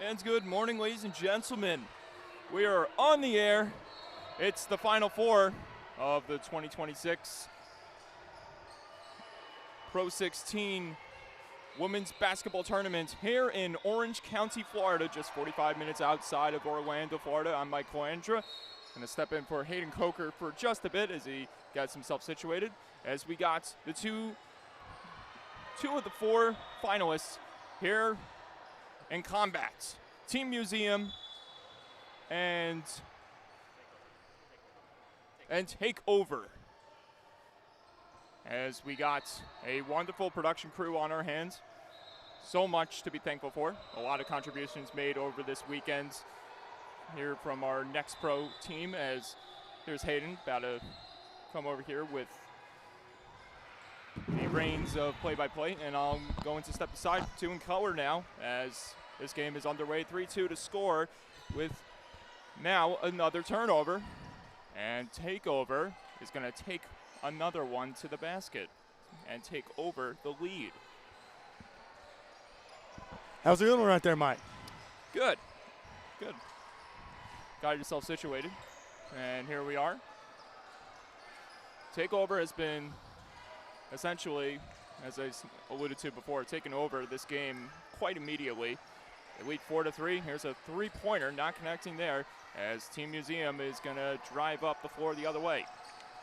And good morning, ladies and gentlemen. We are on the air. It's the Final Four of the 2026 PRO16 Women's Basketball Tournament here in Orange County, Florida, just 45 minutes outside of Orlando, Florida. I'm Mike Calandra. Going to step in for Hayden Coker for just a bit as he gets himself situated. As we got the two of the four finalists here in combat. Team Museum and Takeover. As we got a wonderful production crew on our hands. So much to be thankful for. A lot of contributions made over this weekend here from our NXTPRO team, as here's Hayden about to come over here with the reins of play-by-play, and I'm going to step aside to in color now as this game is underway. 3-2 to score with now another turnover, and Takeover is going to take another one to the basket and take over the lead. How's it going right there, Mike? Good. Good. Got yourself situated, and here we are. Takeover has been essentially, as I alluded to before, taking over this game quite immediately. They lead 4-3. Here's a three-pointer, not connecting there, as Team Museum is going to drive up the floor the other way.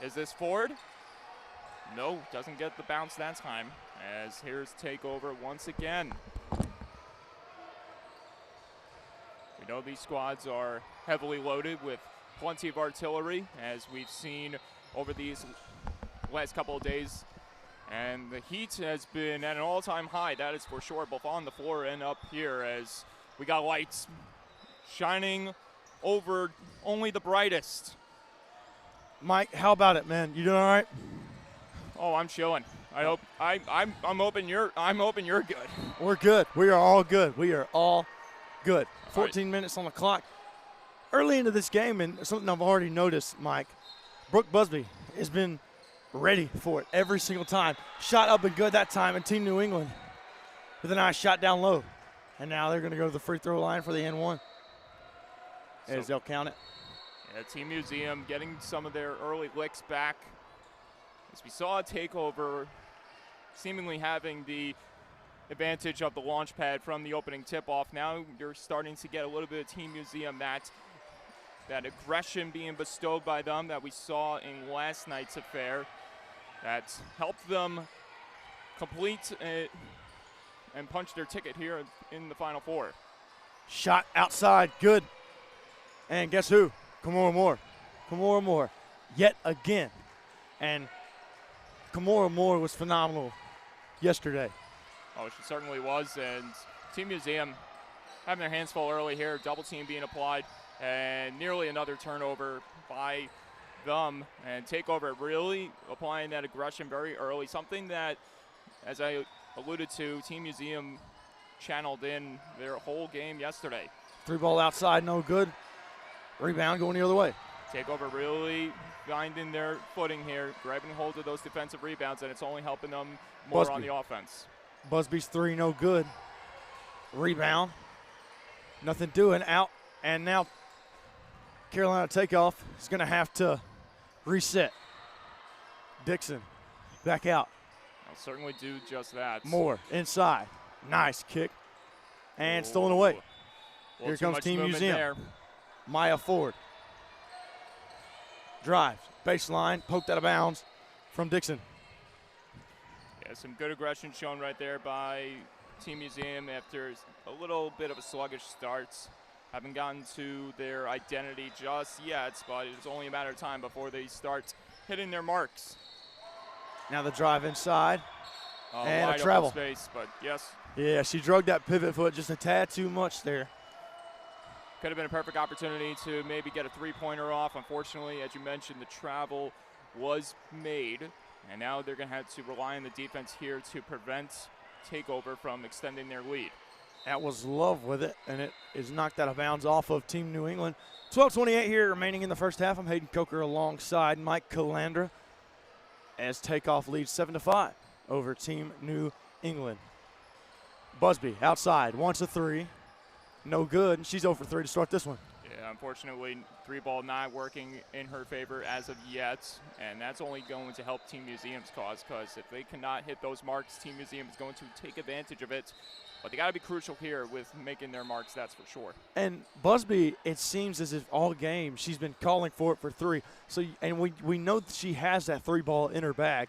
Is this Ford? No, doesn't get the bounce that time, as here's Takeover once again. We know these squads are heavily loaded with plenty of artillery, as we've seen over these last couple of days. And the heat has been at an all-time high, that is for sure, both on the floor and up here, as we got lights shining over only the brightest. Mike, how about it, man? You doing all right? Oh, I'm chilling. I'm hoping you're good. We're good. We are all good. We are all good. 14 minutes on the clock. Early into this game, and something I've already noticed, Mike, Brooke Busby has been ready for it every single time. Shot up and good that time, and Team New England with a nice shot down low. And now they're going to go to the free throw line for the N1 as they'll count it. Yeah, Team Museum getting some of their early licks back. As we saw a Takeover seemingly having the advantage of the launch pad from the opening tip-off. Now you're starting to get a little bit of Team Museum, that aggression being bestowed by them that we saw in last night's affair. That helped them complete and punch their ticket here in the Final Four. Shot outside, good. And guess who? Kimora Moore. Yet again. And Kimora Moore was phenomenal yesterday. Oh, she certainly was. And Team Museum having their hands full early here. Double team being applied. And nearly another turnover by them. And Takeover really applying that aggression very early. Something that, as I alluded to, Team Museum channeled in their whole game yesterday. Three ball outside, no good. Rebound going the other way. Takeover really finding their footing here, grabbing hold of those defensive rebounds, and it's only helping them more Busby. on the offense. Busby's three, no good. Rebound. Nothing doing. Out. And now Carolina Takeoff is going to have to reset. Dixon back out. I'll certainly do just that. Moore inside. Nice kick. And stolen away. Here comes Team Museum. There. Maya Ford. Drives. Baseline. Poked out of bounds from Dixon. Yeah, some good aggression shown right there by Team Museum after a little bit of a sluggish start. Haven't gotten to their identity just yet, but it's only a matter of time before they start hitting their marks. Now the drive inside. And wide a travel. open space, but yes. Yeah, she drugged that pivot foot just a tad too much there. Could have been a perfect opportunity to maybe get a three-pointer off. Unfortunately, as you mentioned, the travel was made, and now they're going to have to rely on the defense here to prevent Takeover from extending their lead. That was Love with it, and it is knocked out of bounds off of Team New England. 12:28 here remaining in the first half. I'm Hayden Coker alongside Mike Calandra as Takeoff leads 7-5 over Team New England. Busby outside, wants a three. No good, and she's 0 for 3 to start this one. Yeah, unfortunately, 3-ball not working in her favor as of yet, and that's only going to help Team Museum's cause, because if they cannot hit those marks, Team Museum is going to take advantage of it. But they got to be crucial here with making their marks, that's for sure. And Busby, it seems as if all game she's been calling for it for 3. So, and we know that she has that 3-ball in her bag.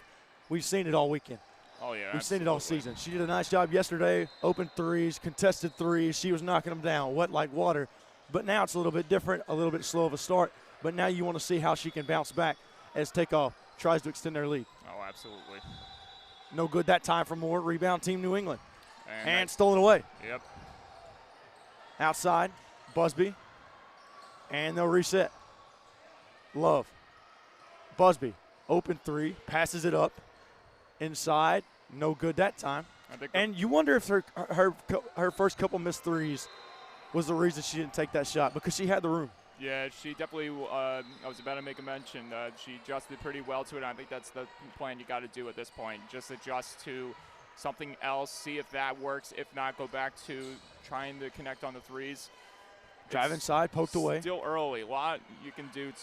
We've seen it all weekend. Oh, yeah, We've seen it all season. She did a nice job yesterday, open threes, contested threes. She was knocking them down, wet like water. But now it's a little bit different, a little bit slow of a start. But now you want to see how she can bounce back as Takeoff tries to extend their lead. Oh, absolutely. No good that time for Moore. Rebound, Team New England. And that, stolen away. Yep. Outside, Busby. And they'll reset. Love. Busby, open 3, passes it up. Inside, no good that time. And you wonder if her first couple missed threes was the reason she didn't take that shot, because she had the room. Yeah, she definitely, I was about to make a mention, she adjusted pretty well to it. I think that's the plan you got to do at this point. Just adjust to something else, see if that works. If not, go back to trying to connect on the threes. Drive inside, poked away. Still early. A lot you can do.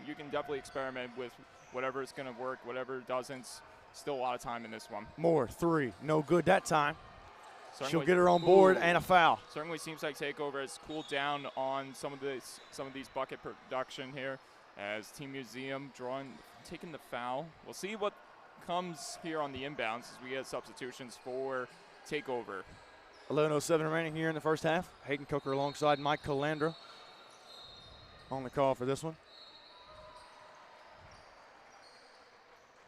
You can definitely experiment with whatever is going to work, whatever doesn't. Still a lot of time in this one. Moore, 3, no good that time. Certainly, she'll get her on board and a foul. Certainly seems like Takeover has cooled down on some of these bucket production here, as Team Museum taking the foul. We'll see what comes here on the inbounds as we get substitutions for Takeover. 11:07 remaining here in the first half. Hayden Coker alongside Mike Calandra on the call for this one.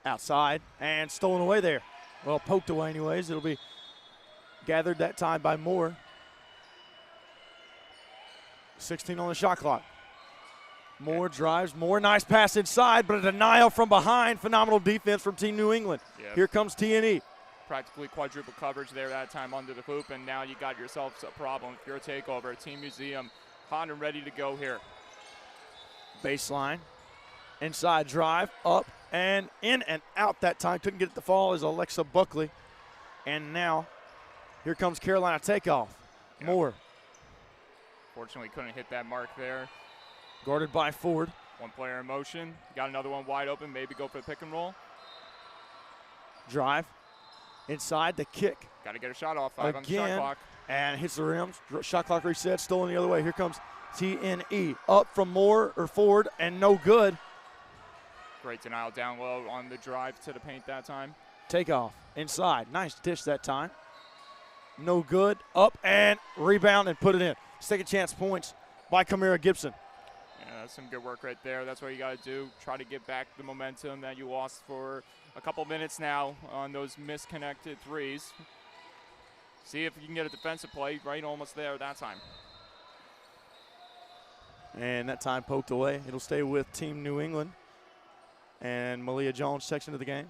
Outside and stolen away there. Well, poked away anyways. It'll be gathered that time by Moore. 16 on the shot clock. Moore drives. Moore, nice pass inside, but a denial from behind. Phenomenal defense from Team New England. Yep. Here comes TNE. Practically quadruple coverage there that time under the hoop, and now you got yourselves a problem if you're a Takeover. Team Museum hot and ready to go here. Baseline. Inside drive, up and in and out that time. Couldn't get it to fall is Alexa Buckley. And now here comes Carolina Takeoff. Yep. Moore. Fortunately couldn't hit that mark there. Guarded by Ford. One player in motion. Got another one wide open. Maybe go for the pick and roll. Drive. Inside the kick. Got to get a shot off. 5 on the shot clock. And hits the rims. Shot clock reset. Stolen the other way. Here comes TNE. Up from Moore or Ford and no good. Great denial down low on the drive to the paint that time. Takeoff. Inside. Nice dish that time. No good. Up and rebound and put it in. Second chance points by Kamira Gibson. Yeah, that's some good work right there. That's what you got to do. Try to get back the momentum that you lost for a couple minutes now on those misconnected threes. See if you can get a defensive play right almost there that time. And that time poked away. It'll stay with Team New England. And Malia Jones checks into the game.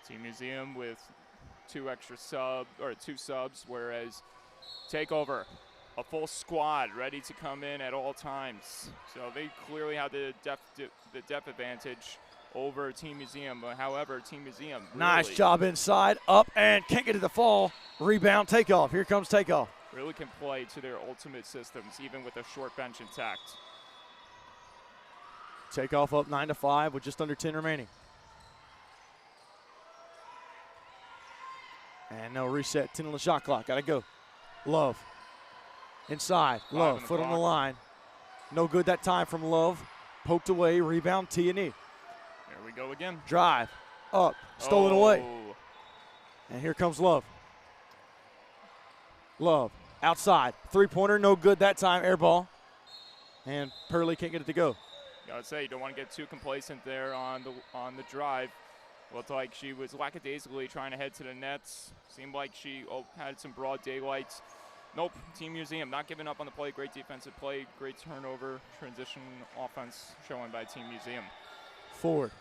Team Museum with two subs, whereas Takeover, a full squad ready to come in at all times. So they clearly have the depth advantage over Team Museum. However, Team Museum nice job inside, up and can't get it to fall. Rebound, Takeoff. Here comes Takeoff. Really can play to their ultimate systems, even with a short bench intact. Takeoff up 9-5 with just under 10 remaining. And they'll reset. 10 on the shot clock. Got to go. Love. Inside. Love. Foot on the line. No good that time from Love. Poked away. Rebound. TNE. There we go again. Drive. Up. Stolen away. And here comes Love. Love. Outside. Three-pointer. No good that time. Air ball. And Purley can't get it to go. Gotta say, you don't want to get too complacent there on the drive. Looked like she was lackadaisically trying to head to the nets. Seemed like she had some broad daylights. Nope, Team Museum not giving up on the play. Great defensive play, great turnover, transition offense showing by Team Museum. Forward.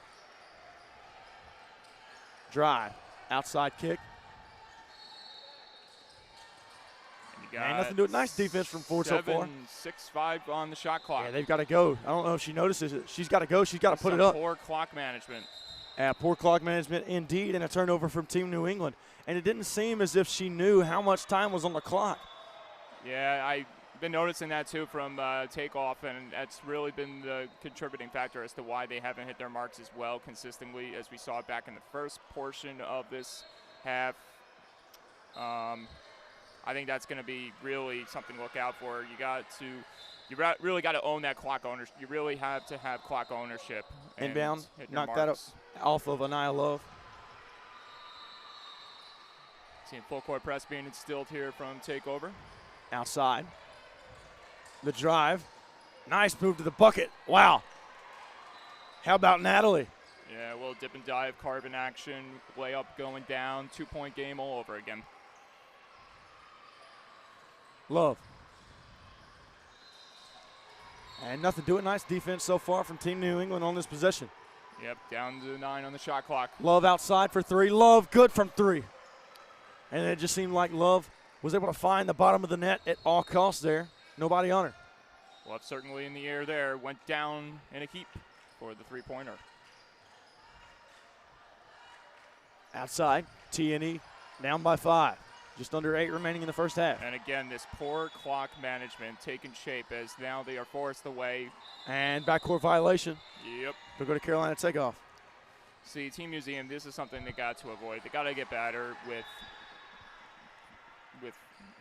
Drive. Outside kick. And nothing to it. Nice defense from Ford so far. 7-6-5 on the shot clock. Yeah, they've got to go. I don't know if she notices it. She's got to go. She's got to put it up. Poor clock management. Poor clock management indeed, and a turnover from Team New England. And it didn't seem as if she knew how much time was on the clock. Yeah, I've been noticing that too from takeoff, and that's really been the contributing factor as to why they haven't hit their marks as well consistently as we saw back in the first portion of this half. I think that's going to be really something to look out for. You really got to own that clock ownership. You really have to have clock ownership. Inbound, knock that up off of Anaya Love. Seeing full court press being instilled here from takeover. Outside. The drive. Nice move to the bucket. Wow. How about Natalie? Yeah, a little dip and dive, carbon action, layup going down, 2-point game all over again. Love. And nothing doing. Nice defense so far from Team New England on this possession. Yep, down to 9 on the shot clock. Love outside for 3. Love good from 3. And it just seemed like Love was able to find the bottom of the net at all costs there. Nobody on her. Love certainly in the air there. Went down in a heap for the three-pointer. Outside, T&E down by 5. Just under 8 remaining in the first half. And again, this poor clock management taking shape as now they are forced away. And backcourt violation. Yep. They'll go to Carolina takeoff. See, Team Museum, this is something they got to avoid. They got to get better with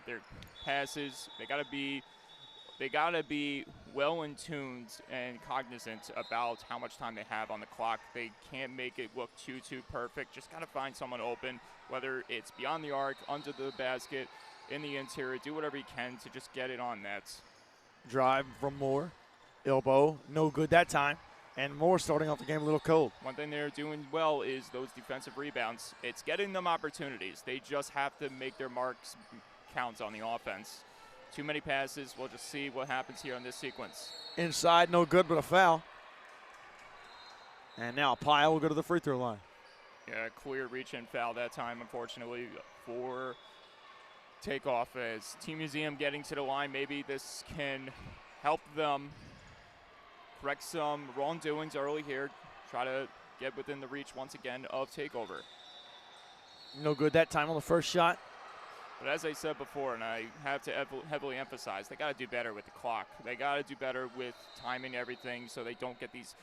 their passes. They got to be well in tuned and cognizant about how much time they have on the clock. They can't make it look too perfect. Just got to find someone open, whether it's beyond the arc, under the basket, in the interior. Do whatever you can to just get it on nets. Drive from Moore. Elbow, no good that time. And Moore starting off the game a little cold. One thing they're doing well is those defensive rebounds. It's getting them opportunities. They just have to make their marks count on the offense. Too many passes. We'll just see what happens here on this sequence. Inside, no good, but a foul. And now Pyle will go to the free throw line. Yeah, clear reach-in foul that time, unfortunately, for takeoff. As Team Museum getting to the line, maybe this can help them correct some wrongdoings early here. Try to get within the reach once again of takeover. No good that time on the first shot. But as I said before, and I have to heavily emphasize, they got to do better with the clock. They got to do better with timing everything so they don't get these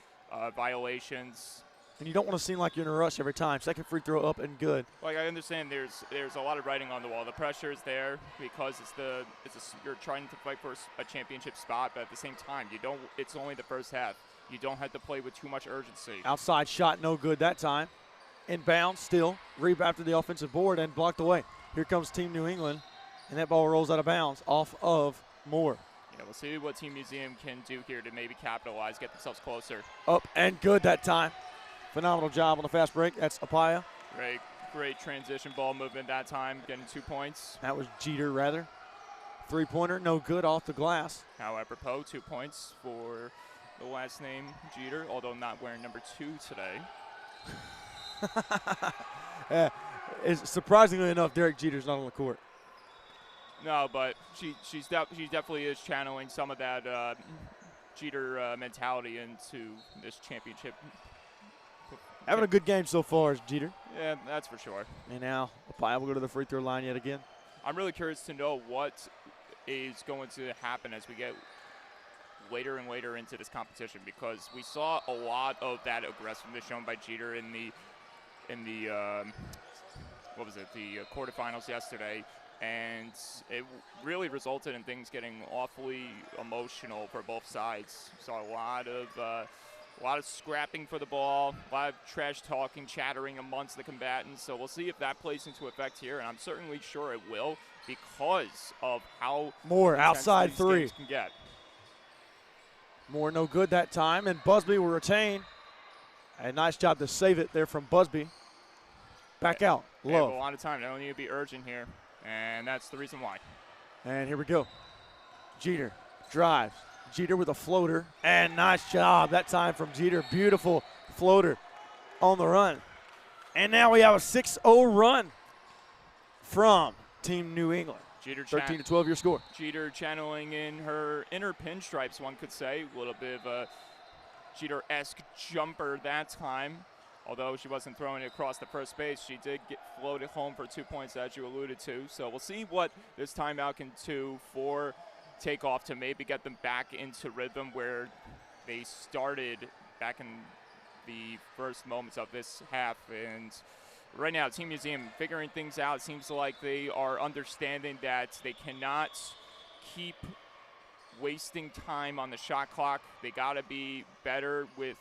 violations. And you don't want to seem like you're in a rush every time. Second free throw up and good. Like, I understand there's a lot of writing on the wall. The pressure is there because you're trying to fight for a championship spot, but at the same time, it's only the first half. You don't have to play with too much urgency. Outside shot, no good that time. Inbound still. Rebound after the offensive board and blocked away. Here comes Team New England, and that ball rolls out of bounds off of Moore. Yeah, we'll see what Team Museum can do here to maybe capitalize, get themselves closer. Up and good that time. Phenomenal job on the fast break. That's Apaya. Great transition ball movement that time, getting 2 points. That was Jeter, rather. Three-pointer, no good off the glass. How apropos, 2 points for the last name Jeter, although not wearing number 2 today. Surprisingly enough, Derek Jeter's not on the court. No, but she definitely is channeling some of that Jeter mentality into this championship. Having a good game so far is Jeter. Yeah, that's for sure. And now Apaya will go to the free throw line yet again. I'm really curious to know what is going to happen as we get later and later into this competition, because we saw a lot of that aggressiveness shown by Jeter in the quarterfinals yesterday, and it really resulted in things getting awfully emotional for both sides. Saw a lot of scrapping for the ball, a lot of trash talking, chattering amongst the combatants. So we'll see if that plays into effect here, and I'm certainly sure it will because of how Moore outside these 3 games can get. Moore no good that time, and Busby will retain. A nice job to save it there from Busby. Back out. They have Love. a lot of time. They don't need to be urgent here, and that's the reason why. And here we go. Jeter drives. Jeter with a floater, and nice job that time from Jeter. Beautiful floater on the run. And now we have a 6-0 run from Team New England. Jeter 13-12 your score. Jeter channeling in her inner pinstripes, one could say. A little bit of a Jeter-esque jumper that time. Although she wasn't throwing it across the first base, she did get floated home for 2 points, as you alluded to. So we'll see what this timeout can do for Takeoff to maybe get them back into rhythm where they started back in the first moments of this half. And right now, Team Museum figuring things out. It seems like they are understanding that they cannot keep wasting time on the shot clock. They got to be better with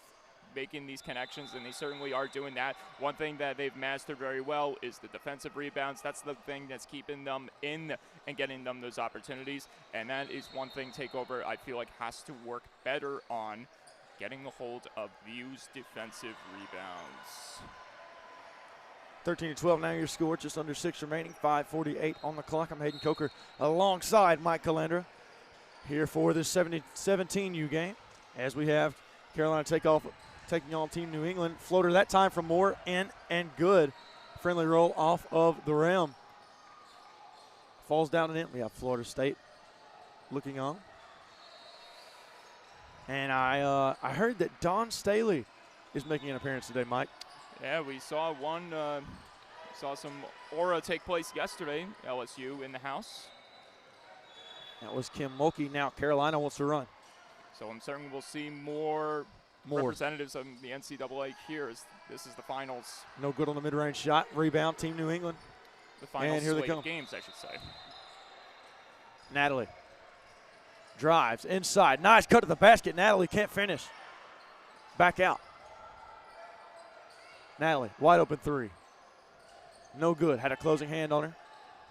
making these connections, and they certainly are doing that. One thing that they've mastered very well is the defensive rebounds. That's the thing that's keeping them in and getting them those opportunities, and that is one thing Takeover, I feel like, has to work better on, getting a hold of these defensive rebounds. 13-12 now your score, just under 6 remaining, 5:48 on the clock. I'm Hayden Coker alongside Mike Calandra here for this 17U game, as we have Carolina Takeoff taking on Team New England. Floater that time from Moore, in and good. Friendly roll off of the rim. Falls down and in. We have Florida State looking on. And I heard that Don Staley is making an appearance today, Mike. Yeah, we saw saw some aura take place yesterday. LSU in the house. That was Kim Mulkey. Now Carolina wants to run. So I'm certain we'll see more representatives of the NCAA here as this is the finals. No good on the mid-range shot. Rebound, Team New England. The final and here slate they come. of games, I should say. Natalie drives inside. Nice cut to the basket. Natalie can't finish. Back out. Natalie, wide open three. No good. Had a closing hand on her.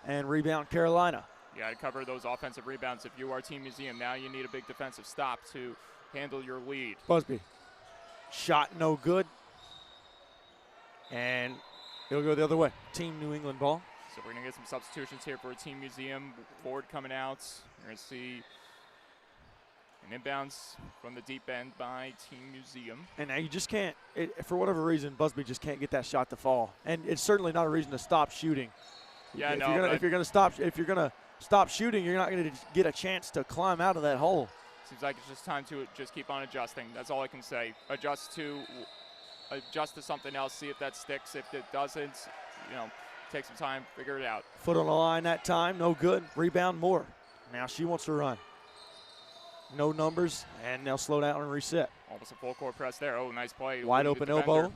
And rebound Carolina. You got to cover those offensive rebounds. If you are Team Museum, now you need a big defensive stop to handle your lead. Busby. Shot no good. And it'll go the other way. Team New England ball. So we're going to get some substitutions here for Team Museum. Ford coming out. You're going to see an inbounds from the deep end by Team Museum. And now you just can't, for whatever reason, Busby just can't get that shot to fall. And it's certainly not a reason to stop shooting. Yeah, if you're gonna stop shooting, you're not going to get a chance to climb out of that hole. Seems like it's just time to just keep on adjusting. That's all I can say. Adjust to something else. See if that sticks. If it doesn't, take some time, figure it out. Foot on the line that time, no good. Rebound Moore. Now she wants to run. No numbers, and they'll slow down and reset. Almost a full court press there. Oh, nice play. Wide open elbow.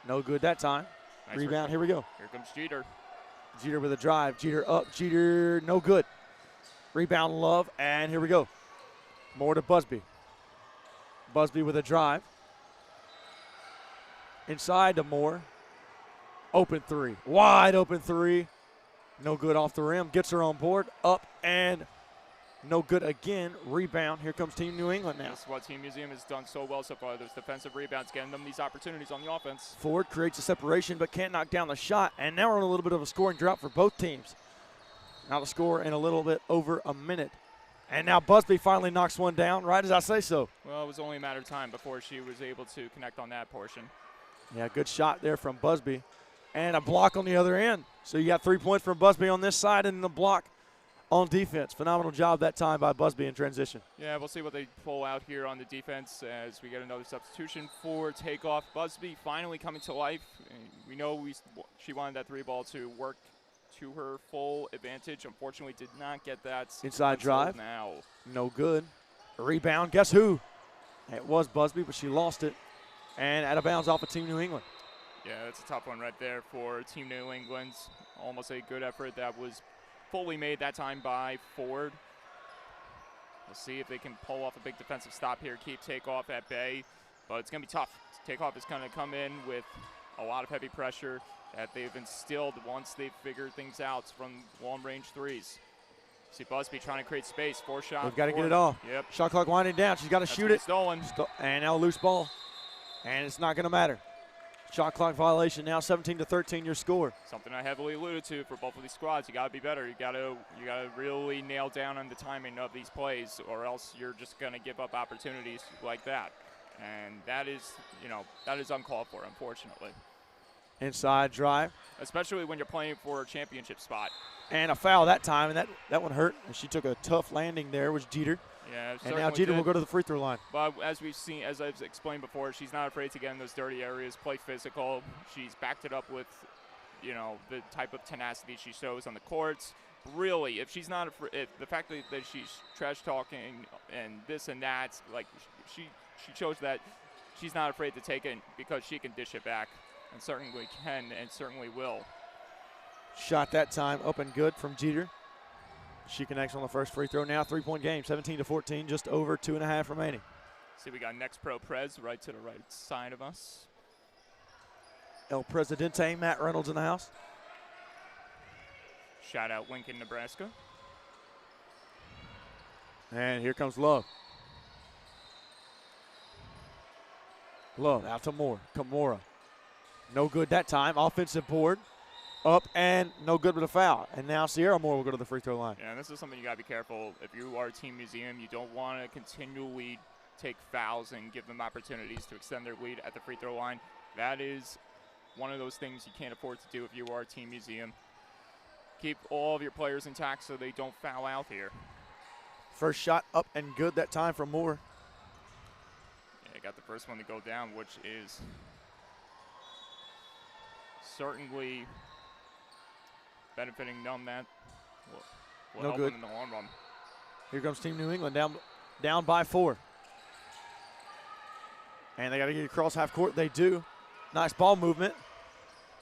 No good that time. Nice rebound, here we go. Here comes Jeter. Jeter with a drive. Jeter up, Jeter no good. Rebound Love, and here we go. Moore to Busby. Busby with a drive. Inside to Moore. Open three. Wide open three. No good off the rim. Gets her on board. Up and no good again. Rebound. Here comes Team New England now. This is what Team Museum has done so well so far. Those defensive rebounds, getting them these opportunities on the offense. Ford creates a separation but can't knock down the shot. And now we're on a little bit of a scoring drought for both teams. Now to score in a little bit over a minute. And now Busby finally knocks one down, right as I say so. Well, it was only a matter of time before she was able to connect on that portion. Yeah, good shot there from Busby. And a block on the other end. So you got 3 points from Busby on this side and the block on defense. Phenomenal job that time by Busby in transition. Yeah, we'll see what they pull out here on the defense as we get another substitution for Takeoff. Busby finally coming to life. We know she wanted that three ball to work to her full advantage. Unfortunately, did not get that. Inside drive. Now. No good. A rebound. Guess who? It was Busby, but she lost it. And out of bounds off of Team New England. Yeah, that's a tough one right there for Team New England. Almost a good effort that was fully made that time by Ford. We'll see if they can pull off a big defensive stop here, keep Takeoff at bay. But it's going to be tough. Takeoff is going to come in with a lot of heavy pressure that they've instilled once they've figured things out from long-range threes. See Busby trying to create space. 4 shots. They've got to get it off. Yep. Shot clock winding down. She's got to shoot it. Stolen. And now a loose ball. And it's not going to matter. Shot clock violation now, 17-13 your score. Something I heavily alluded to for both of these squads. You got to be better. You got to really nail down on the timing of these plays, or else you're just going to give up opportunities like that. And that is uncalled for, unfortunately. Inside drive. Especially when you're playing for a championship spot. And a foul that time, and that one hurt. And she took a tough landing there, was Jeter. Yeah, and now Jeter will go to the free throw line. But as we've seen, as I've explained before, she's not afraid to get in those dirty areas, play physical. She's backed it up with, you know, the type of tenacity she shows on the courts. Really, if she's not afraid, the fact that she's trash talking and this and that, like she shows that she's not afraid to take it because she can dish it back, and certainly can and certainly will. Shot that time up and good from Jeter. She connects on the first free throw. Now 3-point game, 17-14, just over 2.5 remaining. See, we got NXTPRO Prez right to the right side of us. El Presidente, Matt Reynolds in the house. Shout out Lincoln, Nebraska. And here comes Love. Love out to Moore. Kimura. No good that time. Offensive board. Up and no good with a foul. And now Sierra Moore will go to the free throw line. Yeah, and this is something you got to be careful. If you are Team Museum, you don't want to continually take fouls and give them opportunities to extend their lead at the free throw line. That is one of those things you can't afford to do if you are Team Museum. Keep all of your players intact so they don't foul out here. First shot up and good that time from Moore. Yeah, got the first one to go down, which is certainly benefiting them. That will no help good them in the long run. Here comes Team New England down by 4. And they got to get across half court. They do. Nice ball movement.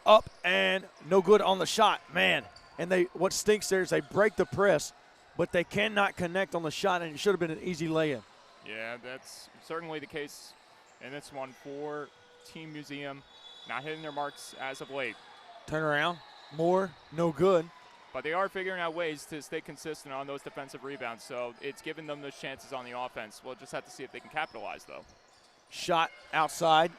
Up and no good on the shot. Man, and what stinks there is they break the press, but they cannot connect on the shot, and it should have been an easy lay-in. Yeah, that's certainly the case in this one for Team Museum. Not hitting their marks as of late. Turn around. Moore, no good. But they are figuring out ways to stay consistent on those defensive rebounds, so it's giving them those chances on the offense. We'll just have to see if they can capitalize, though. Shot outside.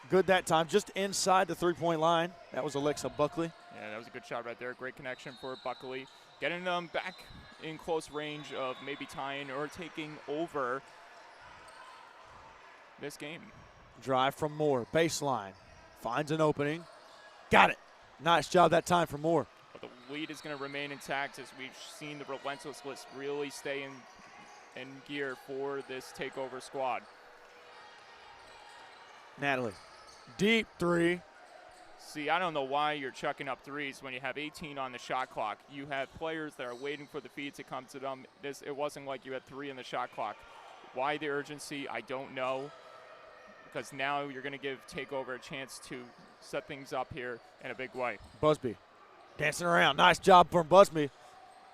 Good that time, just inside the three-point line. That was Alexa Buckley. Yeah, that was a good shot right there. Great connection for Buckley. Getting them back in close range of maybe tying or taking over this game. Drive from Moore, baseline. Finds an opening. Got it. Nice job that time from Moore. But the lead is going to remain intact as we've seen the relentlessness really stay in gear for this takeover squad. Natalie, deep three. See, I don't know why you're chucking up threes when you have 18 on the shot clock. You have players that are waiting for the feed to come to them. It wasn't like you had 3 in the shot clock. Why the urgency, I don't know. Because now you're going to give takeover a chance to set things up here in a big way. Busby dancing around. Nice job from Busby.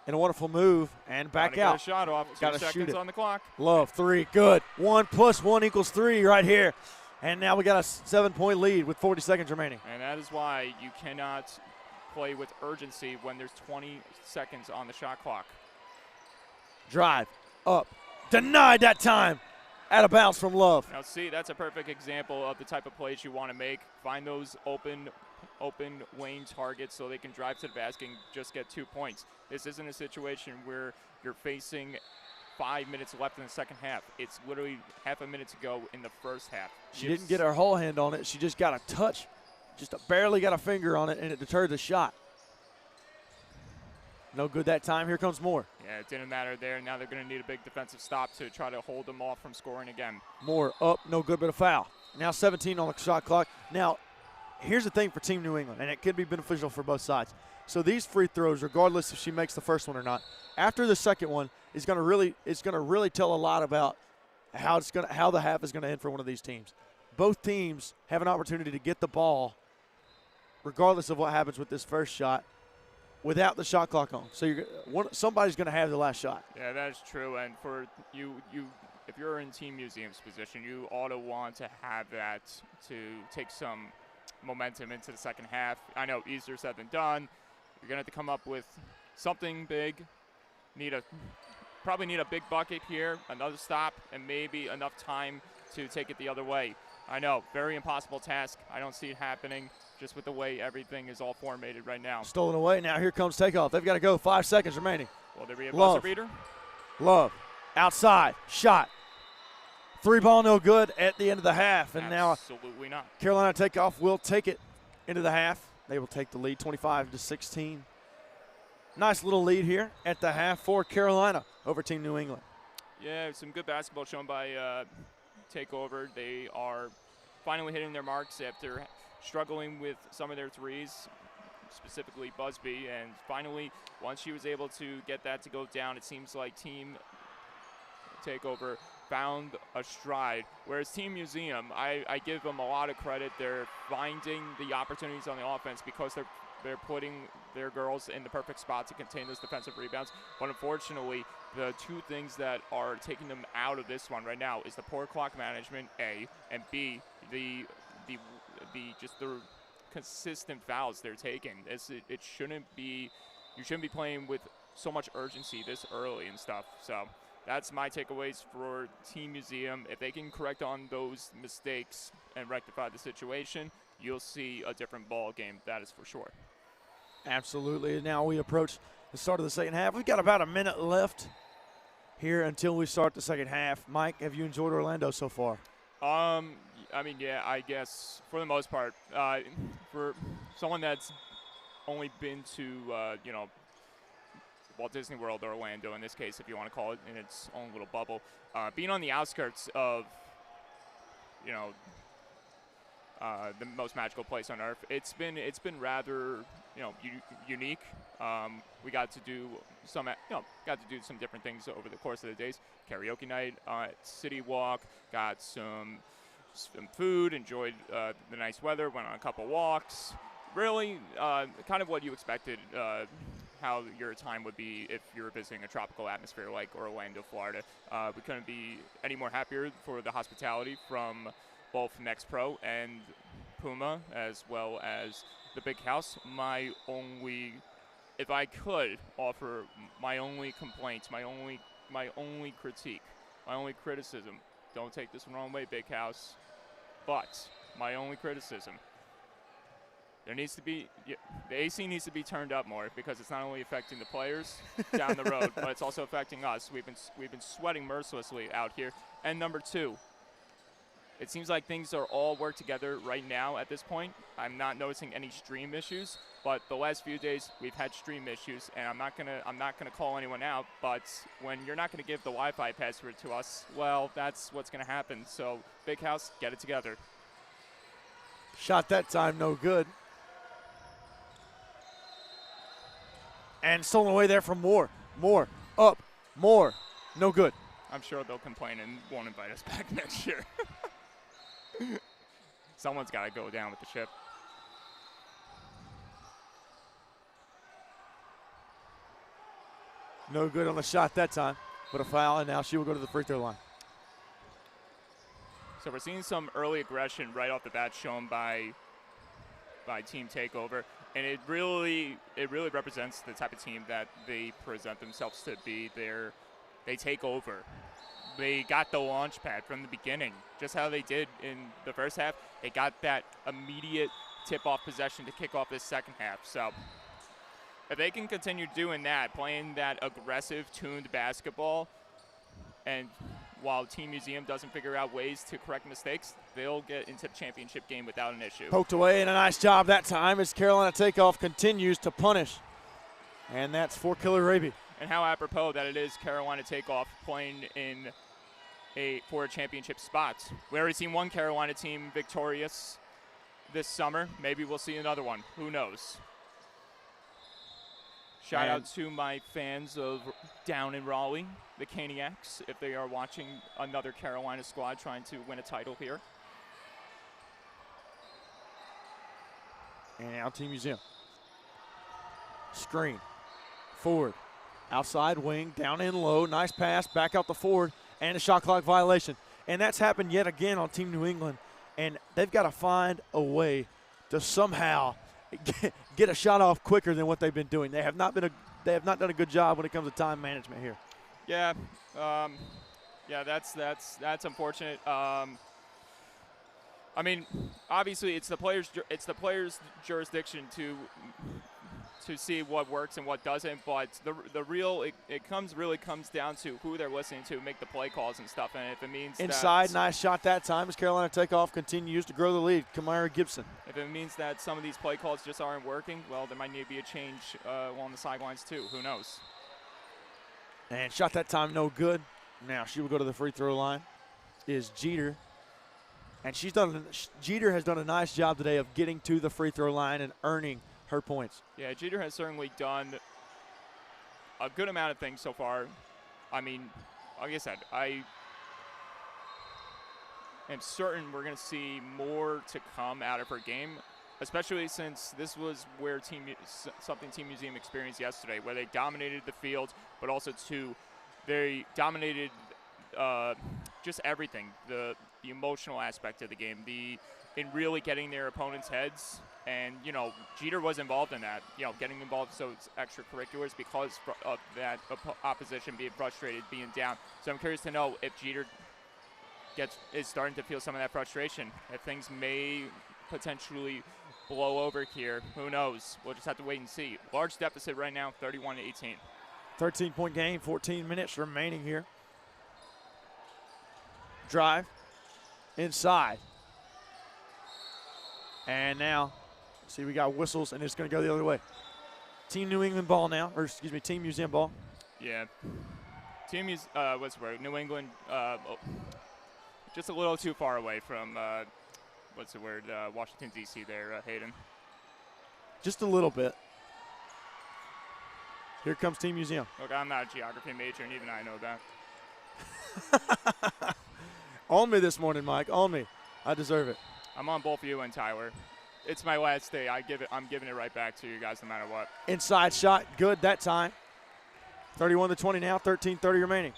And a wonderful move and back out. Get a shot off. 2 seconds on the clock. Love, 3, good. 1 + 1 = 3 right here. And now we got a 7-point lead with 40 seconds remaining. And that is why you cannot play with urgency when there's 20 seconds on the shot clock. Drive, up, denied that time. Out of bounds from Love. Now see, that's a perfect example of the type of plays you want to make. Find those open lane targets so they can drive to the basket and just get 2 points. This isn't a situation where you're facing 5 minutes left in the second half. It's literally half a minute to go in the first half. She didn't get her whole hand on it. She just got a touch, barely got a finger on it, and it deterred the shot. No good that time. Here comes Moore. Yeah, it didn't matter there. Now they're going to need a big defensive stop to try to hold them off from scoring again. Moore up, no good but a foul. Now 17 on the shot clock. Now, here's the thing for Team New England, and it could be beneficial for both sides. So these free throws, regardless if she makes the first one or not, after the second one, it's going to really tell a lot about how the half is going to end for one of these teams. Both teams have an opportunity to get the ball, regardless of what happens with this first shot, without the shot clock on. So somebody's going to have the last shot. Yeah, that is true. And for you, if you're in Team Museum's position, you ought to want to have that to take some momentum into the second half. I know easier said than done. You're going to have to come up with something big. Probably need a big bucket here, another stop, and maybe enough time to take it the other way. I know, very impossible task. I don't see it happening just with the way everything is all formatted right now. Stolen away. Now here comes takeoff. They've got to go. 5 seconds remaining. Will there be a buzzer beater? Love. Outside. Shot. 3 ball no good at the end of the half. And absolutely not. Carolina takeoff will take it into the half. They will take the lead 25-16. Nice little lead here at the half for Carolina over Team New England. Yeah, some good basketball shown by Takeover. They are finally hitting their marks after struggling with some of their threes, specifically Busby, and finally, once she was able to get that to go down, it seems like Team Takeover found a stride, whereas Team Museum, I give them a lot of credit. They're finding the opportunities on the offense because they're putting their girls in the perfect spot to contain those defensive rebounds. But unfortunately, the two things that are taking them out of this one right now is the poor clock management, A, and B, the consistent fouls they're taking. It shouldn't be. You shouldn't be playing with so much urgency this early and stuff. So that's my takeaways for Team Museum. If they can correct on those mistakes and rectify the situation, you'll see a different ball game. That is for sure. Absolutely. Now we approach the start of the second half. We've got about a minute left here until we start the second half. Mike, have you enjoyed Orlando so far? I mean, yeah, I guess for the most part. For someone that's only been to, Walt Disney World or Orlando, in this case, if you want to call it, in its own little bubble, being on the outskirts of, the most magical place on earth, it's been rather, unique. We got to do some different things over the course of the days. Karaoke night, City Walk, got some food, enjoyed the nice weather, went on a couple walks. Really, kind of what you expected, how your time would be if you were visiting a tropical atmosphere like Orlando, Florida. We couldn't be any more happier for the hospitality from both NXTPRO and Puma, as well as the Big House. If I could offer my only complaint, my only critique, my only criticism, don't take this the wrong way, Big House, but my only criticism, the AC needs to be turned up more, because it's not only affecting the players down the road, but it's also affecting us. We've been sweating mercilessly out here. And number two, it seems like things are all worked together right now at this point. I'm not noticing any stream issues, but the last few days we've had stream issues, and I'm not gonna call anyone out. But when you're not gonna give the Wi-Fi password to us, well, that's what's gonna happen. So Big House, get it together. Shot that time, no good. And stolen away there from Moore. Moore, up, Moore, no good. I'm sure they'll complain and won't invite us back next year. Someone's got to go down with the ship. No good on the shot that time, but a foul, and now she will go to the free throw line. So we're seeing some early aggression right off the bat shown by Team Takeover, and it really represents the type of team that they present themselves to be. They take over. They got the launch pad from the beginning, just how they did in the first half. They got that immediate tip-off possession to kick off this second half. So if they can continue doing that, playing that aggressive, tuned basketball, and while Team Museum doesn't figure out ways to correct mistakes, they'll get into the championship game without an issue. Poked away, and a nice job that time as Carolina Takeoff continues to punish. And that's for Killer Raby. And how apropos that it is Carolina Takeoff playing for a championship spot. We already seen one Carolina team victorious this summer. Maybe we'll see another one. Who knows? Shout out to my fans of down in Raleigh, the Caniacs, if they are watching another Carolina squad trying to win a title here. And now Team Museum. Screen. Forward. Outside wing. Down in low. Nice pass. Back out the forward. And a shot clock violation. And that's happened yet again on Team New England. And they've got to find a way to somehow get a shot off quicker than what they've been doing. They have not done a good job when it comes to time management here. Yeah, that's unfortunate. I mean, obviously it's the players' jurisdiction to to see what works and what doesn't. But the real it really comes down to who they're listening to make the play calls and stuff. And if it means inside, nice shot that time as Carolina takeoff continues to grow the lead. Kamara Gibson. If it means that some of these play calls just aren't working, well, there might need to be a change along the sidelines too. Who knows? And shot that time, no good. Now she will go to the free throw line. Is Jeter. And Jeter has done a nice job today of getting to the free throw line and earning her points. Yeah, Jeter has certainly done a good amount of things so far. I mean, like I said, I am certain we're going to see more to come out of her game, especially since this was where something Team Museum experienced yesterday, where they dominated the field, but also they dominated just everything, the emotional aspect of the game, in really getting their opponents' heads. And, you know, Jeter was involved in that, you know, getting involved in those extracurriculars because of that opposition being frustrated, being down. So I'm curious to know if Jeter is starting to feel some of that frustration, if things may potentially blow over here. Who knows? We'll just have to wait and see. Large deficit right now, 31-18. 13-point game, 14 minutes remaining here. Drive inside. And now, see, we got whistles, and it's going to go the other way. Team New England ball now, or excuse me, Team Museum ball. Yeah. What's the word? New England, just a little too far away from, Washington, D.C. there, Hayden. Just a little bit. Here comes Team Museum. Look, I'm not a geography major, and even I know that. On me this morning, Mike. On me. I deserve it. I'm on both you and Tyler. It's my last day. I'm giving it right back to you guys no matter what. Inside shot, good that time. 31-20 now, 13:30 remaining.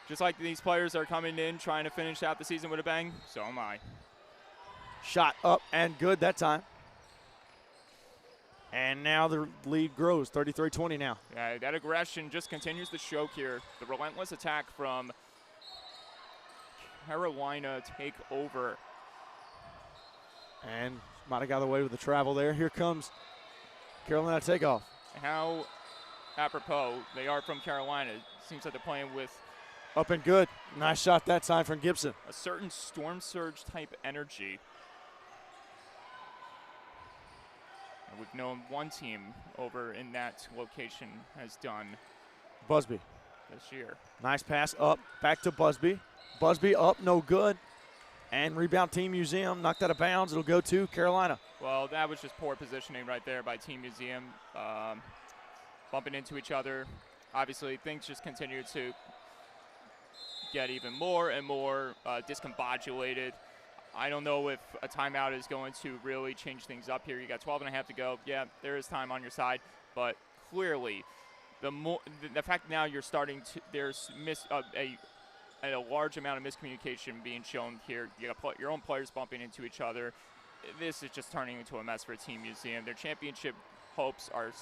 Just like these players are coming in trying to finish out the season with a bang, so am I. Shot up and good that time. And now the lead grows, 33-20 now. Yeah, that aggression just continues to choke here. The relentless attack from Carolina take over. And might have got away with the travel there. Here comes Carolina takeoff. How apropos, they are from Carolina. It seems like they're playing with up and good. Nice shot that time from Gibson. A certain storm surge type energy. And we've known one team over in that location has done Busby this year. Nice pass up, back to Busby. Busby up, no good. And rebound Team Museum, knocked out of bounds. It'll go to Carolina. Well, that was just poor positioning right there by Team Museum. Bumping into each other. Obviously, things just continue to get even more and more discombobulated. I don't know if a timeout is going to really change things up here. You got 12 and a half to go. Yeah, there is time on your side, but clearly the fact now you're starting to, there's a large amount of miscommunication being shown here. You got your own players bumping into each other. This is just turning into a mess for Team Museum. Their championship hopes are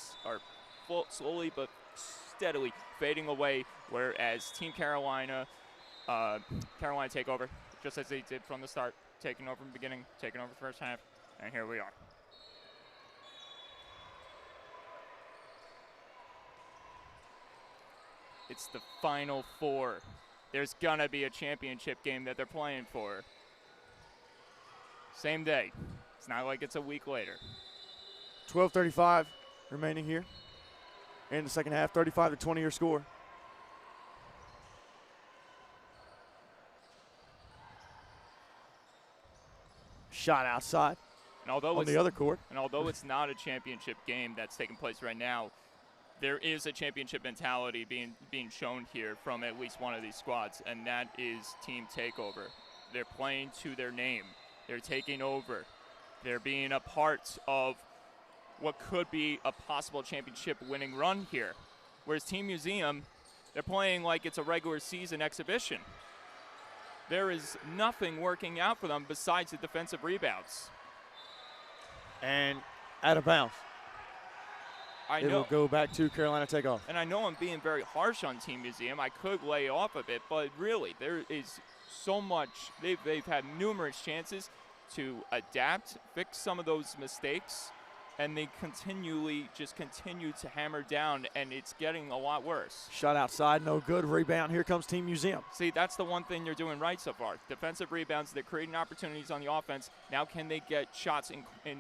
slowly but steadily fading away, whereas Team Carolina take over, just as they did from the start, taking over from the beginning, taking over the first half, and here we are. It's the Final Four. There's gonna be a championship game that they're playing for. Same day. It's not like it's a week later. 12:35 remaining here in the second half. 35-20 your score. Shot outside. And although on the other court. And although it's not a championship game that's taking place right now, there is a championship mentality being shown here from at least one of these squads, and that is Team Takeover. They're playing to their name. They're taking over. They're being a part of what could be a possible championship winning run here. Whereas Team Museum, they're playing like it's a regular season exhibition. There is nothing working out for them besides the defensive rebounds. And out of bounds. It'll go back to Carolina takeoff. And I know I'm being very harsh on Team Museum. I could lay off a bit, but really, there is so much. They've had numerous chances to adapt, fix some of those mistakes, and they continue to hammer down, and it's getting a lot worse. Shot outside, no good. Rebound. Here comes Team Museum. See, that's the one thing they're doing right so far. Defensive rebounds, they're creating opportunities on the offense. Now can they get shots in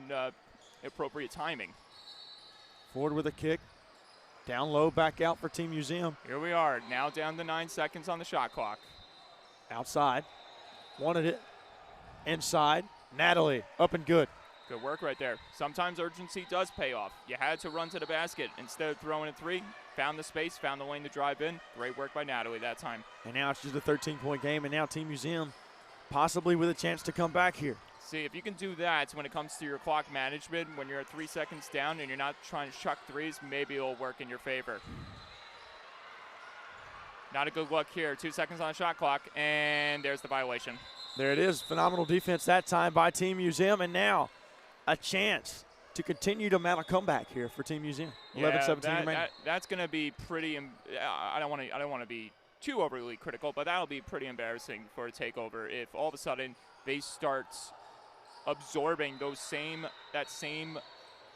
appropriate timing? Forward with a kick. Down low, back out for Team Museum. Here we are, now down to 9 seconds on the shot clock. Outside. Wanted it. Inside. Natalie, up and good. Good work right there. Sometimes urgency does pay off. You had to run to the basket instead of throwing a three. Found the space, found the lane to drive in. Great work by Natalie that time. And now it's just a 13-point game, and now Team Museum possibly with a chance to come back here. See, if you can do that when it comes to your clock management, when you're at 3 seconds down and you're not trying to chuck threes, maybe it'll work in your favor. Not a good look here. 2 seconds on the shot clock, and there's the violation. There it is. Phenomenal defense that time by Team Museum, and now a chance to continue to mount a comeback here for Team Museum. 11-17 remaining. That's going to be pretty. I don't want to be too overly critical, but that'll be pretty embarrassing for a takeover if all of a sudden they start absorbing that same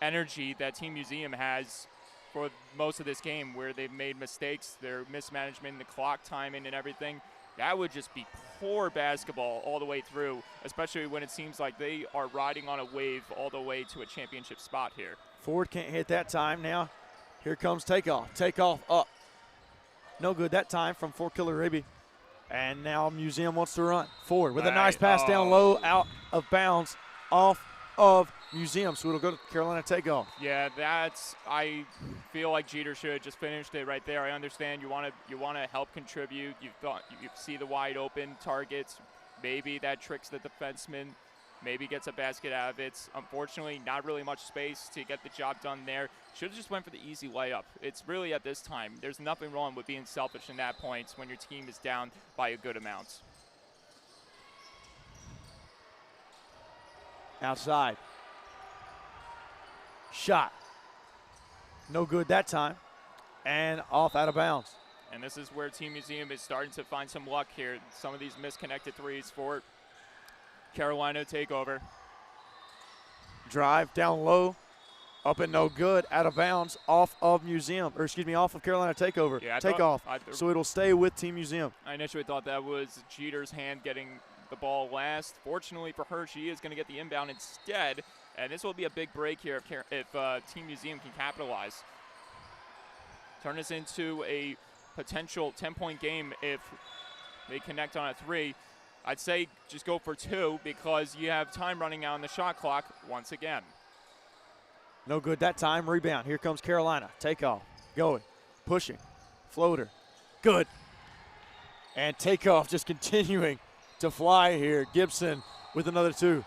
energy that Team Museum has for most of this game, where they've made mistakes, their mismanagement in the clock timing and everything. That would just be poor basketball all the way through, especially when it seems like they are riding on a wave all the way to a championship spot here. Ford can't hit that time. Now here comes takeoff. Takeoff up. No good that time from Fort Killer Ribby. And now Museum wants to run. Ford with a nice pass down low, out of bounds, off of Museum. So it'll go to Carolina takeoff. Yeah, I feel like Jeter should have just finished it right there. I understand you want to help contribute. You see the wide open targets. Maybe that tricks the defenseman. Maybe gets a basket out of it. Unfortunately, not really much space to get the job done there. Should have just went for the easy layup. It's really at this time, there's nothing wrong with being selfish in that point when your team is down by a good amount. Outside. Shot. No good that time. And off out of bounds. And this is where Team Museum is starting to find some luck here. Some of these misconnected threes for Carolina takeover. Drive down low. Up and no good. Out of bounds. Off of Carolina takeover. Yeah, takeoff. So it'll stay with Team Museum. I initially thought that was Jeter's hand getting the ball last. Fortunately for her, she is going to get the inbound instead. And this will be a big break here if Team Museum can capitalize. Turn this into a potential 10-point game if they connect on a three. I'd say just go for 2 because you have time running out on the shot clock once again. No good that time. Rebound. Here comes Carolina. Takeoff. Going. Pushing. Floater. Good. And takeoff just continuing to fly here. Gibson with another 2.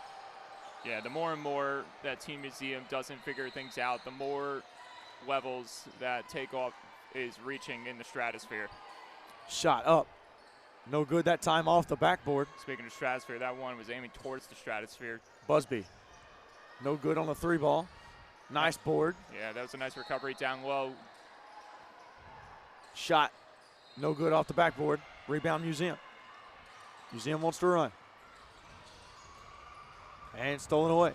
Yeah, the more and more that Team Museum doesn't figure things out, the more levels that takeoff is reaching in the stratosphere. Shot up. No good that time off the backboard. Speaking of stratosphere, that one was aiming towards the stratosphere. Busby. No good on the 3 ball. Nice board. Yeah, that was a nice recovery down low. Shot. No good off the backboard. Rebound Museum. Museum wants to run. And stolen away.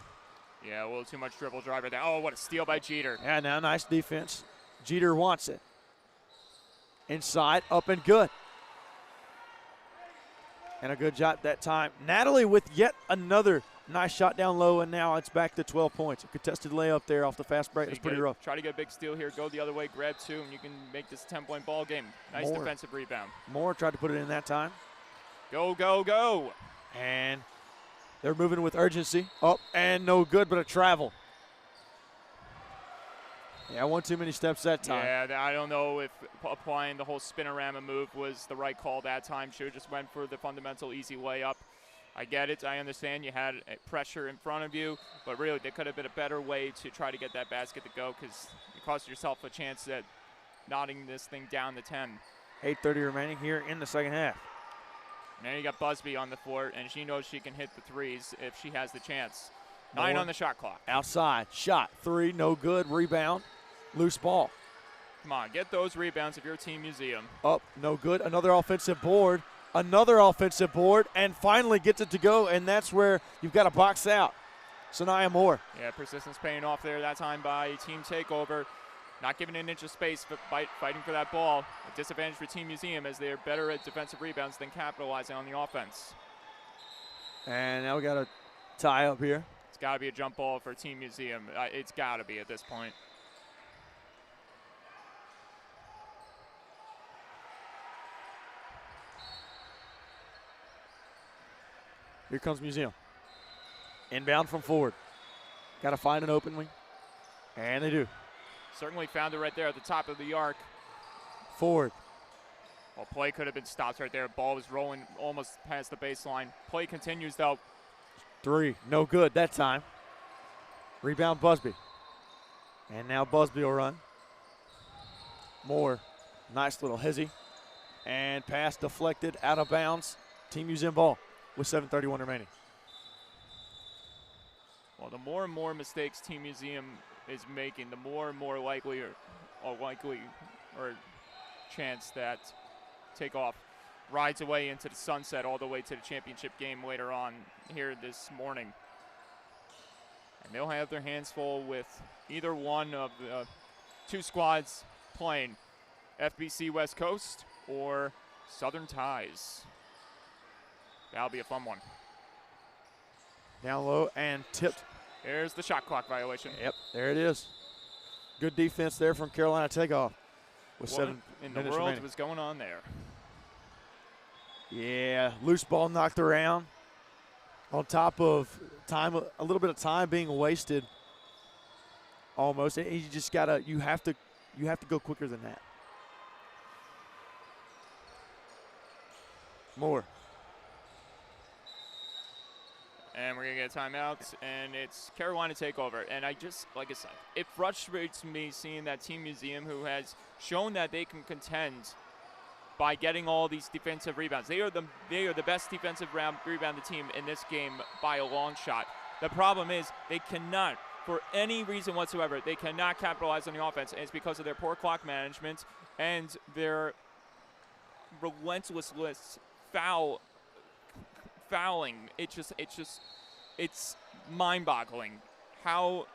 Yeah, a little too much dribble drive right there. Oh, what a steal by Jeter. Yeah, now nice defense. Jeter wants it. Inside, up and good. And a good shot that time. Natalie with yet another nice shot down low, and now it's back to 12 points. A contested layup there off the fast break. That's pretty rough. Try to get a big steal here. Go the other way, grab 2, and you can make this a 10-point ball game. Nice defensive rebound. Moore tried to put it in that time. Go, go, go. And they're moving with urgency. Up and no good, but a travel. Yeah, one too many steps that time. Yeah, I don't know if applying the whole spinorama move was the right call that time. Should have just went for the fundamental easy layup. I get it. I understand you had pressure in front of you, but really there could have been a better way to try to get that basket to go because you cost yourself a chance at knotting this thing down to 10. 8:30 remaining here in the second half. Now you got Busby on the floor, and she knows she can hit the threes if she has the chance. 9 on the shot clock. Outside, shot, 3, no good, rebound, loose ball. Come on, get those rebounds if you're Team Museum. Up, no good, another offensive board, and finally gets it to go, and that's where you've got to box out. Sanaya Moore. Yeah, persistence paying off there that time by Team Takeover. Not giving an inch of space, but fighting for that ball. A disadvantage for Team Museum as they're better at defensive rebounds than capitalizing on the offense. And now we got a tie up here. It's got to be a jump ball for Team Museum. It's got to be at this point. Here comes Museum. Inbound from forward. Got to find an open wing. And they do. Certainly found it right there at the top of the arc. Forward. Well, play could have been stopped right there. Ball was rolling almost past the baseline. Play continues, though. 3, no good that time. Rebound Busby. And now Busby will run. Moore, nice little hezzy. And pass deflected out of bounds. Team Museum ball with 7:31 remaining. Well, the more and more mistakes Team Museum is making, the more and more likely or chance that Takeoff rides away into the sunset all the way to the championship game later on here this morning. And they'll have their hands full with either one of the two squads playing, FBC West Coast or Southern Ties. That'll be a fun one. Down low and tipped. There's the shot clock violation. Yep, there it is. Good defense there from Carolina Takeoff. With What 7 in the minutes world remaining. was going on there? Yeah, loose ball knocked around. On top of time, a little bit of time being wasted. Almost, and you just gotta. You have to go quicker than that. More. And we're going to get a timeout, and it's Carolina Takeover. And I just, like I said, it frustrates me seeing that Team Museum, who has shown that they can contend by getting all these defensive rebounds. They are the best defensive rebounding team in this game by a long shot. The problem is they cannot, for any reason whatsoever, they cannot capitalize on the offense. And it's because of their poor clock management and their relentless fouling. It's mind-boggling how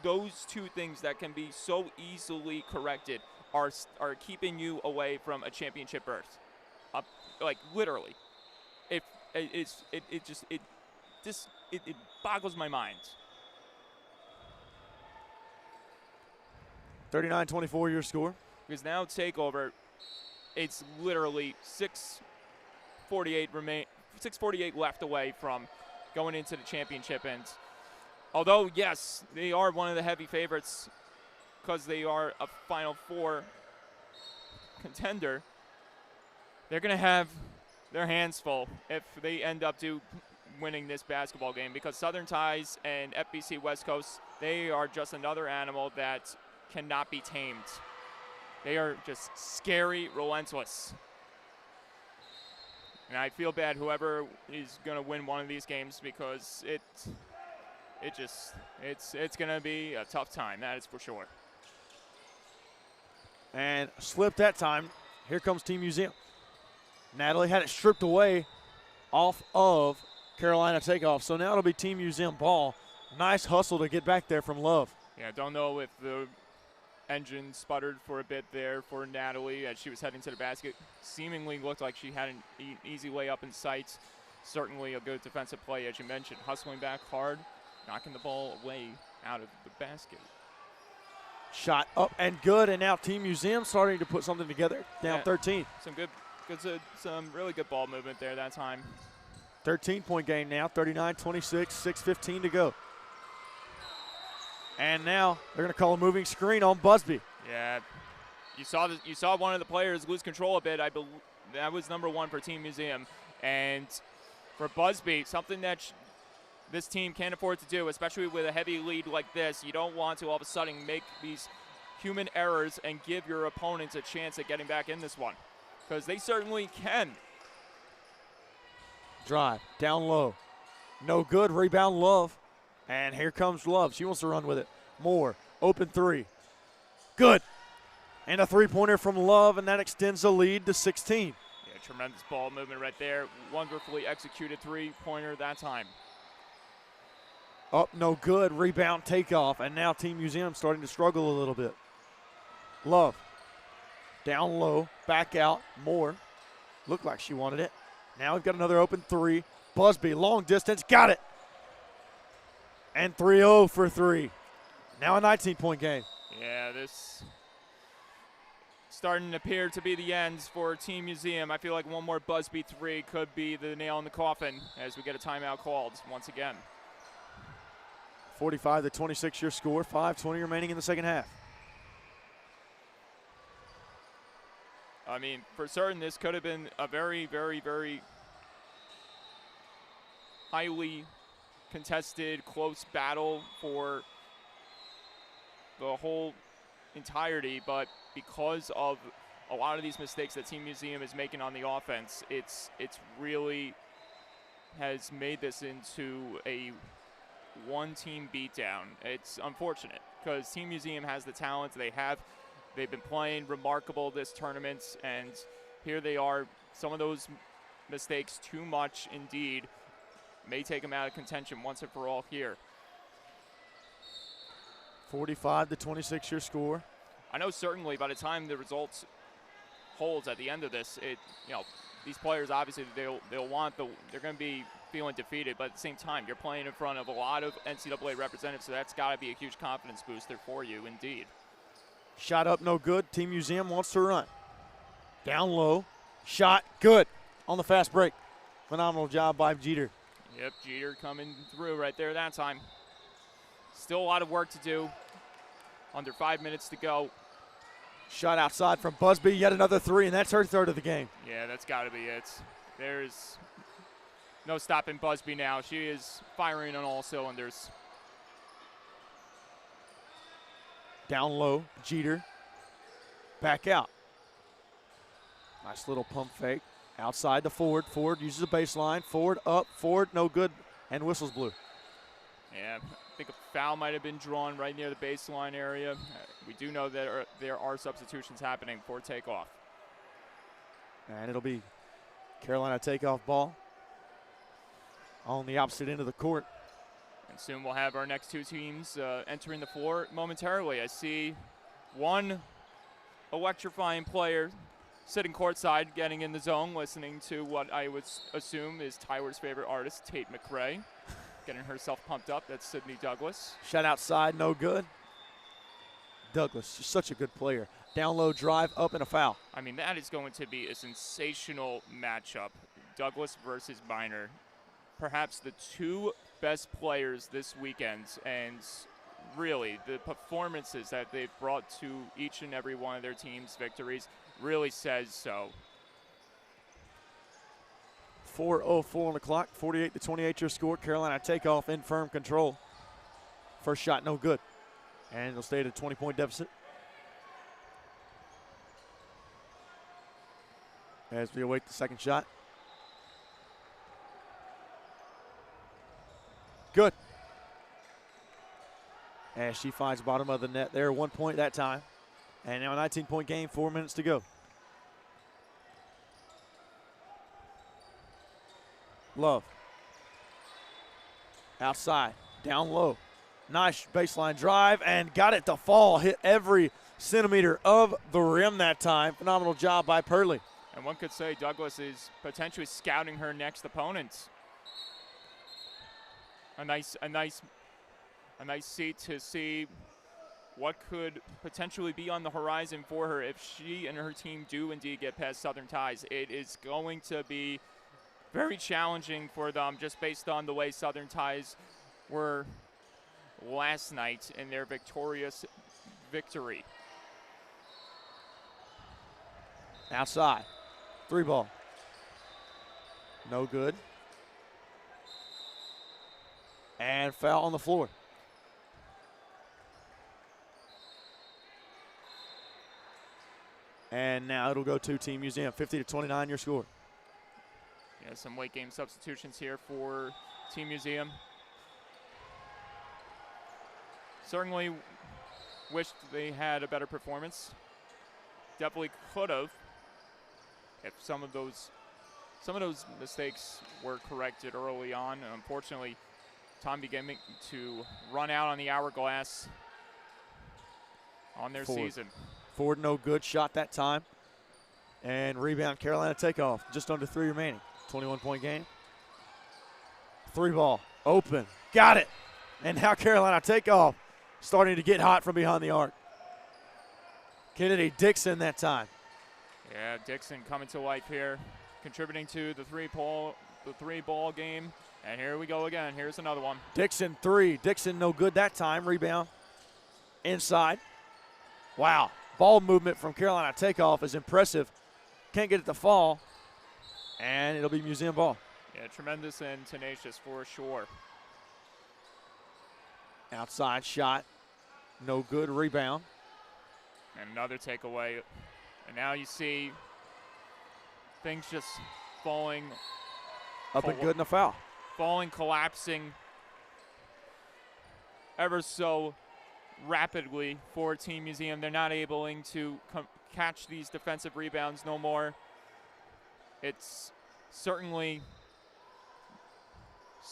those two things that can be so easily corrected are keeping you away from a championship berth. Like literally, it boggles my mind. 39-24 your score. Because now Takeover, it's literally 6:48 left away from going into the championship. And although, yes, they are one of the heavy favorites because they are a Final Four contender, they're going to have their hands full if they end up winning this basketball game, because Southern Ties and FBC West Coast, they are just another animal that cannot be tamed. They are just scary, relentless. And I feel bad whoever is going to win one of these games, because it's going to be a tough time, that is for sure. And slipped that time. Here comes Team Museum. Natalie had it stripped away off of Carolina Takeoff. So now it'll be Team Museum ball. Nice hustle to get back there from Love. Yeah, don't know if the engine sputtered for a bit there for Natalie as she was heading to the basket. Seemingly looked like she had an easy layup in sight. Certainly a good defensive play, as you mentioned. Hustling back hard, knocking the ball away out of the basket. Shot up and good, and now Team Museum starting to put something together. Down 13. Some really good ball movement there that time. 13-point game now, 39-26, 6:15 to go. And now they're going to call a moving screen on Busby. Yeah, you saw one of the players lose control a bit. I believe that was number 1 for Team Museum, and for Busby, something that this team can't afford to do, especially with a heavy lead like this. You don't want to all of a sudden make these human errors and give your opponents a chance at getting back in this one, because they certainly can. Drive, down low. No good, rebound Love. And here comes Love. She wants to run with it. Moore, open 3. Good. And a three-pointer from Love, and that extends the lead to 16. Yeah, tremendous ball movement right there. Wonderfully executed three-pointer that time. Up, no good. Rebound, takeoff. And now Team Museum starting to struggle a little bit. Love. Down low, back out, more. Looked like she wanted it. Now we've got another open three. Busby, long distance, got it. And 3-0 for three. Now a 19-point game. Yeah, this starting to appear to be the ends for Team Museum. I feel like one more Busby three could be the nail in the coffin as we get a timeout called once again. 45-26 your score, 5:20 remaining in the second half. I mean, for certain, this could have been a very, very, very highly contested, close battle for the whole entirety, but because of a lot of these mistakes that Team Museum is making on the offense, it's really has made this into a one-team beatdown. It's unfortunate because Team Museum has the talent. They've been playing remarkable this tournament, and here they are. Some of those mistakes, too much indeed, may take them out of contention once and for all here. 45-26 your score. I know certainly by the time the results holds at the end of this, these players obviously they're going to be feeling defeated, but at the same time, you're playing in front of a lot of NCAA representatives, so that's got to be a huge confidence booster for you, indeed. Shot up, no good. Team Museum wants to run. Down low, shot, good. On the fast break. Phenomenal job by Jeter. Yep, Jeter coming through right there that time. Still a lot of work to do. Under 5 minutes to go. Shot outside from Busby, yet another three, and that's her third of the game. Yeah, that's got to be it. There's no stopping Busby now. She is firing on all cylinders. Down low, Jeter. Back out. Nice little pump fake. Outside to Ford. Ford uses a baseline. Ford up, Ford, no good, and whistles blew. Yeah, I think a foul might have been drawn right near the baseline area. We do know that there are substitutions happening for takeoff. And it'll be Carolina takeoff ball on the opposite end of the court. And soon we'll have our next two teams entering the floor momentarily. I see one electrifying player sitting courtside, getting in the zone, listening to what I would assume is Tyler's favorite artist, Tate McRae, getting herself pumped up. That's Sydney Douglas. Shot outside, no good. Douglas, just such a good player. Down low drive, up, and a foul. I mean, that is going to be a sensational matchup. Douglas versus Miner. Perhaps the two best players this weekend, and really the performances that they've brought to each and every one of their teams' victories really says so. 4:04 on the clock, 48-28 your score. Carolina takeoff in firm control. First shot no good, and it'll stay at a 20-point deficit. As we await the second shot. Good. As she finds bottom of the net there, 1 point that time. And now a 19-point game, 4 minutes to go. Love. Outside, down low. Nice baseline drive and got it to fall. Hit every centimeter of the rim that time. Phenomenal job by Purley. And one could say Douglas is potentially scouting her next opponent. A nice seat to see what could potentially be on the horizon for her if she and her team do indeed get past Southern Ties. It is going to be very challenging for them just based on the way Southern Ties were last night in their victorious victory. Outside, three ball. No good. And foul on the floor. And now it'll go to Team Museum. 50-29 your score. Yeah, some late game substitutions here for Team Museum. Certainly wished they had a better performance. Definitely could have if some of those mistakes were corrected early on. Unfortunately, Time beginning to run out on the hourglass on their season. Ford no good, shot that time. And rebound, Carolina takeoff. Just under 3 remaining. 21-point game. 3 ball, open, got it. And now Carolina takeoff, starting to get hot from behind the arc. Kennedy Dixon that time. Yeah, Dixon coming to life here, contributing to the three ball game. And here we go again. Here's another one. Dixon 3. Dixon no good that time. Rebound inside. Wow. Ball movement from Carolina takeoff is impressive. Can't get it to fall. And it'll be museum ball. Yeah, tremendous and tenacious for sure. Outside shot. No good. Rebound. And another takeaway. And now you see things just falling. Up and good in the foul. Falling, collapsing ever so rapidly for Team Museum. They're not able to catch these defensive rebounds no more. It's certainly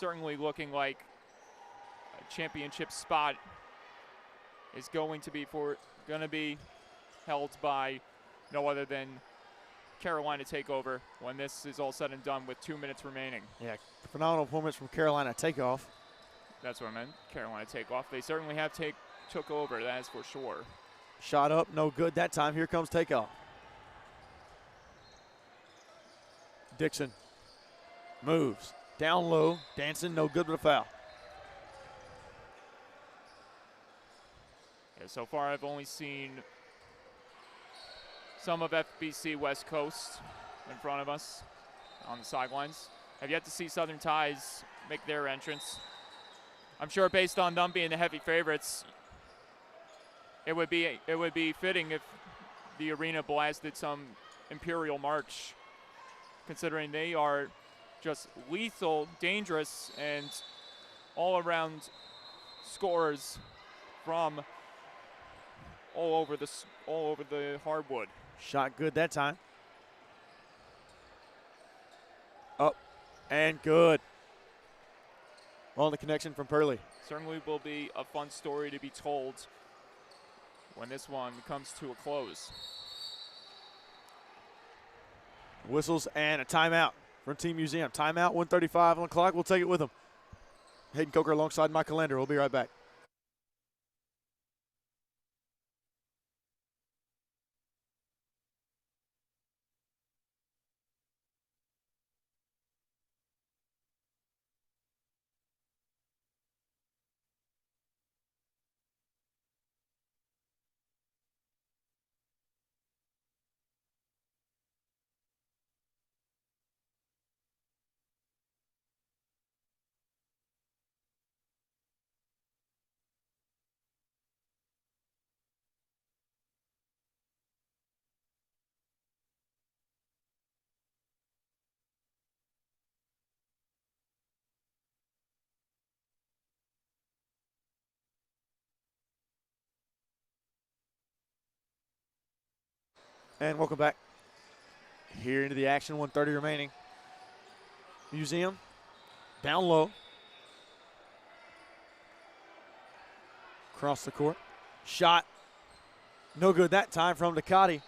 looking like a championship spot is going to be held by no other than Carolina takeover when this is all said and done with 2 minutes remaining. Yeah, phenomenal performance from Carolina takeoff. That's what I meant, Carolina takeoff. They certainly have took over, that is for sure. Shot up, no good that time. Here comes takeoff. Dixon moves. Down low, dancing, no good with a foul. Yeah, so far I've only seen some of FBC West Coast in front of us on the sidelines. Have yet to see Southern Ties make their entrance. I'm sure based on them being the heavy favorites, it would be fitting if the arena blasted some Imperial March, considering they are just lethal, dangerous, and all-around scorers from all over the hardwood. Shot good that time. Up and good. On the connection from Pearlie. Certainly will be a fun story to be told when this one comes to a close. Whistles and a timeout from Team Museum. Timeout, 1:35 on the clock. We'll take it with them. Hayden Coker alongside Michael Lander. We'll be right back. And welcome back here into the action, 1:30 remaining. Museum down low. Across the court. Shot. No good that time from Ducati.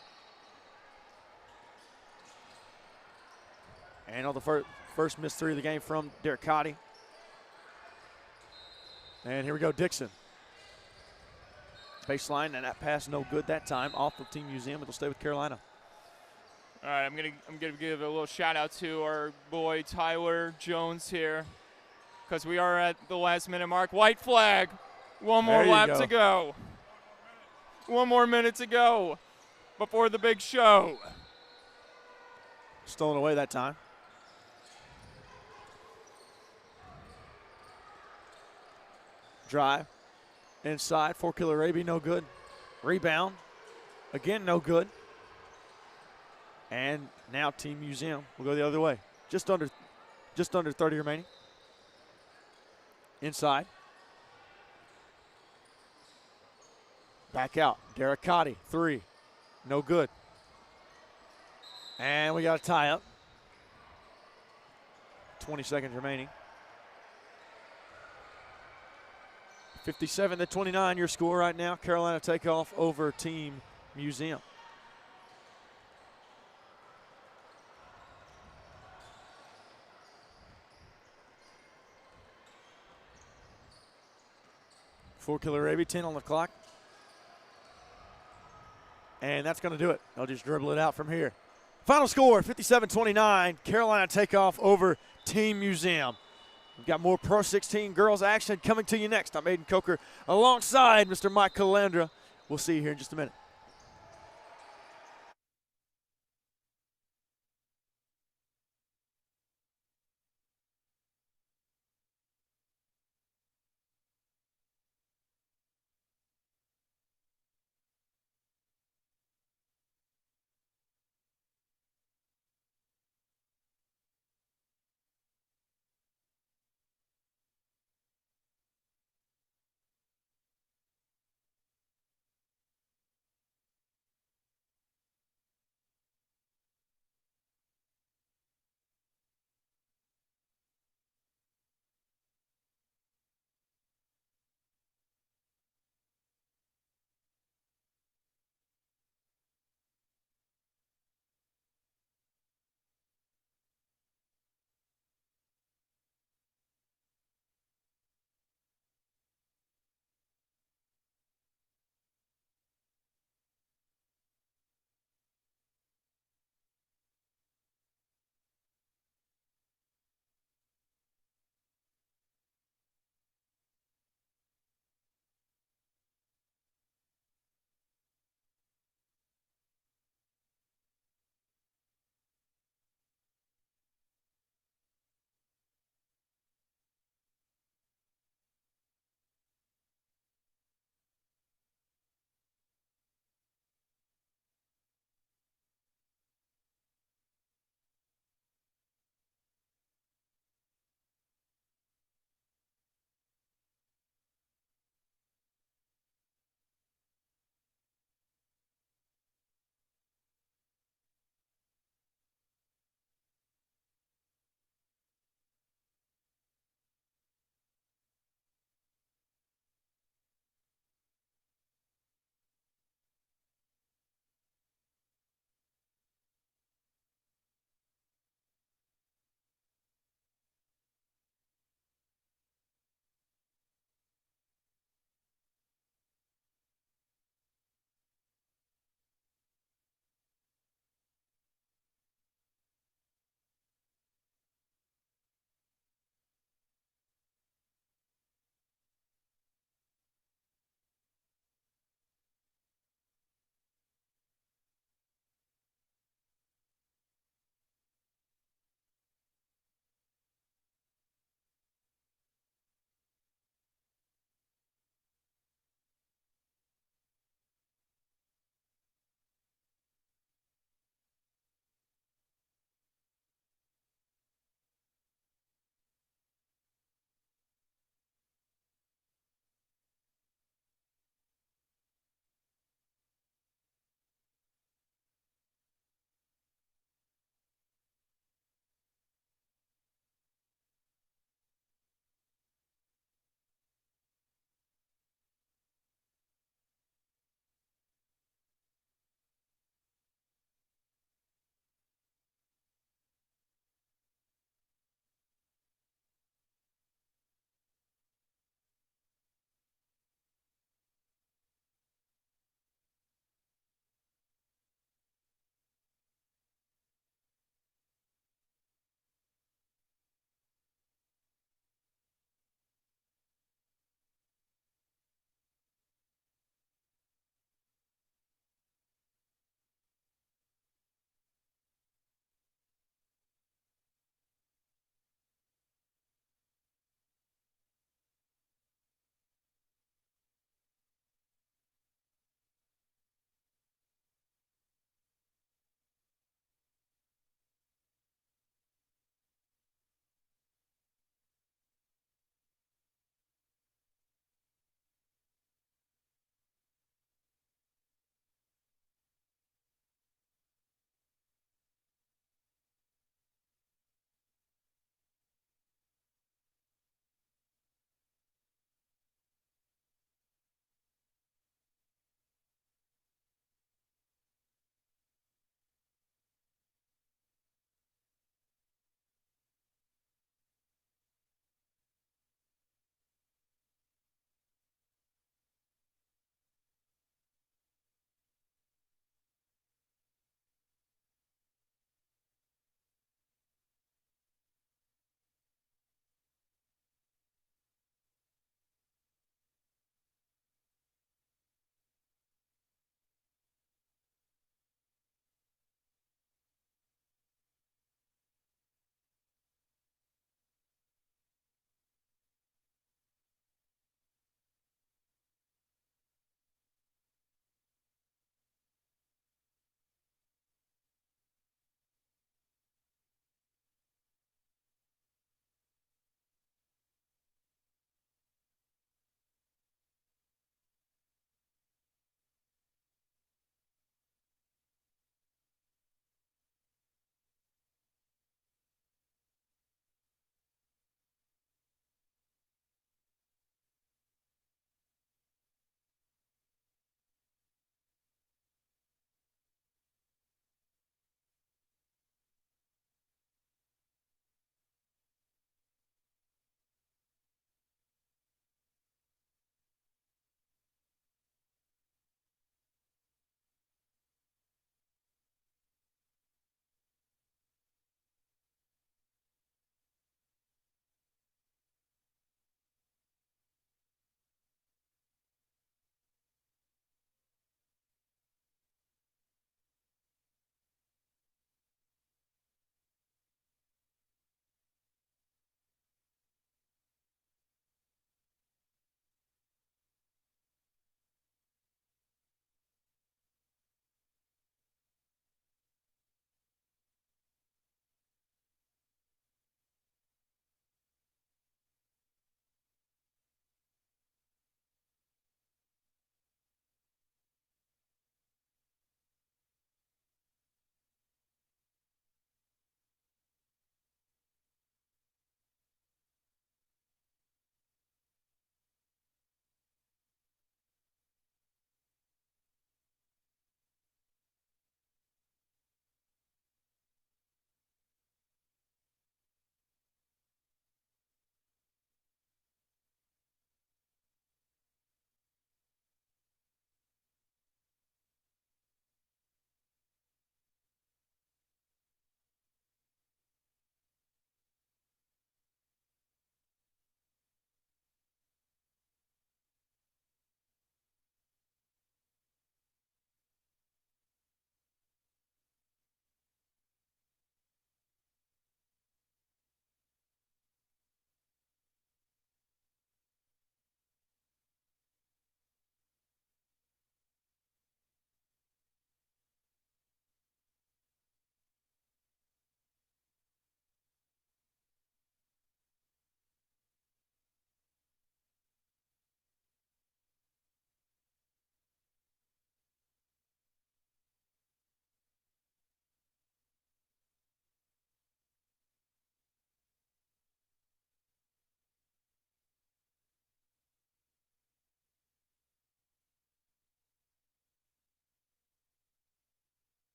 And on the first missed three of the game from Derek Cotty. And here we go, Dixon. Baseline, and that pass no good that time off of Team Museum. It'll stay with Carolina. All right, I'm gonna give a little shout out to our boy Tyler Jones here, because we are at the last minute mark. White flag. One more lap to go. 1 more minute to go before the big show. Stolen away that time. Drive. Inside for Killer Raby, no good. Rebound. Again, no good. And now Team Museum will go the other way. Just under 30 remaining. Inside. Back out. Derek Cotty, 3. No good. And we got a tie up. 20 seconds remaining. 57-29 your score right now. Carolina takeoff over Team Museum. Four Killer Araby, 10 on the clock. And that's going to do it. I'll just dribble it out from here. Final score, 57-29. Carolina takeoff over Team Museum. We've got more Pro 16 girls action coming to you next. I'm Aiden Coker alongside Mr. Mike Calandra. We'll see you here in just a minute.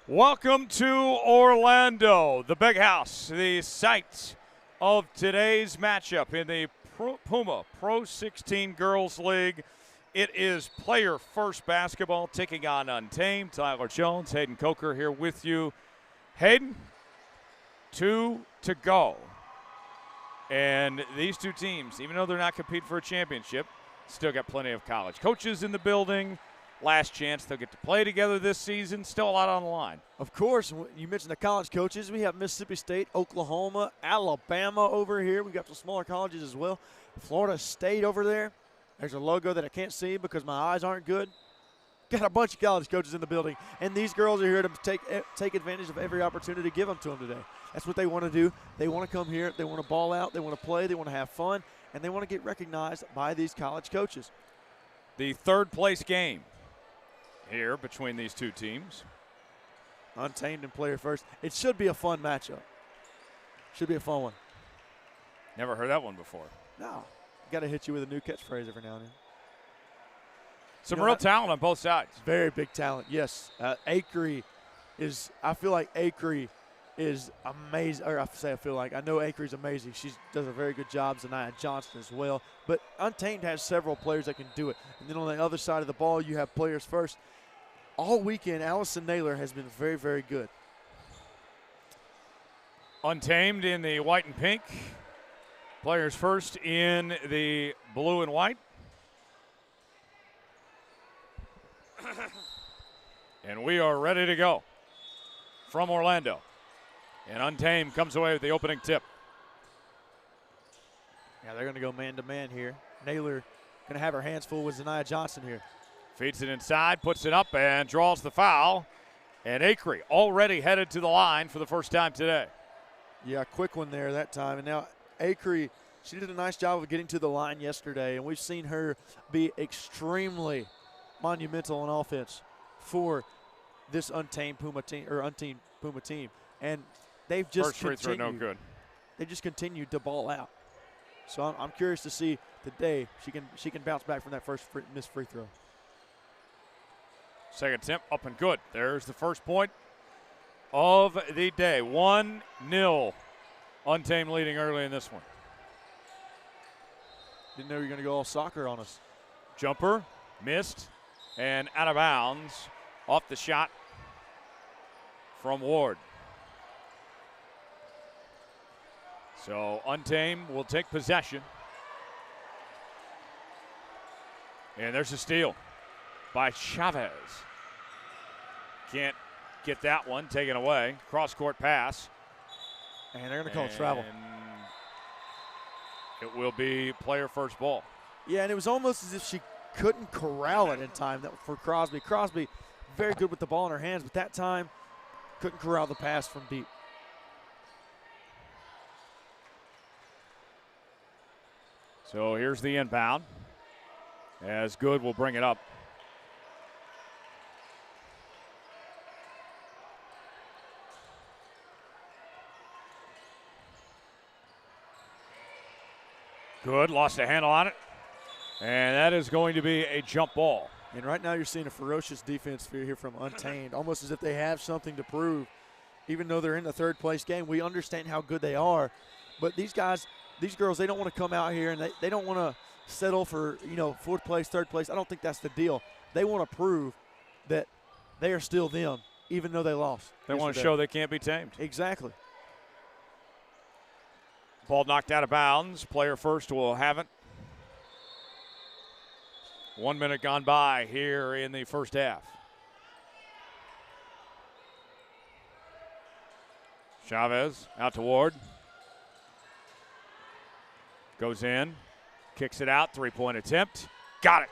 Welcome to Orlando, the big house, the site of today's matchup in the Puma PRO16 Girls League. It is player first basketball taking on Untamed. Tyler Jones, Hayden Coker here with you. Hayden, 2 to go. And these two teams, even though they're not competing for a championship, still got plenty of college coaches in the building. Last chance they'll get to play together this season. Still a lot on the line. Of course, you mentioned the college coaches. We have Mississippi State, Oklahoma, Alabama over here. We got some smaller colleges as well. Florida State over there. There's a logo that I can't see because my eyes aren't good. Got a bunch of college coaches in the building, and these girls are here to take advantage of every opportunity to give them to them today. That's what they want to do. They want to come here. They want to ball out. They want to play. They want to have fun, and they want to get recognized by these college coaches. The third place game here between these two teams. Untamed and player first. It should be a fun matchup. Should be a fun one. Never heard that one before. No. Got to hit you with a new catchphrase every now and then. Some real talent on both sides. Very big talent, yes. Acree is, I feel like Acree is amazing. Or I feel like, I know Acree's amazing. She does a very good job. Zaniah Johnson as well. But Untamed has several players that can do it. And then on the other side of the ball, you have players first. All weekend, Allison Naylor has been very, very good. Untamed in the white and pink. Players first in the blue and white. And we are ready to go from Orlando. And Untamed comes away with the opening tip. Yeah, they're going to go man-to-man here. Naylor going to have her hands full with Zaniah Johnson here. Feeds it inside, puts it up, and draws the foul. And Acree already headed to the line for the first time today. Yeah, quick one there that time. And now Acree, she did a nice job of getting to the line yesterday, and we've seen her be extremely monumental on offense for this Untamed Puma team. And they've just first free throw, no good. They just continued to ball out. So I'm curious to see today she can bounce back from that first missed free throw. Second attempt up and good. There's the first point of the day. 1-0. Untamed leading early in this one. Didn't know you were going to go all soccer on us. Jumper, missed, and out of bounds off the shot from Ward. So Untamed will take possession. And there's a steal by Chavez. Can't get that one taken away. Cross-court pass. And they're going to call travel. It will be player first ball. Yeah, and it was almost as if she couldn't corral it in time for Crosby. Crosby, very good with the ball in her hands, but that time couldn't corral the pass from deep. So here's the inbound. As Good will bring it up. Good, lost a handle on it. And that is going to be a jump ball. And right now you're seeing a ferocious defense here from Untamed, almost as if they have something to prove. Even though they're in the third place game, we understand how good they are. But these guys, these girls, they don't want to come out here and they don't want to settle for, fourth place, third place. I don't think that's the deal. They want to prove that they are still them, even though they lost. They want to show they can't be tamed. Exactly. Ball knocked out of bounds. Player first will have it. 1 minute gone by here in the first half. Chavez out to Ward. Goes in, kicks it out, three-point attempt. Got it.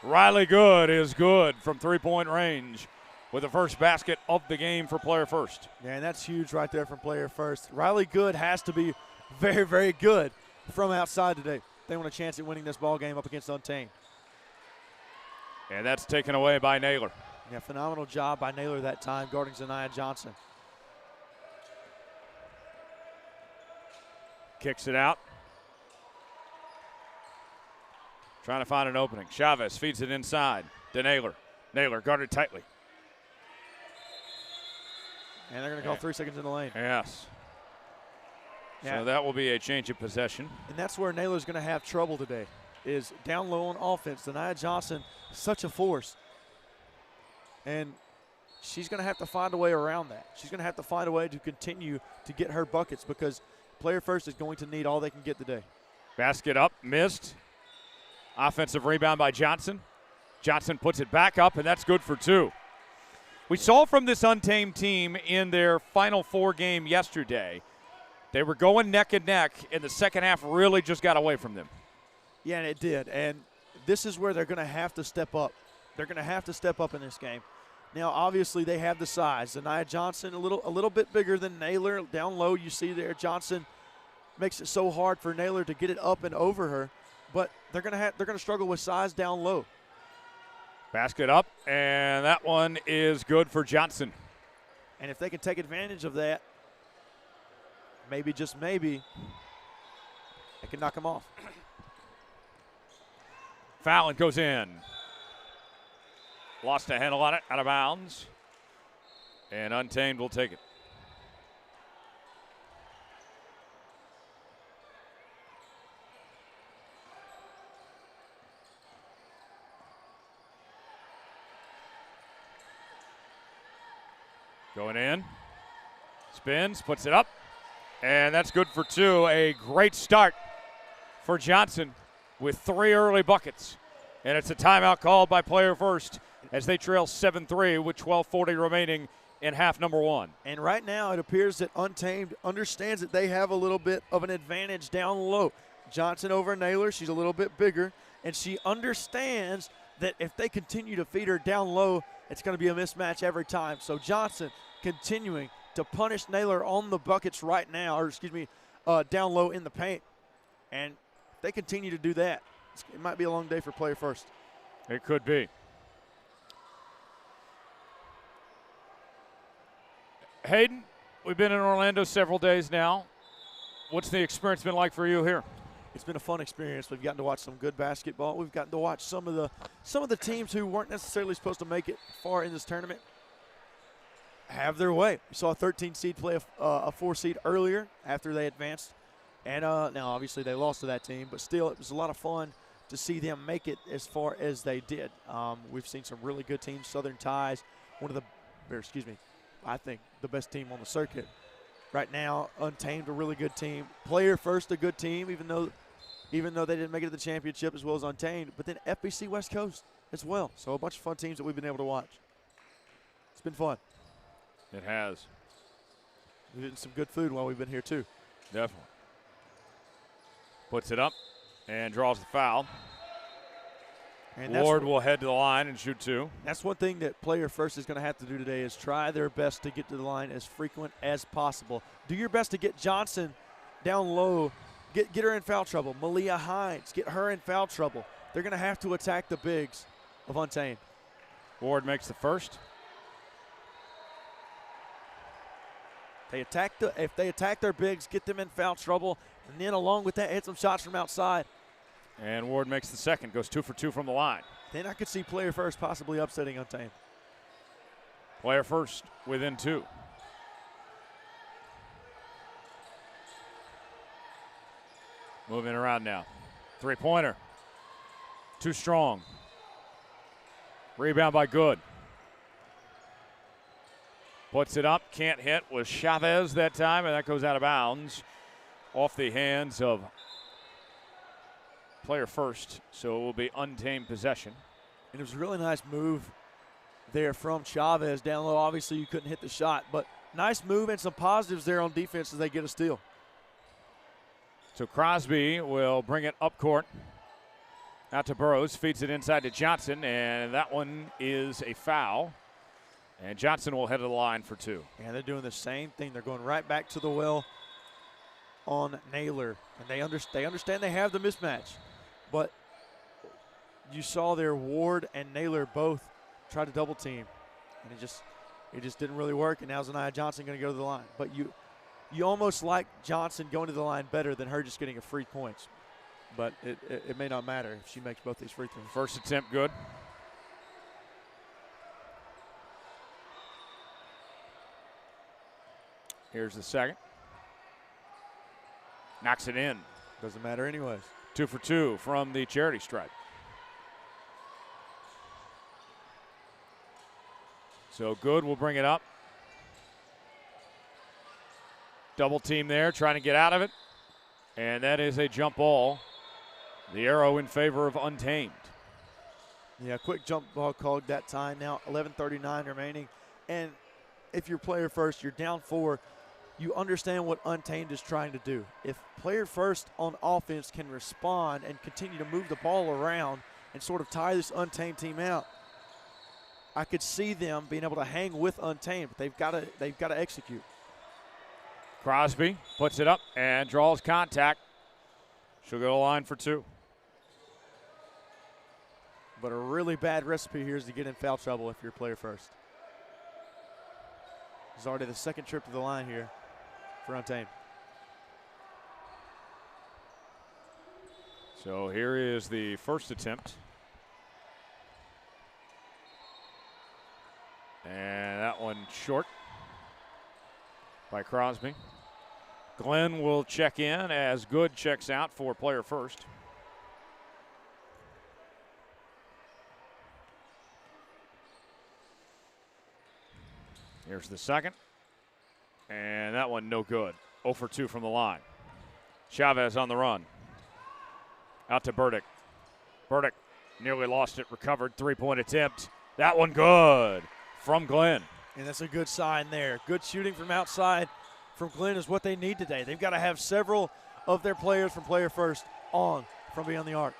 Riley Good is good from three-point range with the first basket of the game for player first. Yeah, and that's huge right there from player first. Riley Good has to be very, very good from outside today. They want a chance at winning this ball game up against Untamed. And that's taken away by Naylor. Yeah, phenomenal job by Naylor that time guarding Zaniah Johnson. Kicks it out. Trying to find an opening. Chavez feeds it inside to Naylor. Naylor guarded tightly. And they're going to call 3 seconds in the lane. Yes. Yeah. So that will be a change of possession. And that's where Naylor's going to have trouble today, is down low on offense. Nia Johnson, such a force. And she's going to have to find a way around that. She's going to have to find a way to continue to get her buckets because player first is going to need all they can get today. Basket up, missed. Offensive rebound by Johnson. Johnson puts it back up, and that's good for 2. We saw from this Untamed team in their Final Four game yesterday, they were going neck and neck, and the second half really just got away from them. Yeah, and it did. And this is where they're going to have to step up. They're going to have to step up in this game. Now, obviously, they have the size. Nia Johnson, a little bit bigger than Naylor. Down low, you see there, Johnson makes it so hard for Naylor to get it up and over her. But they're going to struggle with size down low. Basket up, and that one is good for Johnson. And if they can take advantage of that, maybe, just maybe, they can knock them off. Foul, and goes in. Lost a handle on it, out of bounds. And Untamed will take it. Going in. Spins, puts it up. And that's good for 2. A great start for Johnson with 3 early buckets. And it's a timeout called by player first as they trail 7-3 with 12:40 remaining in half number 1. And right now it appears that Untamed understands that they have a little bit of an advantage down low. Johnson over Naylor, she's a little bit bigger, and she understands that if they continue to feed her down low, it's going to be a mismatch every time. So Johnson continuing to punish Naylor on the buckets right now, or excuse me, down low in the paint. And if they continue to do that, it might be a long day for player first. It could be. Hayden, we've been in Orlando several days now. What's the experience been like for you here? It's been a fun experience. We've gotten to watch some good basketball. We've gotten to watch some of the teams who weren't necessarily supposed to make it far in this tournament have their way. We saw a 13 seed play a 4 seed earlier after they advanced. And now obviously they lost to that team, but still it was a lot of fun to see them make it as far as they did. We've seen some really good teams. Southern Ties, I think the best team on the circuit right now. Untamed, a really good team. Player first, a good team, even though they didn't make it to the championship as well as Untamed. But then FBC West Coast as well. So a bunch of fun teams that we've been able to watch. It's been fun. It has. We've eaten some good food while we've been here too. Definitely. Puts it up and draws the foul. And Ward will head to the line and shoot 2. That's one thing that player first is going to have to do today is try their best to get to the line as frequent as possible. Do your best to get Johnson down low, get her in foul trouble. Malia Hines, get her in foul trouble. They're going to have to attack the bigs of Untamed. Ward makes the first. If they attack their bigs, get them in foul trouble, and then along with that, hit some shots from outside. And Ward makes the second, goes 2 for 2 from the line. Then I could see player first possibly upsetting Untamed. Player first within 2. Moving around now. 3-pointer. Too strong. Rebound by Good. Puts it up, can't hit with Chavez that time, and that goes out of bounds off the hands of player first, so it will be Untamed possession. And it was a really nice move there from Chavez down low. Obviously, you couldn't hit the shot, but nice move and some positives there on defense as they get a steal. So Crosby will bring it up court. Out to Burrows, feeds it inside to Johnson, and that one is a foul. And Johnson will head to the line for 2. And they're doing the same thing. They're going right back to the well on Naylor. And they understand they have the mismatch. But you saw there Ward and Naylor both try to double team. And it just didn't really work. And now Nia Johnson going to go to the line. But you almost like Johnson going to the line better than her just getting a free points. But it may not matter if she makes both these free throws. First attempt good. Here's the second. Knocks it in. Doesn't matter anyways. 2 for 2 from the charity stripe. So Good will bring it up. Double team there, trying to get out of it. And that is a jump ball. The arrow in favor of Untamed. Yeah, quick jump ball called that time. Now 11:39 remaining. And if you're player first, you're down 4. You understand what Untamed is trying to do. If player first on offense can respond and continue to move the ball around and sort of tire this Untamed team out, I could see them being able to hang with Untamed. But they've got to execute. Crosby puts it up and draws contact. She'll go to the line for 2. But a really bad recipe here is to get in foul trouble if you're player first. It's already the second trip to the line here for Untamed. So here is the first attempt. And that one short by Crosby. Glenn will check in as Good checks out for player first. Here's the second. And that one no good. 0 for 2 from the line. Chavez on the run. Out to Burdick. Burdick nearly lost it, recovered, 3-point attempt. That one good from Glenn. And that's a good sign there. Good shooting from outside from Glenn is what they need today. They've got to have several of their players from player first on from beyond the arc.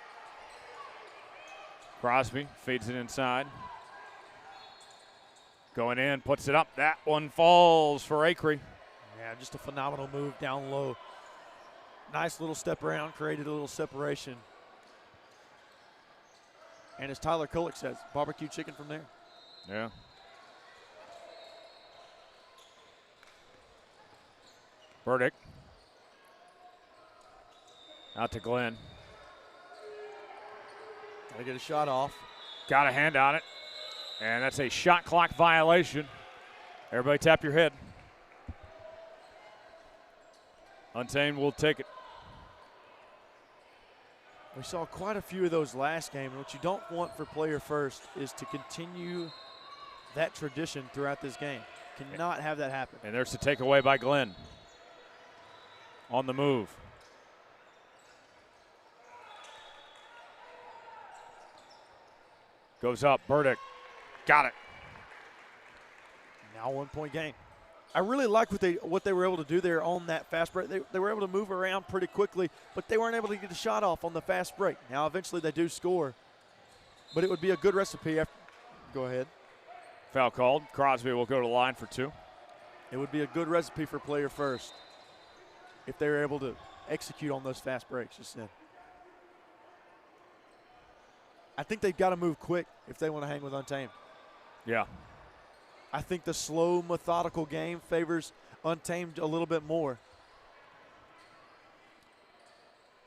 Crosby feeds it inside. Going in, puts it up. That one falls for Acree. Yeah, just a phenomenal move down low. Nice little step around, created a little separation. And as Tyler Kulick says, barbecue chicken from there. Yeah. Burdick. Out to Glenn. Gotta get a shot off. Got a hand on it. And that's a shot clock violation. Everybody tap your head. Untamed will take it. We saw quite a few of those last game. And what you don't want for player first is to continue that tradition throughout this game. Cannot have that happen. And there's the takeaway by Glenn. On the move. Goes up, Burdick. Got it. Now 1-point game. I really like what they were able to do there on that fast break. They were able to move around pretty quickly, but they weren't able to get a shot off on the fast break. Now eventually they do score, but it would be a good recipe. Go ahead. Foul called. Crosby will go to the line for 2. It would be a good recipe for player first if they were able to execute on those fast breaks, just then. I think they've got to move quick if they want to hang with Untamed. Yeah. I think the slow, methodical game favors Untamed a little bit more.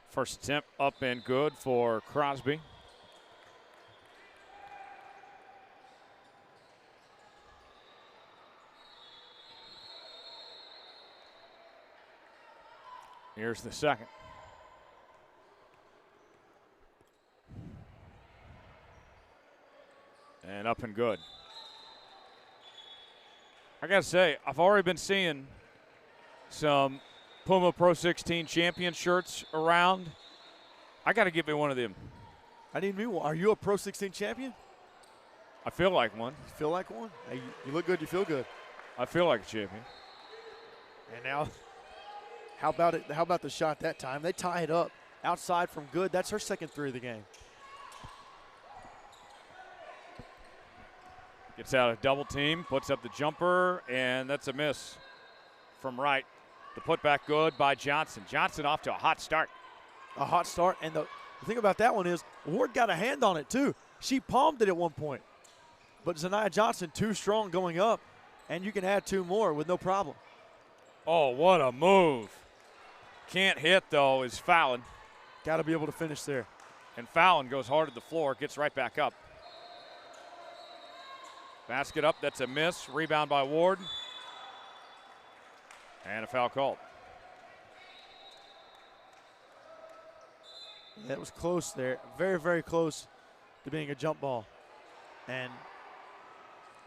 First attempt up and good for Crosby. Here's the second. And up and good. I got to say, I've already been seeing some Puma Pro 16 champion shirts around. I got to get me one of them. I need me one. Are you a Pro 16 champion? I feel like one. You feel like one? Hey, you look good, you feel good. I feel like a champion. And now, how about it? How about the shot that time? They tie it up outside from Good. That's her second 3 of the game. Gets out a double team, puts up the jumper, and that's a miss from right. The putback good by Johnson. Johnson off to a hot start. A hot start, and the thing about that one is Ward got a hand on it too. She palmed it at one point. But Zaniyah Johnson too strong going up, and you can add 2 more with no problem. Oh, what a move. Can't hit, though, is Fallon. Got to be able to finish there. And Fallon goes hard to the floor, gets right back up. Basket up, that's a miss. Rebound by Ward. And a foul called. That was close there. Very, very close to being a jump ball. And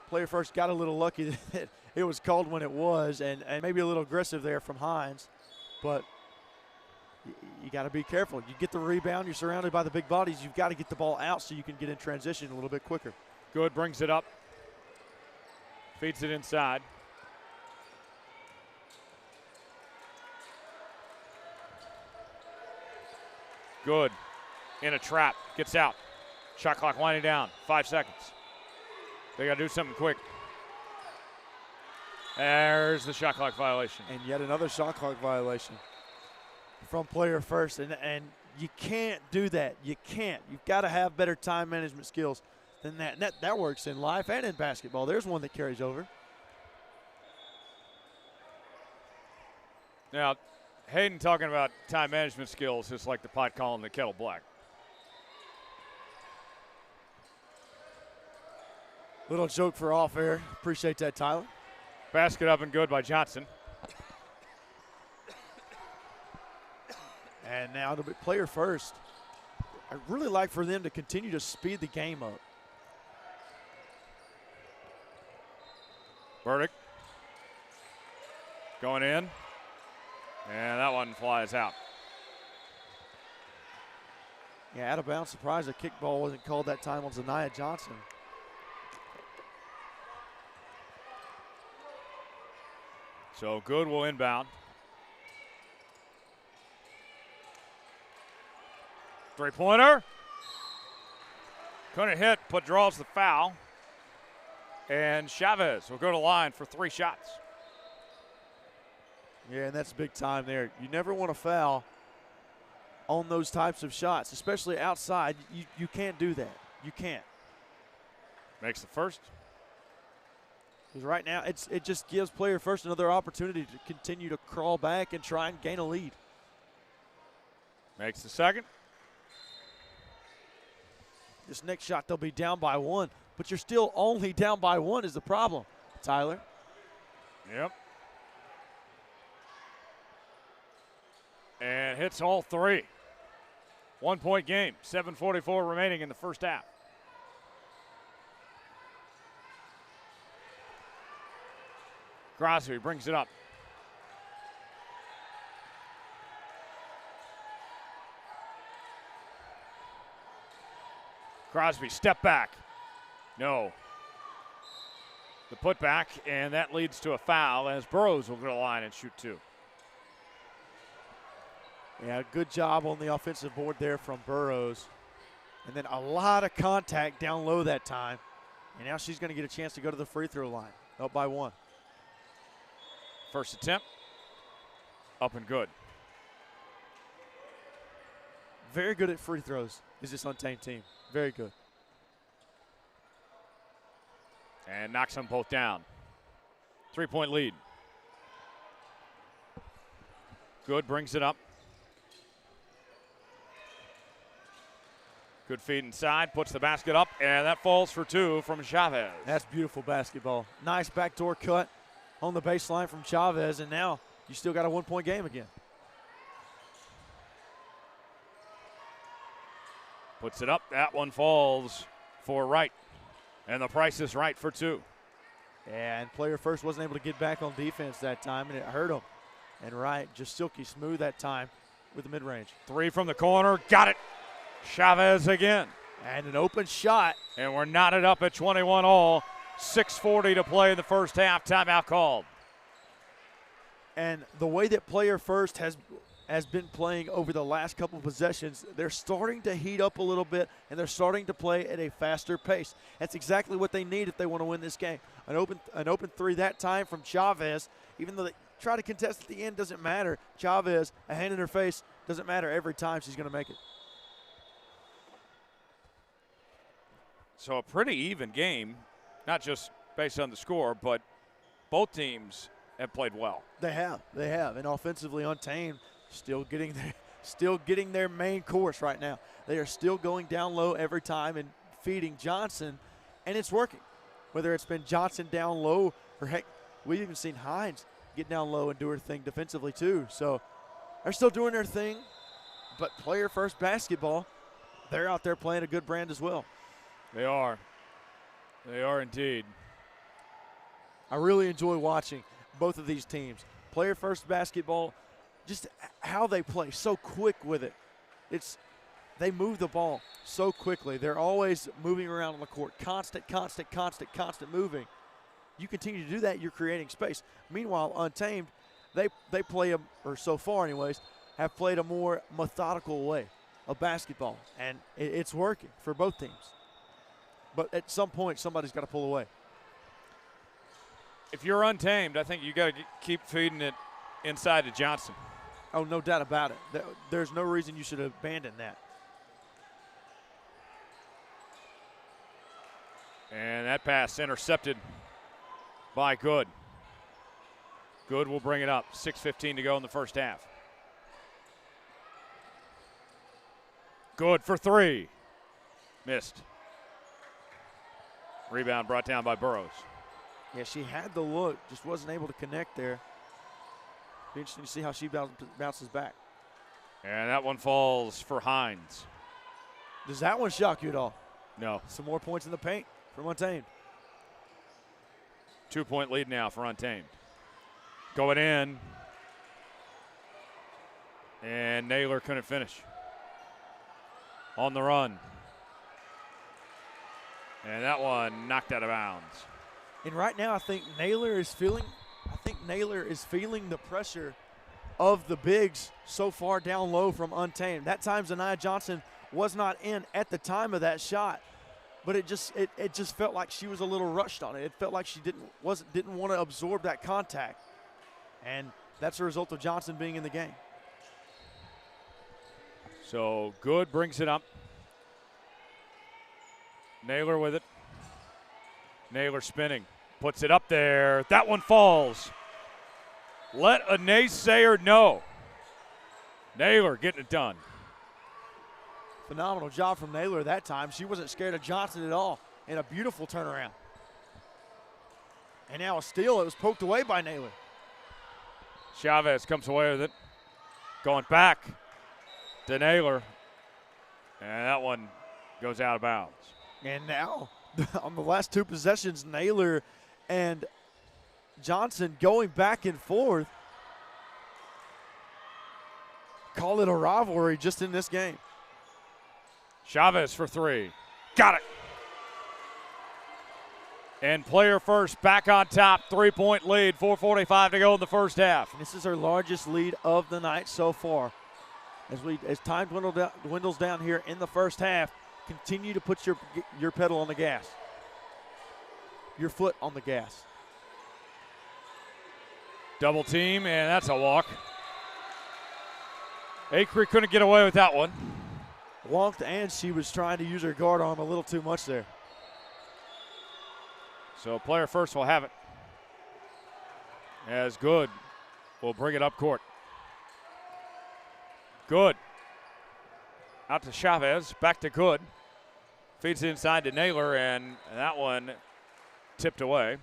player first got a little lucky that it was called when it was, and maybe a little aggressive there from Hines. But you got to be careful. You get the rebound, you're surrounded by the big bodies. You've got to get the ball out so you can get in transition a little bit quicker. Good, brings it up. Feeds it inside. Good. In a trap. Gets out. Shot clock winding down. 5 seconds. They got to do something quick. There's the shot clock violation. And yet another shot clock violation from player first. And you can't do that. You can't. You've got to have better time management skills than that. And that works in life and in basketball. There's one that carries over. Now, Hayden talking about time management skills is like the pot calling the kettle black. Little joke for off air. Appreciate that, Tyler. Basket up and good by Johnson. And now to be player first. I'd really like for them to continue to speed the game up. Burdick going in. And that one flies out. Yeah, out of bounds. Surprised the kickball wasn't called that time on Zaniyah Johnson. So Good will inbound. Three-pointer. Couldn't hit, but draws the foul. And Chavez will go to line for 3 shots. Yeah, and that's big time there. You never want to foul on those types of shots, especially outside. You can't do that. You can't. Makes the first. Because right now it just gives player first another opportunity to continue to crawl back and try and gain a lead. Makes the second. This next shot they'll be down by 1, but you're still only down by 1 is the problem, Tyler. Yep. And hits all 3. 1-point game. 7:44 remaining in the first half. Grassroots brings it up. Crosby, step back. No. The putback, and that leads to a foul as Burrows will go to the line and shoot 2. Yeah, good job on the offensive board there from Burrows. And then a lot of contact down low that time. And now she's going to get a chance to go to the free throw line. Up by 1. First attempt. Up and good. Very good at free throws is this Untamed team. Very good. And knocks them both down. 3-point lead. Good brings it up. Good feed inside, puts the basket up, and that falls for 2 from Chavez. That's beautiful basketball. Nice backdoor cut on the baseline from Chavez, and now you still got a 1-point game again. Puts it up, that one falls for Wright. And the price is right for 2. Yeah, and player first wasn't able to get back on defense that time, and it hurt him. And Wright just silky smooth that time with the mid-range. 3 from the corner, got it. Chavez again. And an open shot. And we're knotted up at 21 all. 6:40 to play in the first half. Timeout called. And the way that player first has been playing over the last couple of possessions, they're starting to heat up a little bit, and they're starting to play at a faster pace. That's exactly what they need if they want to win this game. An open 3 that time from Chavez. Even though they try to contest at the end, doesn't matter. Chavez, a hand in her face, doesn't matter every time she's going to make it. So a pretty even game, not just based on the score, but both teams have played well. They have, and offensively Untamed still getting their main course right now. They are still going down low every time and feeding Johnson, and it's working. Whether it's been Johnson down low, or heck, we've even seen Hines get down low and do her thing defensively too. So they're still doing their thing, but player first basketball, they're out there playing a good brand as well. They are. They are indeed. I really enjoy watching both of these teams. Player first basketball, just how they play, so quick with it. They move the ball so quickly. They're always moving around on the court, constant moving. You continue to do that, you're creating space. Meanwhile, Untamed, they play, or so far anyways, have played a more methodical way of basketball, and it's working for both teams. But at some point, somebody's got to pull away. If you're Untamed, I think you got to keep feeding it inside to Johnson. Oh, no doubt about it. There's no reason you should abandon that. And that pass intercepted by Good. Good will bring it up. 6:15 to go in the first half. Good for three. Missed. Rebound brought down by Burrows. Yeah, she had the look, just wasn't able to connect there. Be interesting to see how she bounces back. And that one falls for Hines. Does that one shock you at all? No. Some more points in the paint from Untamed. 2-point lead now for Untamed. Going in. And Naylor couldn't finish. On the run. And that one knocked out of bounds. And right now I think Naylor is feeling the pressure of the bigs so far down low from Untamed. That time Zania Johnson was not in at the time of that shot. But it just felt like she was a little rushed on it. It felt like she didn't want to absorb that contact. And that's a result of Johnson being in the game. So Good brings it up. Naylor with it. Naylor spinning. Puts it up there. That one falls. Let a naysayer know. Naylor getting it done. Phenomenal job from Naylor that time. She wasn't scared of Johnson at all. And a beautiful turnaround. And now a steal. It was poked away by Naylor. Chavez comes away with it. Going back to Naylor. And that one goes out of bounds. And now, on the last two possessions, Naylor and Johnson going back and forth. Call it a rivalry just in this game. Chavez for three. Got it. And player first back on top. 3-point lead. 4:45 to go in the first half. And this is her largest lead of the night so far. As time dwindles down here in the first half, continue to put your pedal on the gas. Your foot on the gas. Double team, and that's a walk. Acre couldn't get away with that one. Walked, and she was trying to use her guard arm a little too much there. So player first will have it. As Good will bring it up court. Good. Out to Chavez, back to Good. Feeds it inside to Naylor, and that one tipped away.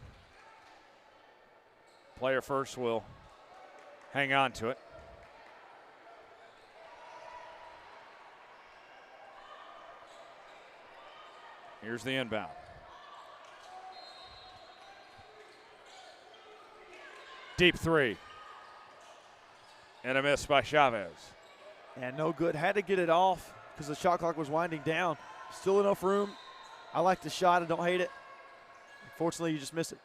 Player first will hang on to it. Here's the inbound. Deep three. And a miss by Chavez. And no good. Had to get it off because the shot clock was winding down. Still enough room. I like the shot. I don't hate it. Unfortunately, you just miss it.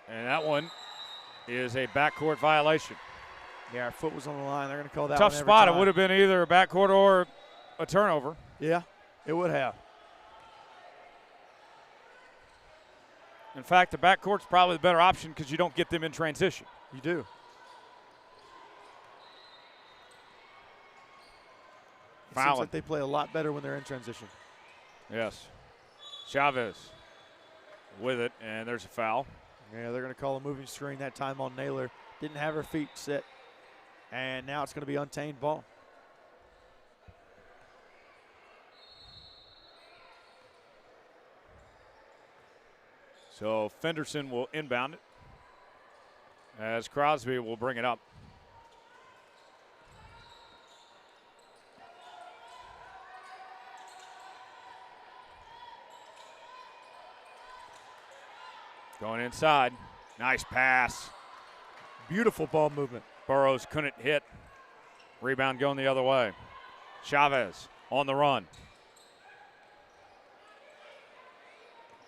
And that one is a backcourt violation. Yeah, our foot was on the line. They're going to call that Tough one every spot. time. It would have been either a backcourt or a turnover. Yeah, it would have. In fact, the backcourt's probably the better option because you don't get them in transition. You do. It seems like they play a lot better when they're in transition. Yes. Chavez with it, and there's a foul. Yeah, they're going to call a moving screen that time on Naylor. Didn't have her feet set. And now it's going to be Untamed ball. So Fenderson will inbound it as Crosby will bring it up. Going inside. Nice pass. Beautiful ball movement. Burrows couldn't hit. Rebound going the other way. Chavez on the run.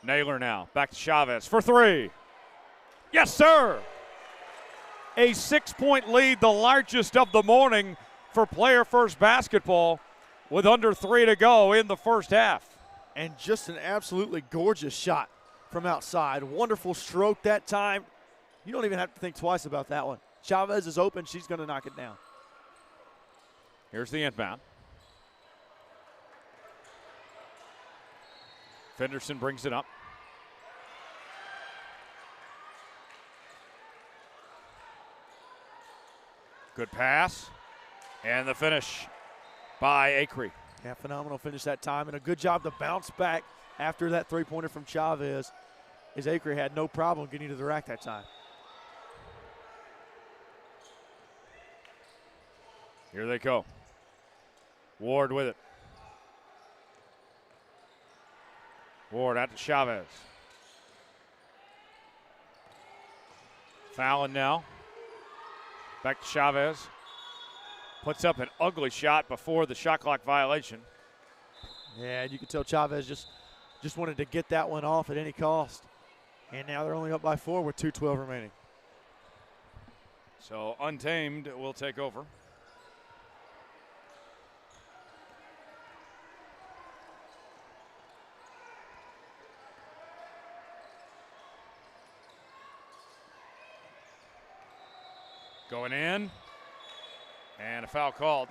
Naylor now. Back to Chavez for three. Yes, sir. A 6-point lead, the largest of the morning for Player First basketball with under 3 to go in the first half. And just an absolutely gorgeous shot from outside. Wonderful stroke that time. You don't even have to think twice about that one. Chavez is open. She's going to knock it down. Here's the inbound. Fenderson brings it up. Good pass. And the finish by Acree. Yeah, phenomenal finish that time. And a good job to bounce back after that three-pointer from Chavez, as Acree had no problem getting to the rack that time. Here they go. Ward with it. Ward out to Chavez. Fallon now. Back to Chavez. Puts up an ugly shot before the shot clock violation. Yeah, and you can tell Chavez just wanted to get that one off at any cost. And now they're only up by 4 with 2:12 remaining. So Untamed will take over. Going in, and a foul called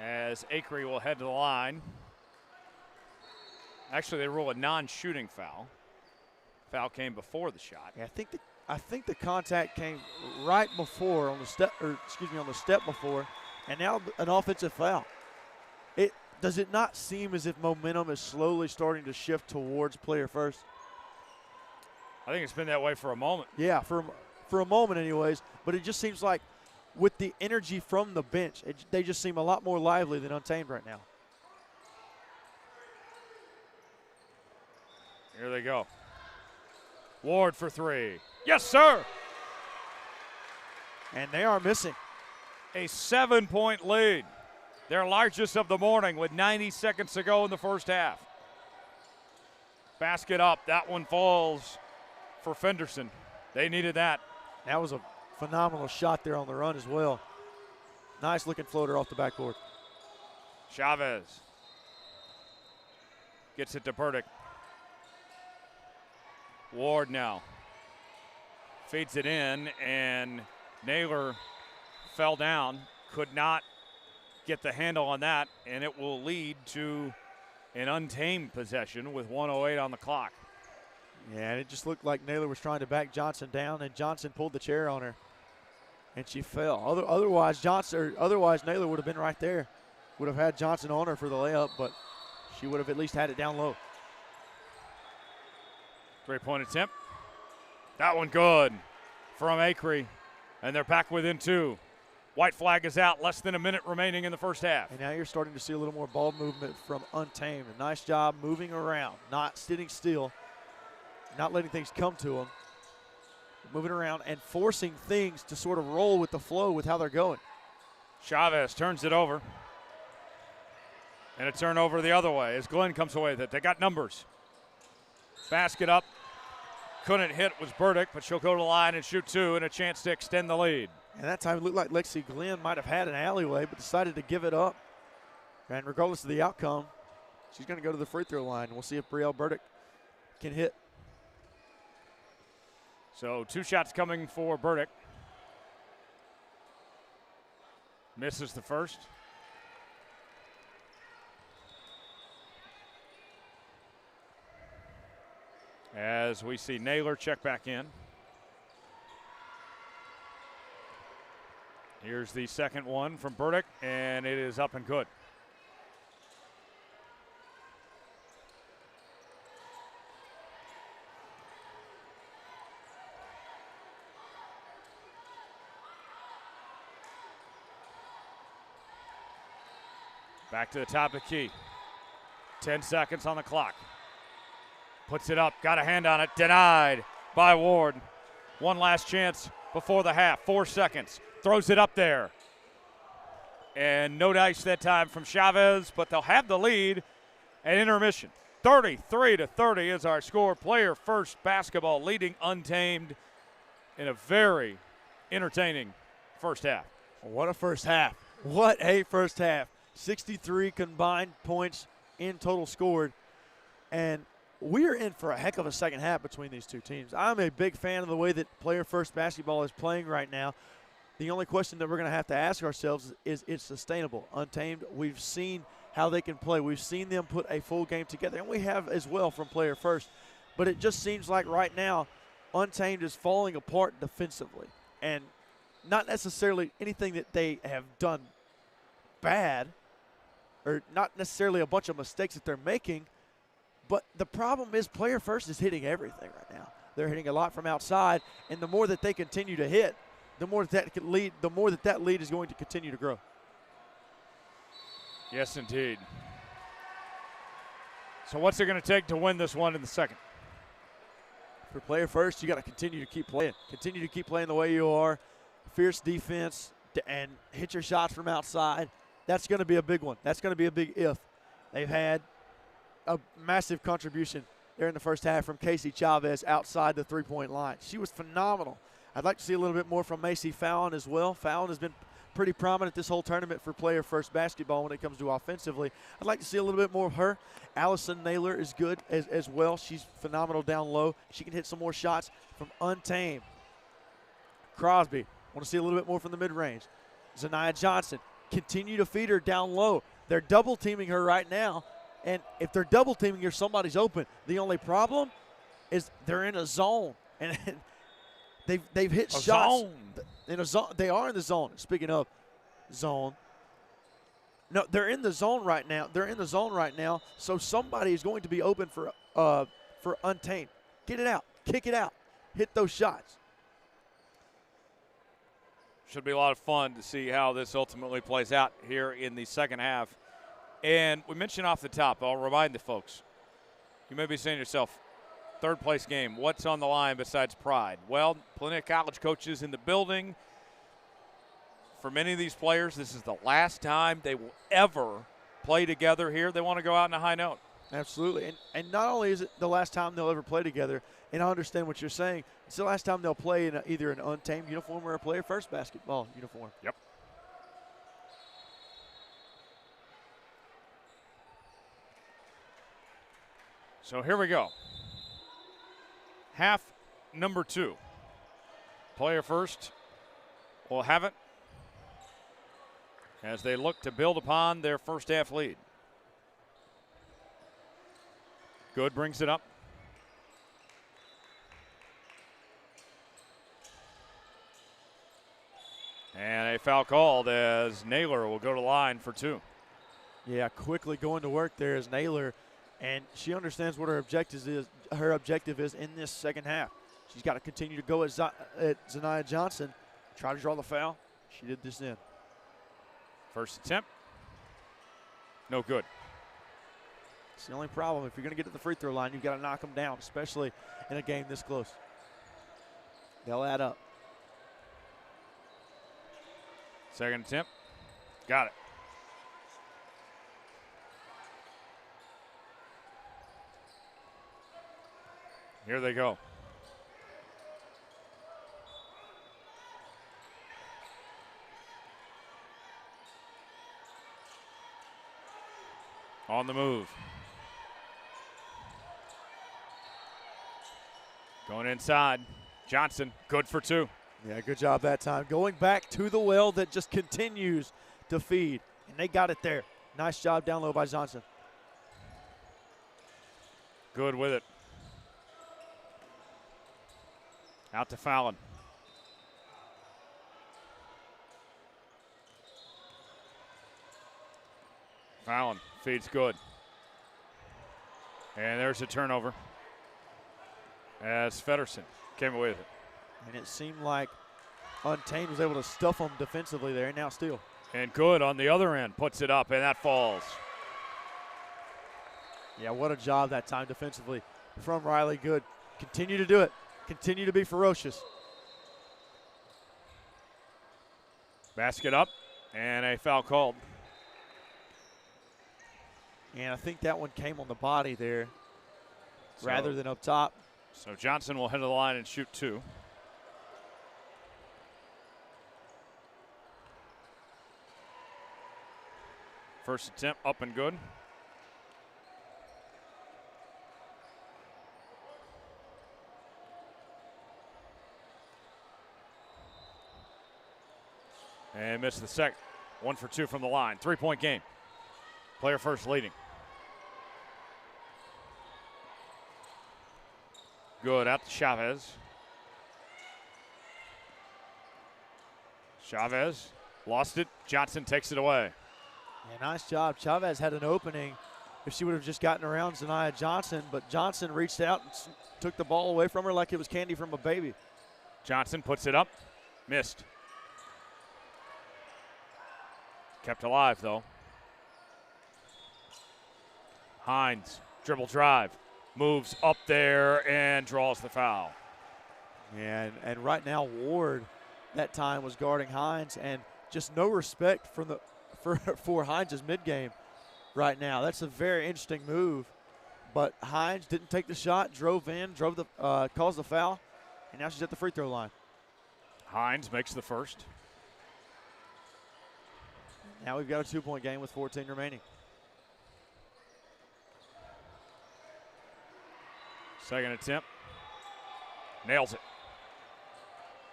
as Acree will head to the line. Actually, they rule a non-shooting foul. Foul came before the shot. Yeah, I think the contact came right before on the step, or excuse me, on the step before, and now an offensive foul. Does it not seem as if momentum is slowly starting to shift towards Player First? I think it's been that way for a moment. Yeah, for a moment anyways, but it just seems like with the energy from the bench, they just seem a lot more lively than Untamed right now. Here they go. Ward for three. Yes, sir. And they are missing. A 7-point lead. Their largest of the morning with 90 seconds to go in the first half. Basket up. That one falls for Fenderson. They needed that. That was a phenomenal shot there on the run as well. Nice looking floater off the backboard. Chavez gets it to Burdick. Ward now feeds it in, and Naylor fell down, could not get the handle on that, and it will lead to an Untamed possession with 1:08 on the clock. Yeah, and it just looked like Naylor was trying to back Johnson down, and Johnson pulled the chair on her, and she fell. Otherwise, Naylor would have been right there. Would have had Johnson on her for the layup, but she would have at least had it down low. Three-point attempt. That one good from Acree, and they're back within 2. White flag is out, less than a minute remaining in the first half. And now you're starting to see a little more ball movement from Untamed. A nice job moving around, not sitting still, not letting things come to them. Moving around and forcing things to sort of roll with the flow with how they're going. Chavez turns it over. And a turnover the other way as Glenn comes away with it. They got numbers. Basket up. Couldn't hit was Burdick, but she'll go to the line and shoot 2 and a chance to extend the lead. And that time it looked like Lexi Glenn might have had an alleyway, but decided to give it up. And regardless of the outcome, she's going to go to the free throw line. We'll see if Brielle Burdick can hit. So 2 shots coming for Burdick. Misses the first. As we see Naylor check back in. Here's the second one from Burdick, and it is up and good. Back to the top of the key. 10 seconds on the clock. Puts it up, got a hand on it, denied by Ward. One last chance before the half, 4 seconds. Throws it up there. And no dice that time from Chavez, but they'll have the lead at intermission. 33-30 is our score. Player first basketball leading Untamed in a very entertaining first half. What a first half. What a first half. 63 combined points in total scored. And we are in for a heck of a second half between these two teams. I'm a big fan of the way that player first basketball is playing right now. The only question that we're going to have to ask ourselves is it's sustainable. Untamed, we've seen how they can play. We've seen them put a full game together, and we have as well from player first. But it just seems like right now Untamed is falling apart defensively. And not necessarily anything that they have done bad or not necessarily a bunch of mistakes that they're making, but the problem is player first is hitting everything right now. They're hitting a lot from outside, and the more that they continue to hit, the more that lead is going to continue to grow. Yes, indeed. So what's it going to take to win this one in the second? For player first, you got to continue to keep playing. Continue to keep playing the way you are. Fierce defense and hit your shots from outside. That's going to be a big one. That's going to be a big if. They've had a massive contribution there in the first half from Casey Chavez outside the three-point line. She was phenomenal. I'd like to see a little bit more from Macy Fallon as well. Fallon has been pretty prominent this whole tournament for player first basketball when it comes to offensively. I'd like to see a little bit more of her. Allison Naylor is good as well. She's phenomenal down low. She can hit some more shots from Untamed. Crosby, want to see a little bit more from the mid-range. Zaniah Johnson, continue to feed her down low. They're double-teaming her right now, and if they're double-teaming her, somebody's open. The only problem is they're in a zone, and they've hit shots. Zone. In a zone. They are in the zone. Speaking of zone. No, they're in the zone right now. They're in the zone right now, so somebody is going to be open for Untamed. Get it out. Kick it out. Hit those shots. Should be a lot of fun to see how this ultimately plays out here in the second half. And we mentioned off the top, I'll remind the folks, you may be saying to yourself, third place game, what's on the line besides pride? Well, plenty of college coaches in the building. For many of these players, this is the last time they will ever play together here. They want to go out on a high note. Absolutely. And not only is it the last time they'll ever play together, and I understand what you're saying, it's the last time they'll play in either an Untamed uniform or a player first basketball uniform. Yep. So here we go. Half number 2. Player first will have it as they look to build upon their first half lead. Good brings it up. And a foul called as Naylor will go to line for 2. Yeah, quickly going to work there is Naylor, and she understands what her objective is in this second half. She's got to continue to go at Zaniah Johnson, try to draw the foul. She did this in. First attempt, no good. It's the only problem. If you're going to get to the free throw line, you've got to knock them down, especially in a game this close. They'll add up. Second attempt, got it. Here they go. On the move. Going inside. Johnson, good for 2. Yeah, good job that time. Going back to the well that just continues to feed. And they got it there. Nice job down low by Johnson. Good with it. Out to Fallon. Fallon feeds good. And there's a turnover as Feddersen came away with it. And it seemed like Untamed was able to stuff them defensively there, and now still. And good on the other end. Puts it up, and that falls. Yeah, what a job that time defensively from Riley Good. Continue to do it. Continue to be ferocious. Basket up, and a foul called. And I think that one came on the body there rather than up top. So Johnson will head to the line and shoot 2. First attempt up and good. And missed the second. 1 for 2 from the line. 3-point game. Player first leading. Good out to Chavez. Chavez lost it. Johnson takes it away. Yeah, nice job. Chavez had an opening if she would have just gotten around Zaniyah Johnson, but Johnson reached out and took the ball away from her like it was candy from a baby. Johnson puts it up. Missed. Kept alive, though. Hines, dribble drive. Moves up there and draws the foul. And right now Ward that time was guarding Hines, and just no respect for Hines' mid-game right now. That's a very interesting move. But Hines didn't take the shot, drove in, caused the foul, and now she's at the free throw line. Hines makes the first. Now we've got a 2-point game with 14 remaining. Second attempt. Nails it.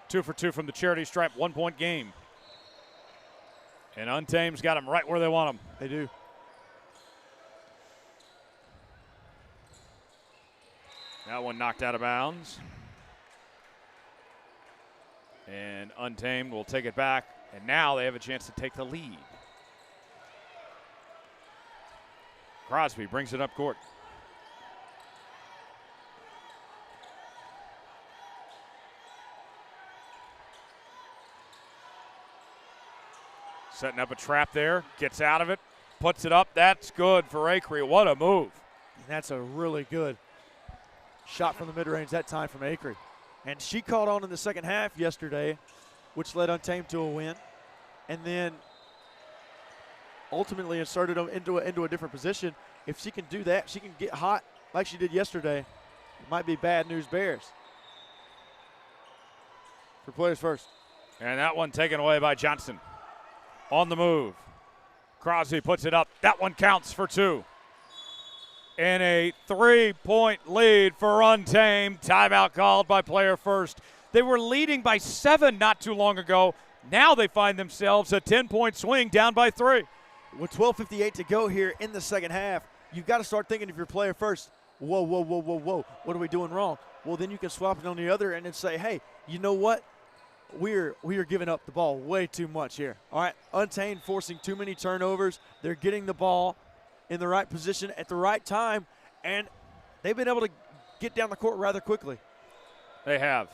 2 for 2 from the charity stripe. 1-point game. And Untamed's got them right where they want them. They do. That one knocked out of bounds. And Untamed will take it back. And now they have a chance to take the lead. Crosby brings it up court. Setting up a trap there, gets out of it, puts it up. That's good for Acree. What a move. And that's a really good shot from the mid-range that time from Acree. And she caught on in the second half yesterday, which led Untamed to a win. And then ultimately inserted them into a different position. If she can do that, she can get hot like she did yesterday. It might be bad news Bears. For players first. And that one taken away by Johnson. On the move. Crosby puts it up. That one counts for 2. And a 3-point lead for Untamed. Timeout called by player first. They were leading by 7 not too long ago. Now they find themselves a 10-point swing down by 3. With 12:58 to go here in the second half, you've got to start thinking if you're player first, whoa, what are we doing wrong? Well, then you can swap it on the other end and say, hey, you know what? We are giving up the ball way too much here. All right, Untamed forcing too many turnovers. They're getting the ball in the right position at the right time, and they've been able to get down the court rather quickly. They have.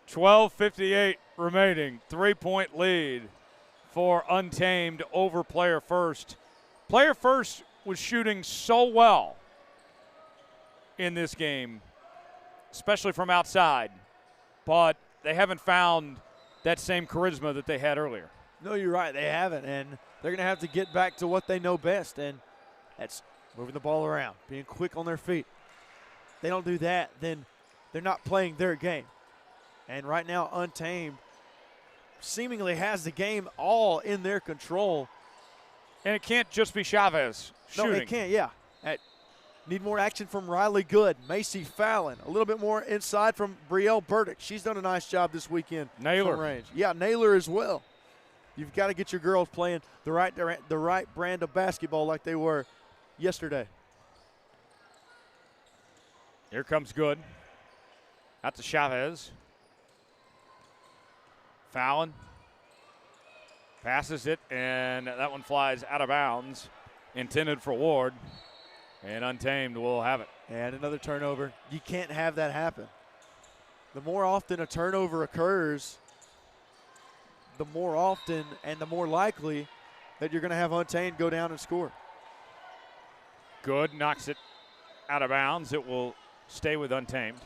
12:58 remaining. 3-point lead for Untamed over player first. Player first was shooting so well in this game, especially from outside, but they haven't found that same charisma that they had earlier. No, you're right. They haven't, and they're going to have to get back to what they know best, and that's moving the ball around, being quick on their feet. If they don't do that, then they're not playing their game. And right now, Untamed seemingly has the game all in their control. And it can't just be Chavez shooting. No, it can't, yeah. Need more action from Riley Good, Macy Fallon, a little bit more inside from Brielle Burdick. She's done a nice job this weekend. Naylor. From range. Yeah, Naylor as well. You've got to get your girls playing the right brand of basketball like they were yesterday. Here comes Good. Out to Chavez. Fallon passes it, and that one flies out of bounds, intended for Ward, and Untamed will have it. And another turnover. You can't have that happen. The more often a turnover occurs, the more often and the more likely that you're going to have Untamed go down and score. Good, knocks it out of bounds. It will stay with Untamed.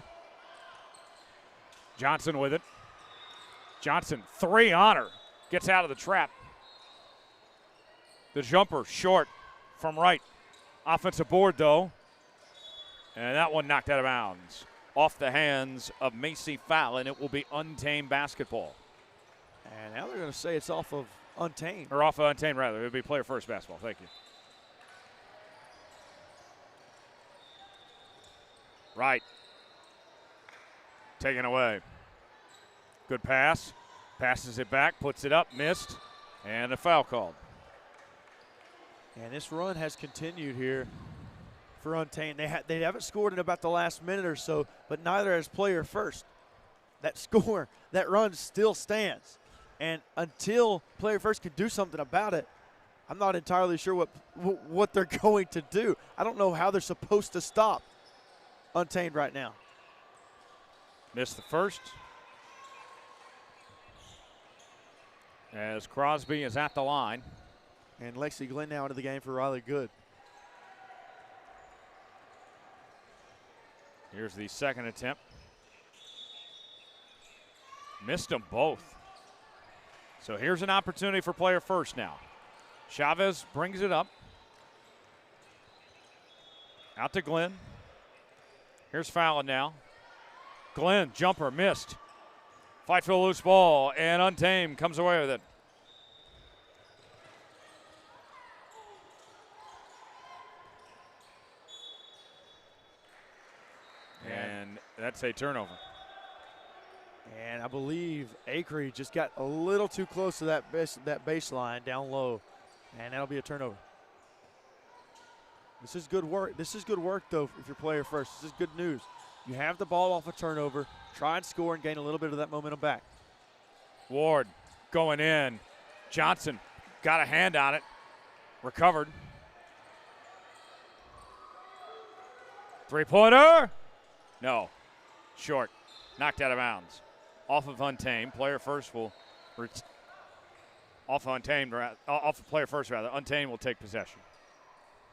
Johnson with it. Johnson, 3 on her. Gets out of the trap. The jumper short from right. Offensive board, though. And that one knocked out of bounds. Off the hands of Macy Fallon. It will be Untamed basketball. And now they're going to say it's off of Untamed. Or off of Untamed, rather. It would be player first basketball. Thank you. Right. Taken away. Good pass. Passes it back, puts it up, missed, and a foul called. And this run has continued here for Untamed. They haven't scored in about the last minute or so, but neither has player first. That score, that run still stands. And until player first can do something about it, I'm not entirely sure what they're going to do. I don't know how they're supposed to stop Untamed right now. Missed the first. As Crosby is at the line. And Lexi Glenn now into the game for Riley Good. Here's the second attempt. Missed them both. So here's an opportunity for player first now. Chavez brings it up. Out to Glenn. Here's Fallon now. Glenn, jumper, missed. Fight for the loose ball, and Untamed comes away with it. And that's a turnover. And I believe Acree just got a little too close to that baseline down low, and that'll be a turnover. This is good work. This is good work, though, if you're player first. This is good news. You have the ball off a turnover, try and score and gain a little bit of that momentum back. Ward going in. Johnson got a hand on it. Recovered. Three-pointer. No. Short. Knocked out of bounds. Off of Untamed. Player first will off of player first rather. Untamed will take possession.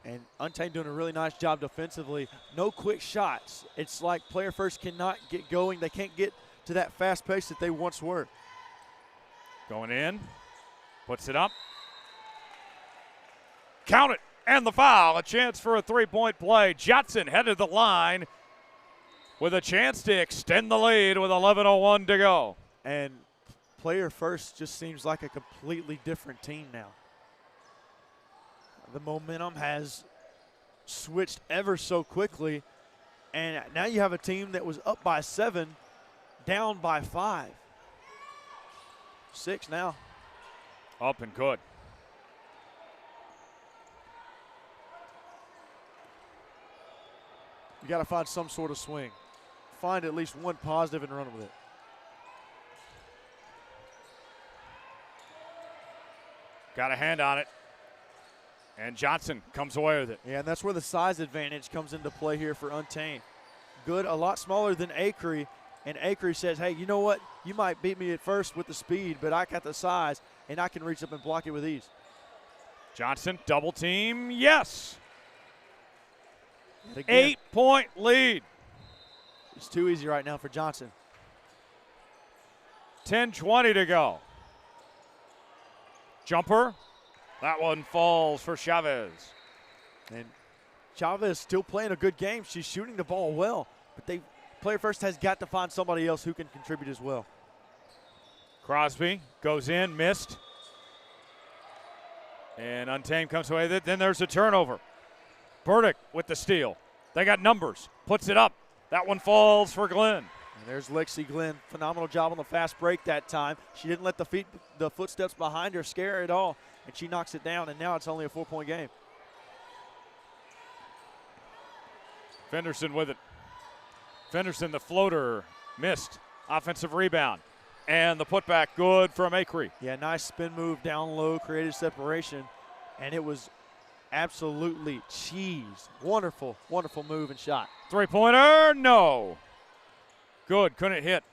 And Untamed doing a really nice job defensively. No quick shots. It's like player first cannot get going. They can't get to that fast pace that they once were. Going in. Puts it up. Count it. And the foul. A chance for a three-point play. Johnson headed the line with a chance to extend the lead with 11:01 to go. And player first just seems like a completely different team now. The momentum has switched ever so quickly, and now you have a team that was up by 7, down by 5. 6 now. Up and good. You got to find some sort of swing. Find at least one positive and run with it. Got a hand on it. And Johnson comes away with it. Yeah, and that's where the size advantage comes into play here for Untamed. Good, a lot smaller than Acree, and Acree says, hey, you know what? You might beat me at first with the speed, but I got the size, and I can reach up and block it with ease. Johnson, double team, yes. 8-point lead. It's too easy right now for Johnson. 10:20 to go. Jumper. That one falls for Chavez. And Chavez still playing a good game. She's shooting the ball well, but player first has got to find somebody else who can contribute as well. Crosby goes in, missed. And Untamed comes away with it. Then there's a turnover. Burdick with the steal. They got numbers. Puts it up. That one falls for Glenn. And there's Lexi Glenn. Phenomenal job on the fast break that time. She didn't let the footsteps behind her scare her at all, and she knocks it down, and now it's only a 4-point game. Fenderson with it. Fenderson, the floater, missed. Offensive rebound. And the putback good from Acree. Yeah, nice spin move down low, created separation, and it was absolutely cheese. Wonderful, wonderful move and shot. Three-pointer, no. Good, couldn't hit.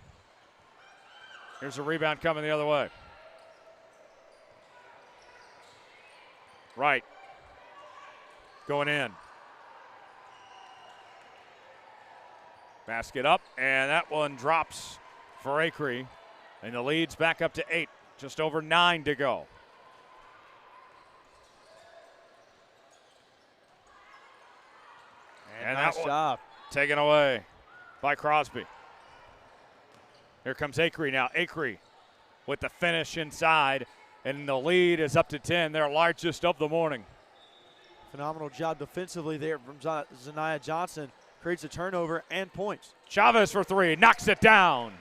Here's a rebound coming the other way. Right. Going in. Basket up, and that one drops for Acree. And the lead's back up to 8. Just over 9 to go. And nice that one job. taken away by Crosby. Here comes Acree now. Acree with the finish inside, and the lead is up to 10, their largest of the morning. Phenomenal job defensively there from Zaniah Johnson. Creates a turnover and points. Chavez for 3, knocks it down.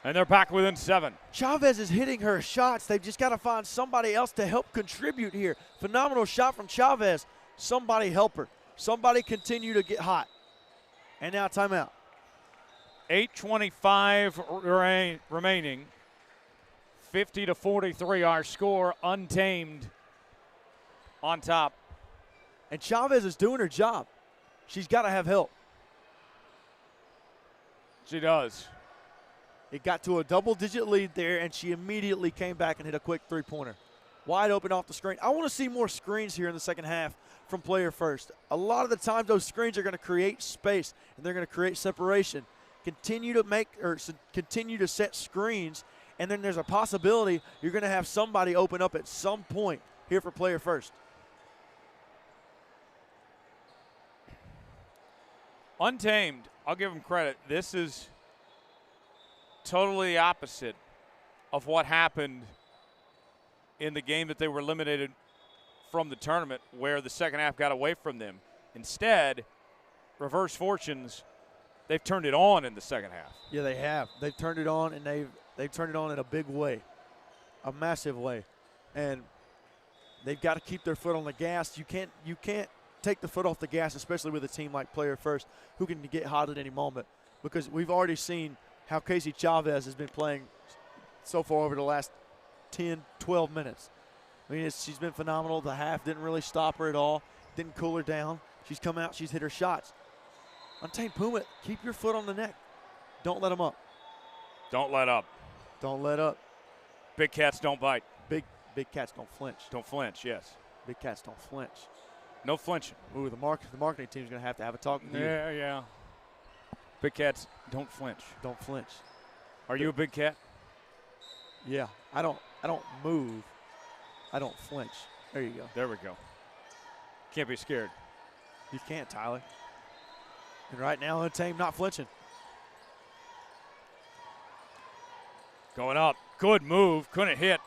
And they're back within 7. Chavez is hitting her shots. They've just got to find somebody else to help contribute here. Phenomenal shot from Chavez. Somebody help her. Somebody continue to get hot. And now timeout. 8:25 remaining. 50-43 our score, Untamed on top. And Chavez is doing her job. She's got to have help. She does. It got to a double-digit lead there, and she immediately came back and hit a quick three-pointer. Wide open off the screen. I want to see more screens here in the second half from player first. A lot of the times those screens are going to create space, and they're going to create separation. Continue to set screens, and then there's a possibility you're going to have somebody open up at some point here for player first. Untamed, I'll give them credit. This is totally opposite of what happened in the game that they were eliminated from the tournament, where the second half got away from them. Instead, reverse fortunes, they've turned it on in the second half. Yeah, they have. They've turned it on, and they've turned it on in a big way, a massive way. And they've got to keep their foot on the gas. You can't take the foot off the gas, especially with a team like Player First, who can get hot at any moment, because we've already seen how Casey Chavez has been playing so far over the last 10, 12 minutes. I mean, she's been phenomenal. The half didn't really stop her at all, didn't cool her down. She's come out, she's hit her shots. Untamed Puma, keep your foot on the neck. Don't let them up. Don't let up. Don't let up. Big cats don't bite. Big cats don't flinch. Don't flinch, yes. Big cats don't flinch. No flinching. Ooh, the marketing team's going to have a talk with you. Yeah. Big cats don't flinch. Don't flinch. Are you a big cat? Yeah, I don't move. I don't flinch. There you go. There we go. Can't be scared. You can't, Tyler. And right now, Untamed not flinching. Going up. Good move. Couldn't hit.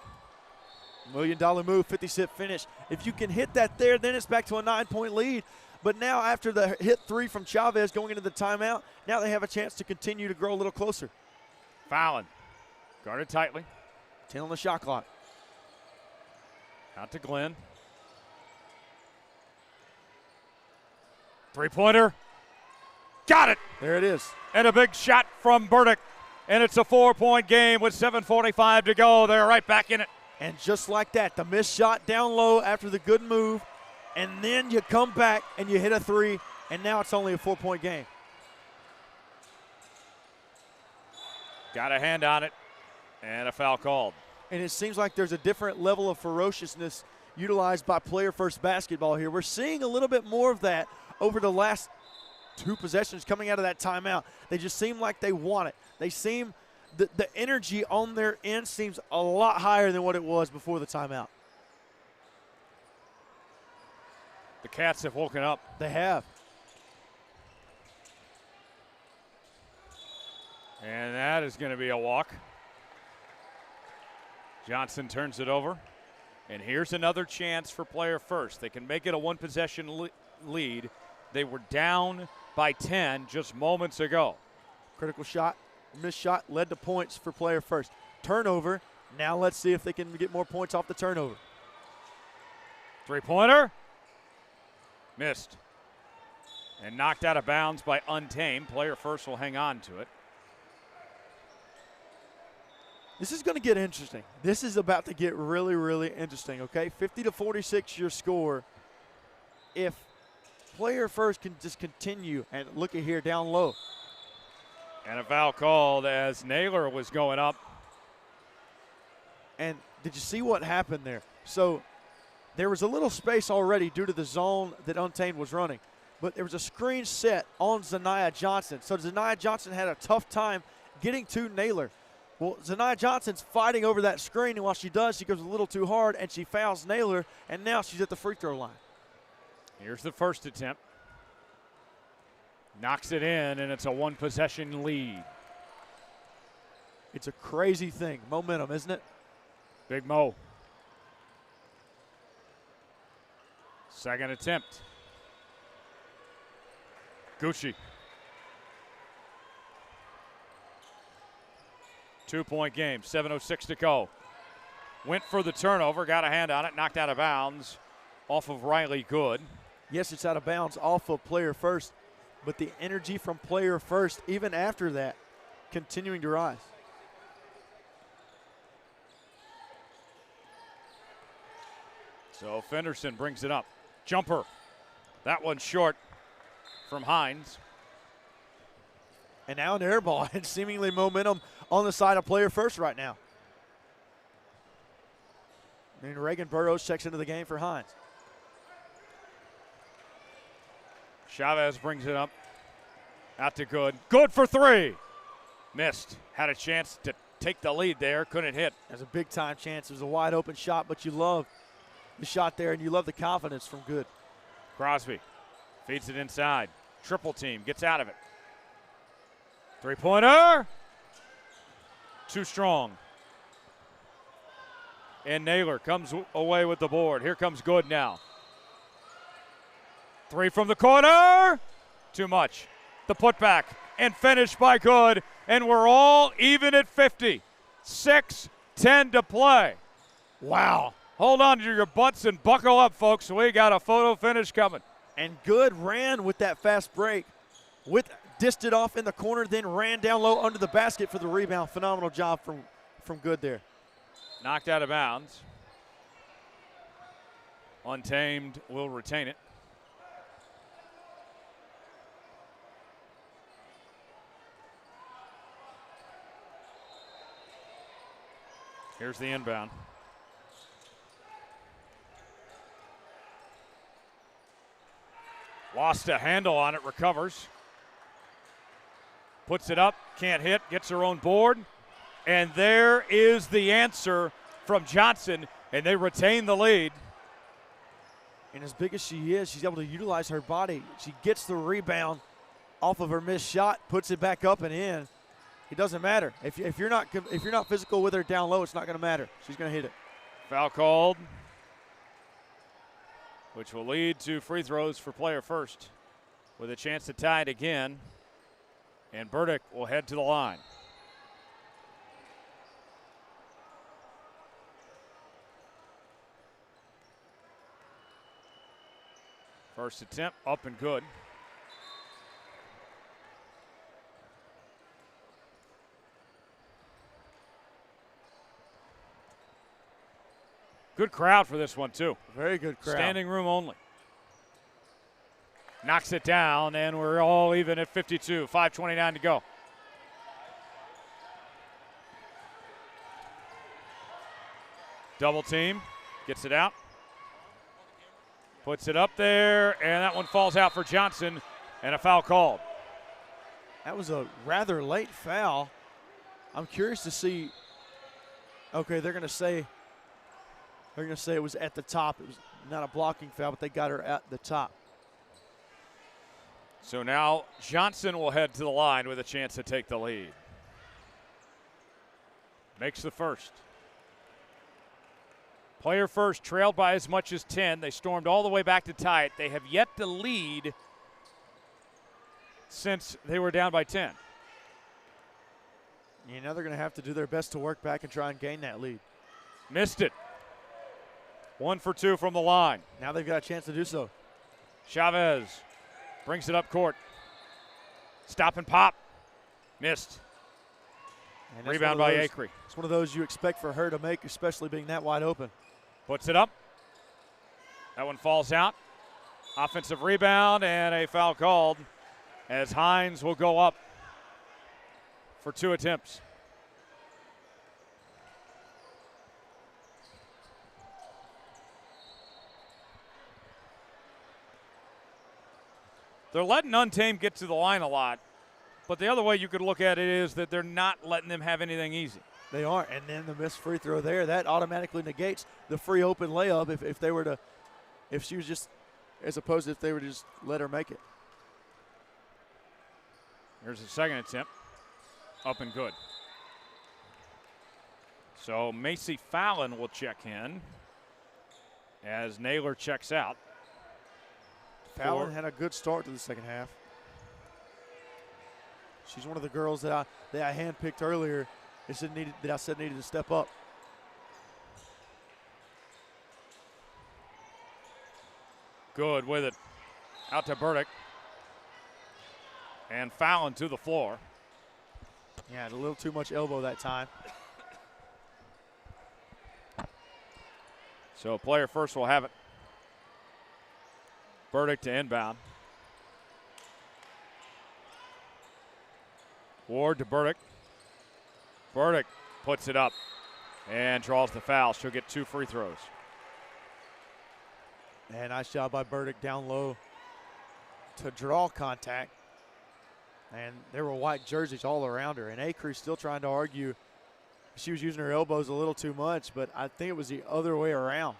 $1 million move, 50-cent finish. If you can hit that there, then it's back to a 9-point lead. But now after the hit three from Chavez going into the timeout, now they have a chance to continue to grow a little closer. Fouling. Guarded tightly. 10 on the shot clock. Out to Glenn. Three-pointer. Got it. There it is. And a big shot from Burdick. And it's a 4-point game with 7:45 to go. They're right back in it. And just like that, the missed shot down low after the good move. And then you come back and you hit a three, and now it's only a 4-point game. Got a hand on it, and a foul called. And it seems like there's a different level of ferociousness utilized by Player First basketball here. We're seeing a little bit more of that over the last two possessions coming out of that timeout. They just seem like they want it. They seem, the energy on their end seems a lot higher than what it was before the timeout. The Cats have woken up. They have. And that is going to be a walk. Johnson turns it over. And here's another chance for Player First. They can make it a one-possession lead. They were down by 10 just moments ago. Critical shot, missed shot, led to points for Player First. Turnover. Now let's see if they can get more points off the turnover. Three-pointer. Missed. And knocked out of bounds by Untamed. Player First will hang on to it. This is going to get interesting. This is about to get really, really interesting, okay? 50-46 your score. If Player First can just continue, and look at here down low. And a foul called as Naylor was going up. And did you see what happened there? So there was a little space already due to the zone that Untamed was running. But there was a screen set on Zaniah Johnson. So Zaniah Johnson had a tough time getting to Naylor. Well, Zaniah Johnson's fighting over that screen, and while she does, she goes a little too hard, and she fouls Naylor, and now she's at the free throw line. Here's the first attempt. Knocks it in, and it's a one-possession lead. It's a crazy thing. Momentum, isn't it? Big Mo. Second attempt. Gucci. 2-point game, 7:06 to go. Went for the turnover, got a hand on it, knocked out of bounds off of Riley Good. Yes, it's out of bounds off of player first, but the energy from player first, even after that, continuing to rise. So Fenderson brings it up. Jumper. That one short from Hines. And now an air ball and seemingly momentum on the side of player first right now. And Reagan Burrows checks into the game for Hines. Chavez brings it up. Out to Good. Good for three. Missed. Had a chance to take the lead there. Couldn't hit. It was a big time chance. It was a wide open shot, but you love the shot there and you love the confidence from Good. Crosby feeds it inside. Triple team. Gets out of it. Three-pointer. Too strong. And Naylor comes away with the board. Here comes Good now. Three from the corner. Too much. The putback and finish by Good. And we're all even at 50. 6:10 to play. Wow. Hold on to your butts and buckle up, folks. We got a photo finish coming. And Good ran with that fast break. Dissed it off in the corner, then ran down low under the basket for the rebound. Phenomenal job from Good there. Knocked out of bounds. Untamed will retain it. Here's the inbound. Lost a handle on it, recovers. Puts it up, can't hit, gets her own board. And there is the answer from Johnson, and they retain the lead. And as big as she is, she's able to utilize her body. She gets the rebound off of her missed shot, puts it back up and in. It doesn't matter. If you're not physical with her down low, it's not going to matter. She's going to hit it. Foul called, which will lead to free throws for player first with a chance to tie it again. And Burdick will head to the line. First attempt up and good. Good crowd for this one, too. Very good crowd. Standing room only. Knocks it down, and we're all even at 52. 5:29 to go. Double team. Gets it out. Puts it up there, and that one falls out for Johnson, and a foul called. That was a rather late foul. I'm curious to see. Okay, they're going to say it was at the top. It was not a blocking foul, but they got her at the top. So now Johnson will head to the line with a chance to take the lead. Makes the first. Player first trailed by as much as 10. They stormed all the way back to tie it. They have yet to lead since they were down by 10. You know they're going to have to do their best to work back and try and gain that lead. Missed it. 1 for 2 from the line. Now they've got a chance to do so. Chavez brings it up court. Stop and pop. Missed. And rebound by Acree. It's one of those you expect for her to make, especially being that wide open. Puts it up. That one falls out. Offensive rebound and a foul called as Hines will go up. for 2 attempts. They're letting Untamed get to the line a lot, but the other way you could look at it is that they're not letting them have anything easy. They aren't, and then the missed free throw there, that automatically negates the free open layup if they were to, if she was just, as opposed to if they were to just let her make it. Here's the second attempt, up and good. So Macy Fallon will check in as Naylor checks out. Fallon had a good start to the second half. She's one of the girls that I handpicked earlier. I said needed to step up. Good with it. Out to Burdick. And Fallon to the floor. Yeah, a little too much elbow that time. So player first will have it. Burdick to inbound. Ward to Burdick. Burdick puts it up and draws the foul. She'll get 2 free throws. And nice job by Burdick down low to draw contact. And there were white jerseys all around her. And Acre still trying to argue she was using her elbows a little too much, but I think it was the other way around.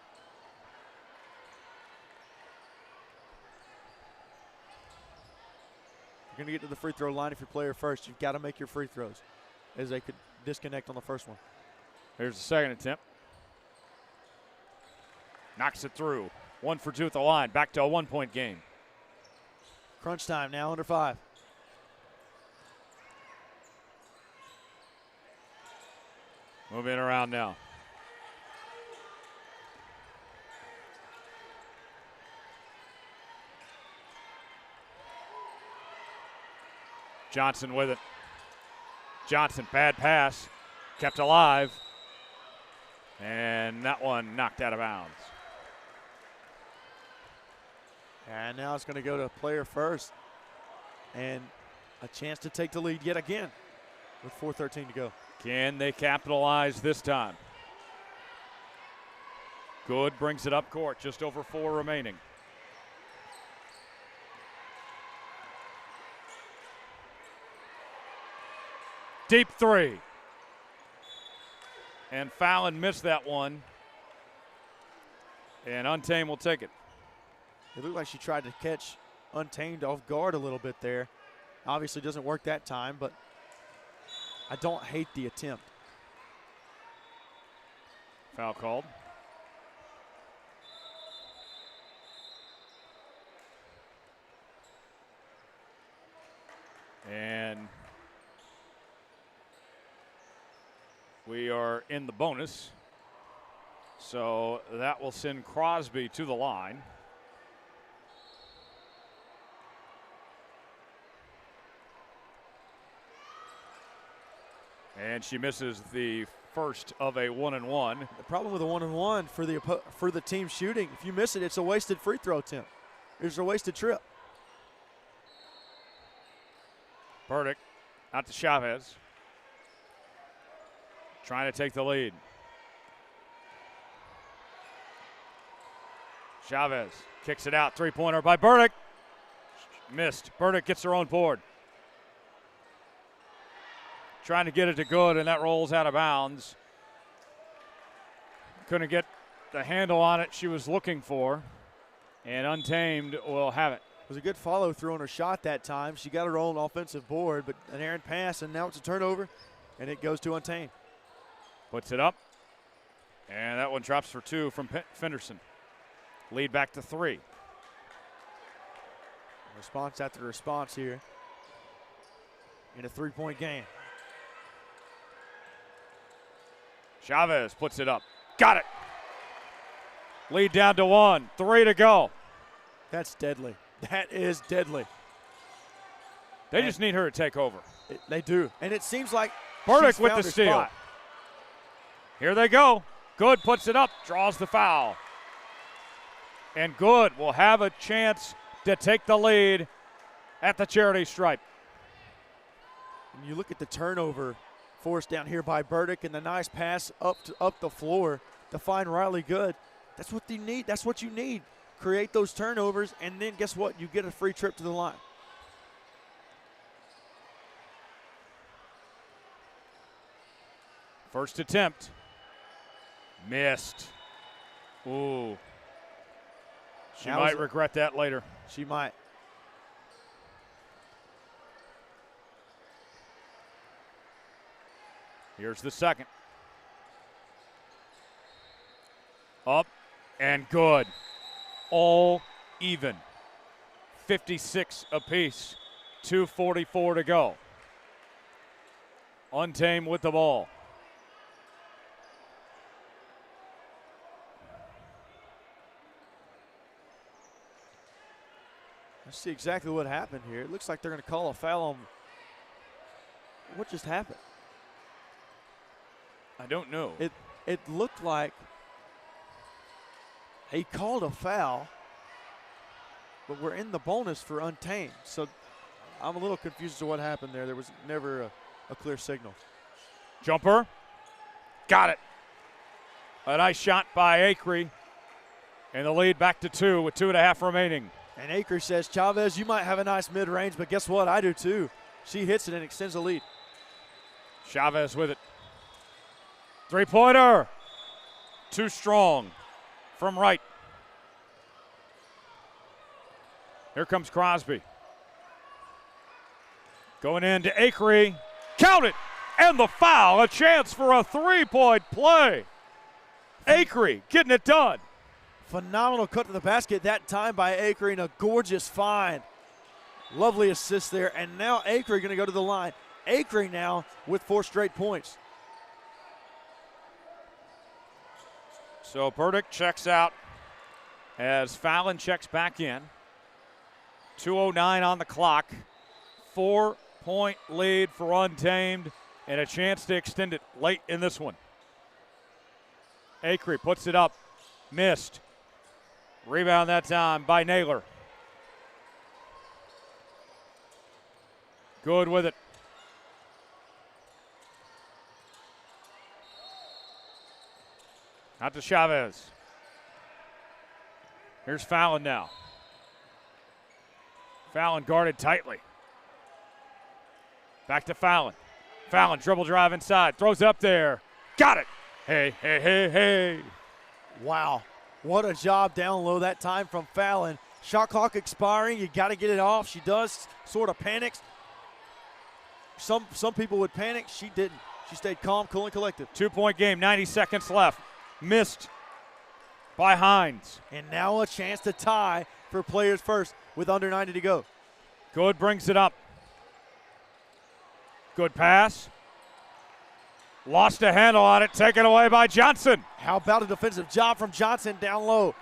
You're going to get to the free throw line if you're player first. You've got to make your free throws, as they could disconnect on the first one. Here's the second attempt. Knocks it through. 1 for 2 at the line. Back to a 1-point game. Crunch time now, under 5. Moving around now. Johnson with it. Johnson, bad pass, kept alive. And that one knocked out of bounds. And now it's going to go to player first. And a chance to take the lead yet again with 4:13 to go. Can they capitalize this time? Good brings it up court, just over 4 remaining. Deep 3. And Fallon missed that one. And Untamed will take it. It looked like she tried to catch Untamed off guard a little bit there. Obviously doesn't work that time, but I don't hate the attempt. Foul called. And we are in the bonus. So that will send Crosby to the line. And she misses the first of a 1-and-1. The problem with a 1-and-1 for the team shooting, if you miss it, it's a wasted free throw attempt. It's a wasted trip. Burdick out to Chavez. Trying to take the lead. Chavez kicks it out. 3-pointer by Burdick. Missed. Burdick gets her own board. Trying to get it to good, and that rolls out of bounds. Couldn't get the handle on it she was looking for, and Untamed will have it. It was a good follow-through on her shot that time. She got her own offensive board, but an errant pass, and now it's a turnover, and it goes to Untamed. Puts it up, and that one drops for 2 from Fenderson. Lead back to 3. Response after response here in a 3-point game. Chavez puts it up. Got it. Lead down to 1. 3 to go. That's deadly. That is deadly. They just need her to take over. They do. And it seems like Burdick she's with found the her steal. spot. Here they go. Good puts it up, draws the foul. And Good will have a chance to take the lead at the charity stripe. And you look at the turnover forced down here by Burdick and the nice pass up the floor to find Riley Good. That's what you need. That's what you need. Create those turnovers, and then guess what? You get a free trip to the line. First attempt. Missed. Ooh. She might regret that later. She might. Here's the second. Up and good. All even. 56 apiece. 2:44 to go. Untamed with the ball. Let's see exactly what happened here. It looks like they're going to call a foul on. What just happened? I don't know. It looked like he called a foul, but we're in the bonus for untamed. So I'm a little confused as to what happened there. There was never a clear signal. Jumper. Got it. A nice shot by Acree. And the lead back to 2 with 2.5 remaining. And Acree says, Chavez, you might have a nice mid-range, but guess what? I do too. She hits it and extends the lead. Chavez with it. Three-pointer. Too strong from right. Here comes Crosby. Going in to Acree. Count it. And the foul. A chance for a three-point play. Acree getting it done. Phenomenal cut to the basket that time by Acree and a gorgeous find. Lovely assist there. And now Acree going to go to the line. Acree now with 4 straight points. So Burdick checks out as Fallon checks back in. 2:09 on the clock. 4-point lead for Untamed and a chance to extend it late in this one. Acree puts it up. Missed. Rebound that time by Naylor. Good with it. Out to Chavez. Here's Fallon now. Fallon guarded tightly. Back to Fallon. Fallon dribble drive inside. Throws up there. Got it. Hey, hey, hey, hey. Wow. What a job down low that time from Fallon. Shot clock expiring. You got to get it off. She does, sort of panics. Some people would panic. She didn't. She stayed calm, cool, and collected. 2-point game, 90 seconds left. Missed by Hines. And now a chance to tie for players first with under 90 to go. Good brings it up. Good pass. Lost a handle on it, taken away by Johnson. How about a defensive job from Johnson down low?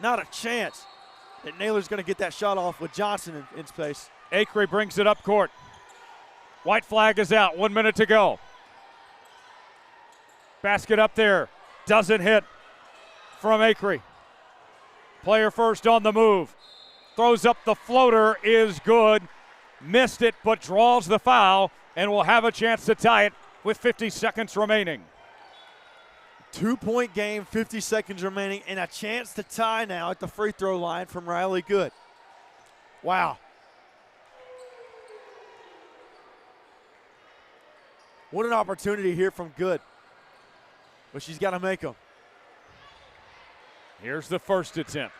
Not a chance that Naylor's going to get that shot off with Johnson in space. Acree brings it up court. White flag is out, 1 minute to go. Basket up there, doesn't hit from Acree. Player first on the move. Throws up the floater, is good. Missed it, but draws the foul and will have a chance to tie it with 50 seconds remaining. 2-point game, 50 seconds remaining, and a chance to tie now at the free throw line from Riley Good. Wow. What an opportunity here from Good. But she's got to make them. Here's the first attempt.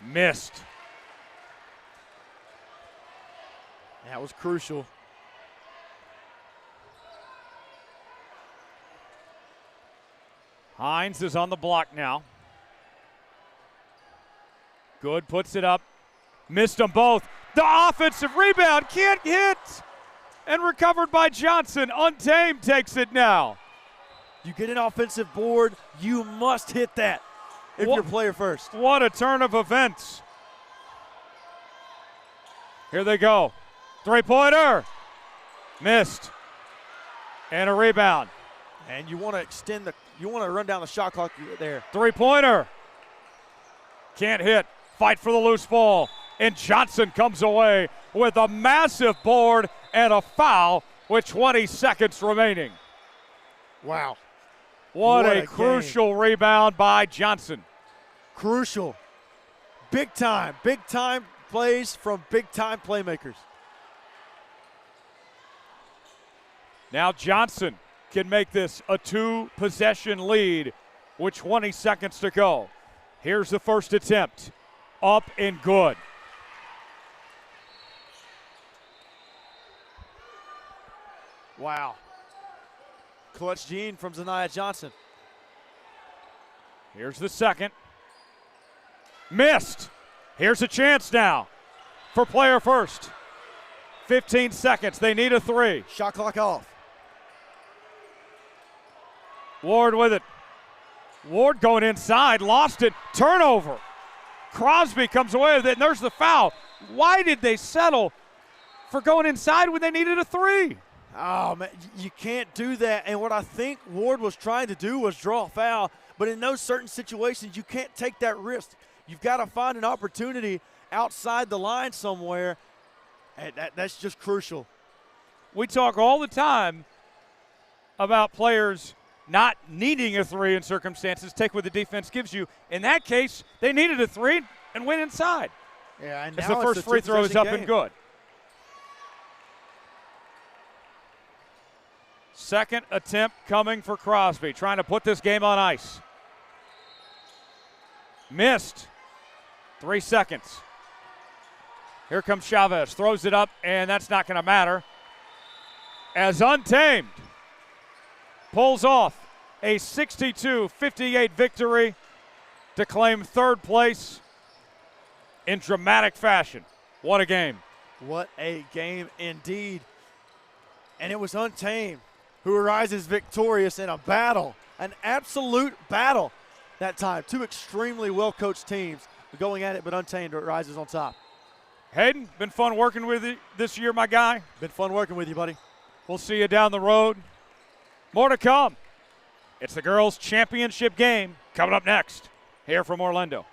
Missed. That was crucial. Hines is on the block now. Good puts it up. Missed them both. The offensive rebound can't hit. And recovered by Johnson. Untamed takes it now. You get an offensive board, you must hit that if you're player first. What a turn of events. Here they go. Three-pointer. Missed. And a rebound. And you want to run down the shot clock there. Three-pointer. Can't hit. Fight for the loose ball. and Johnson comes away with a massive board and a foul with 20 seconds remaining. Wow. What a game. crucial rebound by Johnson. Crucial. Big time plays from big time playmakers. Now Johnson can make this a 2-possession lead with 20 seconds to go. Here's the first attempt. Up and good. Wow. Clutch gene from Zaniah Johnson. Here's the second. Missed. Here's a chance now for player first. 15 seconds. They need a 3. Shot clock off. Ward with it. Ward going inside, lost it, turnover. Crosby comes away with it, and there's the foul. Why did they settle for going inside when they needed a 3? Oh, man, you can't do that. And what I think Ward was trying to do was draw a foul, but in those certain situations, you can't take that risk. You've got to find an opportunity outside the line somewhere, and that's just crucial. We talk all the time about players not needing a 3 in circumstances. Take what the defense gives you. In that case, they needed a 3 and went inside. Yeah, and as now the first it's a free throw is up game. and good. Second attempt coming for Crosby, trying to put this game on ice. Missed. 3 seconds. Here comes Chavez, throws it up, and that's not going to matter. As Untamed pulls off a 62-58 victory to claim third place in dramatic fashion. What a game. What a game indeed. And it was Untamed who arises victorious in a battle, an absolute battle that time. 2 extremely well-coached teams going at it, but Untamed rises on top. Hayden, been fun working with you this year, my guy. Been fun working with you, buddy. We'll see you down the road. More to come. It's the girls' championship game coming up next here from Orlando.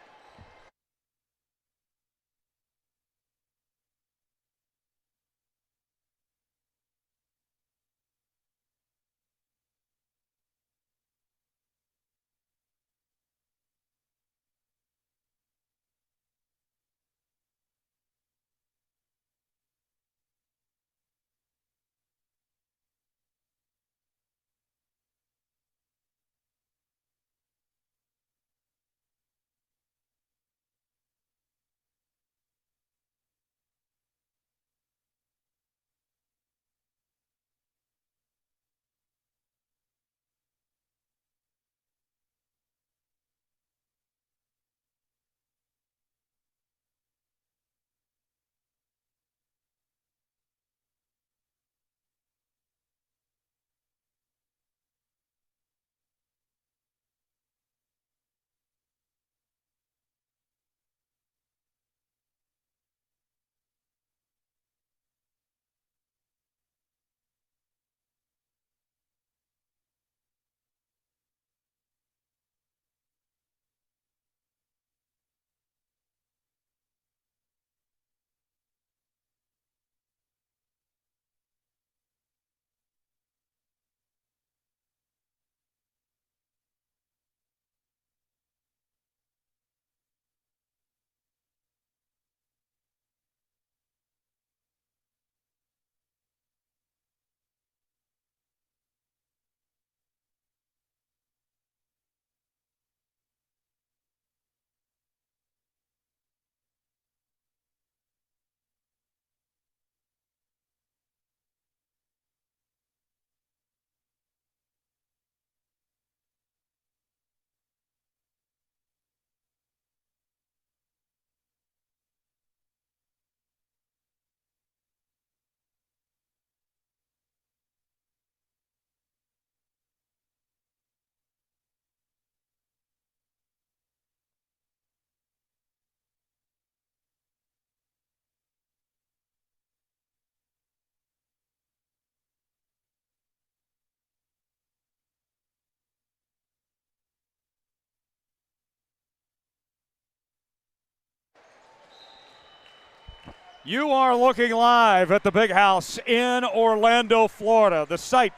You are looking live at the Big House in Orlando, Florida, the site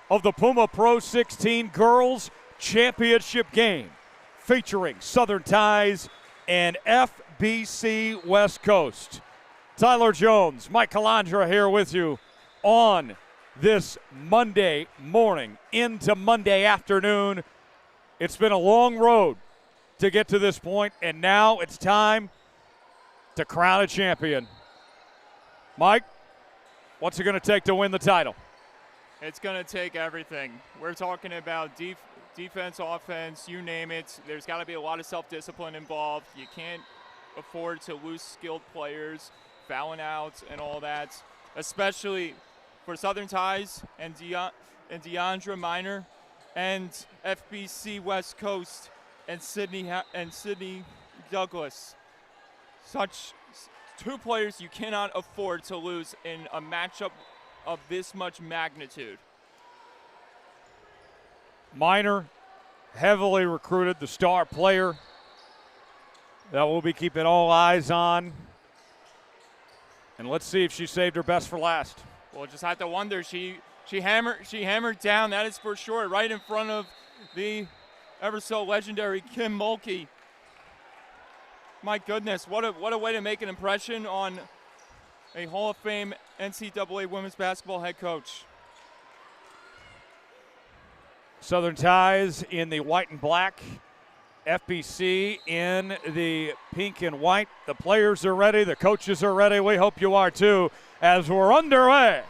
of the Puma Pro 16 Girls Championship game, featuring Southern Ties and FBC West Coast. Tyler Jones, Mike Calandra here with you on this Monday morning into Monday afternoon. It's been a long road to get to this point, and now it's time to crown a champion. Mike, what's it going to take to win the title? It's going to take everything. We're talking about defense, offense, you name it. There's got to be a lot of self-discipline involved. You can't afford to lose skilled players, fouling out and all that, especially for Southern Ties and Deandra Minor and FBC West Coast and Sydney Douglas. Such two players you cannot afford to lose in a matchup of this much magnitude. Minor, heavily recruited, the star player that we'll be keeping all eyes on. And let's see if she saved her best for last. We'll just have to wonder. She hammered down, that is for sure, right in front of the ever so legendary Kim Mulkey. My goodness, what a way to make an impression on a Hall of Fame NCAA women's basketball head coach. Southern Ties in the white and black, FBC in the pink and white. The players are ready, the coaches are ready. We hope you are too, as we're underway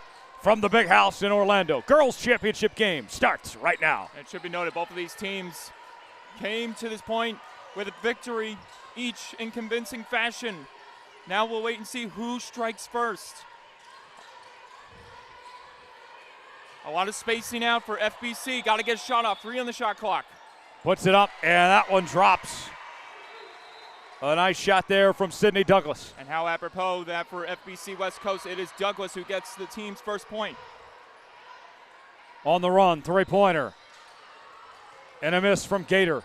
from the Big House in Orlando. Girls Championship game starts right now. It should be noted, both of these teams came to this point with a victory each in convincing fashion. Now we'll wait and see who strikes first. A lot of spacing out for FBC. Got to get a shot off. 3 on the shot clock. Puts it up, and that one drops. A nice shot there from Sydney Douglas. And how apropos that for FBC West Coast, it is Douglas who gets the team's first point. On the run, three-pointer. And a miss from Gator.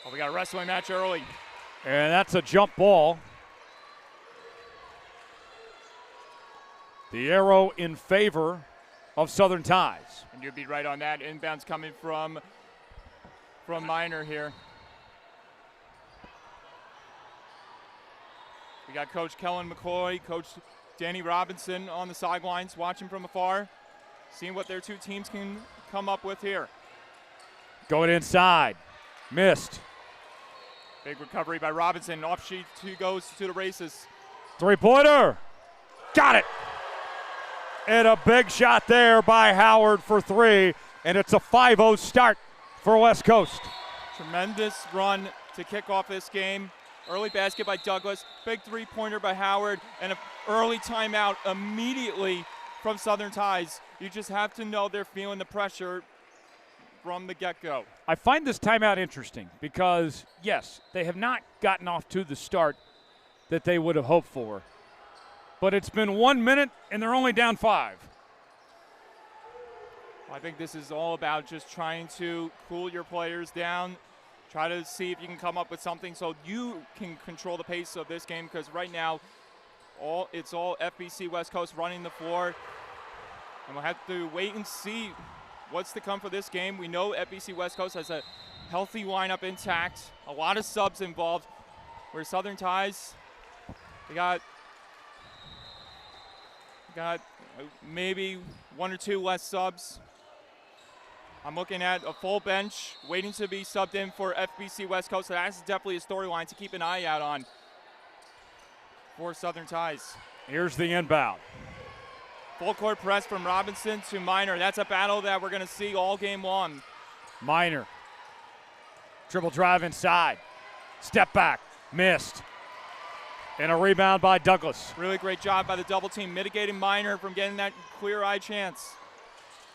Oh, we got a wrestling match early. And that's a jump ball. The arrow in favor of Southern Ties. And you'd be right on that. Inbounds coming from Minor here. We got Coach Kellen McCoy, Coach Danny Robinson on the sidelines watching from afar, seeing what their two teams can come up with here. Going inside. Missed. Big recovery by Robinson. Off she goes to the races. Three-pointer. Got it. And a big shot there by Howard for 3. And it's a 5-0 start for West Coast. Tremendous run to kick off this game. Early basket by Douglas. Big three-pointer by Howard. And an early timeout immediately from Southern Ties. You just have to know they're feeling the pressure from the get-go. I find this timeout interesting because, yes, they have not gotten off to the start that they would have hoped for. But it's been 1 minute, and they're only down 5. I think this is all about just trying to cool your players down, try to see if you can come up with something so you can control the pace of this game, because right now it's all FBC West Coast running the floor, and we'll have to wait and see what's to come for this game. We know FBC West Coast has a healthy lineup intact, a lot of subs involved, where Southern Ties, they got maybe 1 or 2 less subs. I'm looking at a full bench waiting to be subbed in for FBC West Coast. So that's definitely a storyline to keep an eye out on for Southern Ties. Here's the inbound. Full court press from Robinson to Minor. That's a battle that we're going to see all game long. Minor. Dribble drive inside. Step back. Missed. And a rebound by Douglas. Really great job by the double team, mitigating Minor from getting that clear eye chance.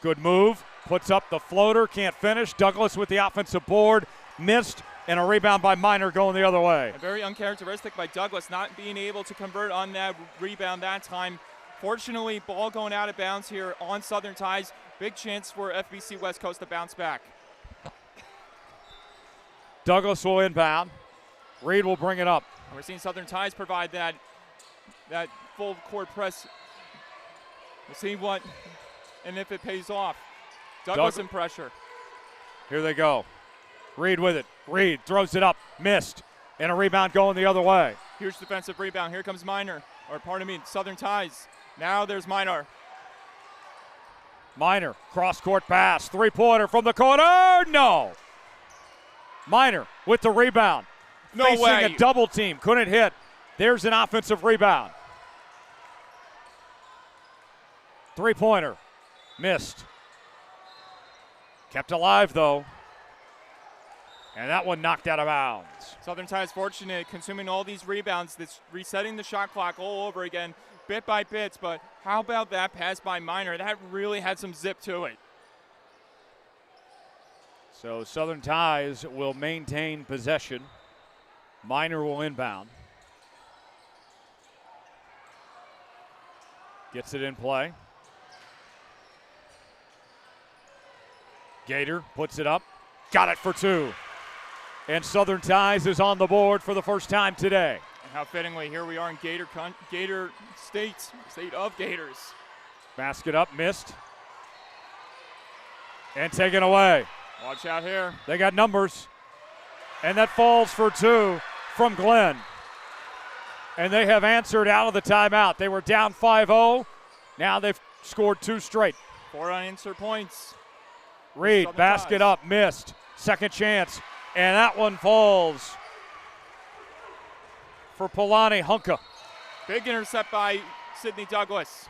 Good move. Puts up the floater. Can't finish. Douglas with the offensive board. Missed. And a rebound by Minor going the other way. And very uncharacteristic by Douglas not being able to convert on that rebound that time. Fortunately, ball going out of bounds here on Southern Ties. Big chance for FBC West Coast to bounce back. Douglas will inbound. Reed will bring it up. And we're seeing Southern Ties provide that that full court press. We'll see what and if it pays off. Douglas in pressure. Here they go. Reed with it. Reed throws it up. Missed. And a rebound going the other way. Huge defensive rebound. Here comes Southern Ties. Now there's Minor. Minor, cross-court pass. Three-pointer from the corner. No. Minor with the rebound. No Facing way. a double team. Couldn't hit. There's an offensive rebound. Three-pointer. Missed. Kept alive, though. And that one knocked out of bounds. Southern Ties fortunate, consuming all these rebounds, this resetting the shot clock all over again, bit by bit. But how about that pass by Minor? That really had some zip to it. So Southern Ties will maintain possession. Minor will inbound. Gets it in play. Gator puts it up. Got it for two. And Southern Ties is on the board for the first time today. And how fittingly, here we are in Gator State of Gators. Basket up, missed. And taken away. Watch out here. They got numbers. And that falls for two from Glenn. And they have answered out of the timeout. They were down 5-0. Now they've scored two straight. 4 unanswered points. Reed, basket up, missed. Second chance. And that one falls for Polani Hunka. Big intercept by Sydney Douglas.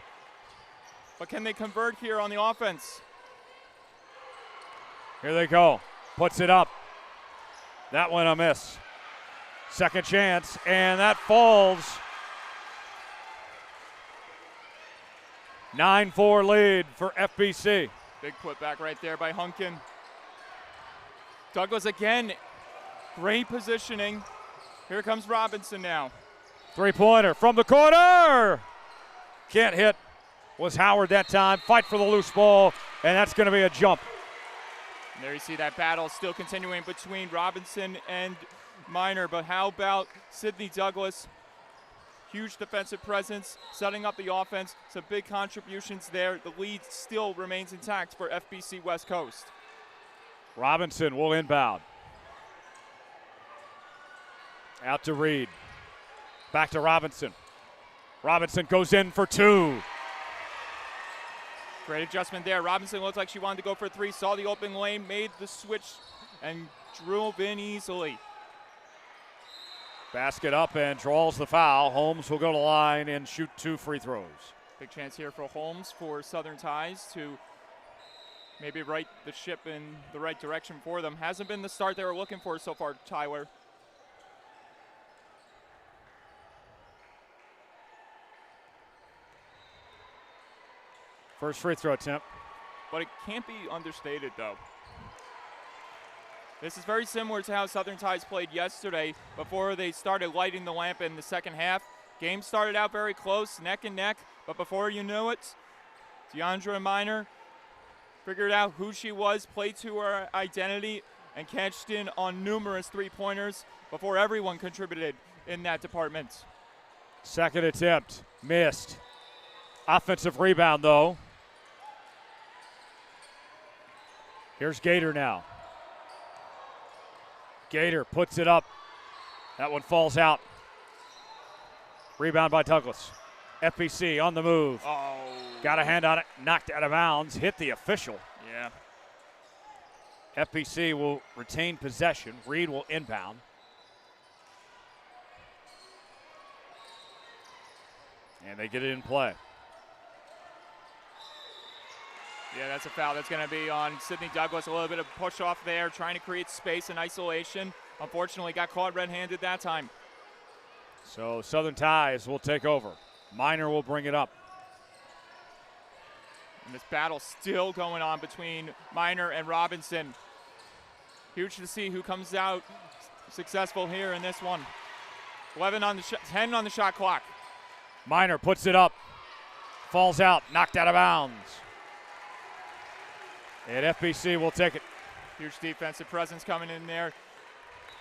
But can they convert here on the offense? Here they go. Puts it up. That one a miss. Second chance, and that falls. 9-4 lead for FBC. Big putback right there by Hunkin. Douglas again, great positioning. Here comes Robinson now. Three-pointer from the corner. Can't hit. Was Howard that time. Fight for the loose ball, and that's going to be a jump. And there you see that battle still continuing between Robinson and Minor. But how about Sydney Douglas? Huge defensive presence, setting up the offense. Some big contributions there. The lead still remains intact for FBC West Coast. Robinson will inbound. Out to Reed. Back to Robinson. Robinson goes in for two. Great adjustment there. Robinson looked like she wanted to go for three, saw the open lane, made the switch, and drove in easily. Basket up and draws the foul. Holmes will go to the line and shoot two free throws. Big chance here for Holmes for Southern Ties to maybe right the ship in the right direction for them. Hasn't been the start they were looking for so far, Tyler. First free throw attempt. But it can't be understated, though. This is very similar to how Southern Ties played yesterday before they started lighting the lamp in the second half. Game started out very close, neck and neck, but before you knew it, Deandra Minor figured out who she was, played to her identity, and cashed in on numerous three-pointers before everyone contributed in that department. Second attempt, missed. Offensive rebound, though. Here's Gator now. Gator puts it up. That one falls out. Rebound by Douglas. FBC on the move. Oh. Got a hand on it. Knocked out of bounds. Hit the official. Yeah. FBC will retain possession. Reed will inbound. And they get it in play. Yeah, that's a foul. That's going to be on Sydney Douglas. A little bit of push off there, trying to create space and isolation. Unfortunately, got caught red-handed that time. So Southern Ties will take over. Minor will bring it up. And this battle still going on between Minor and Robinson. Huge to see who comes out successful here in this one. 10 on the shot clock. Minor puts it up. Falls out, knocked out of bounds. And FBC will take it. Huge defensive presence coming in there.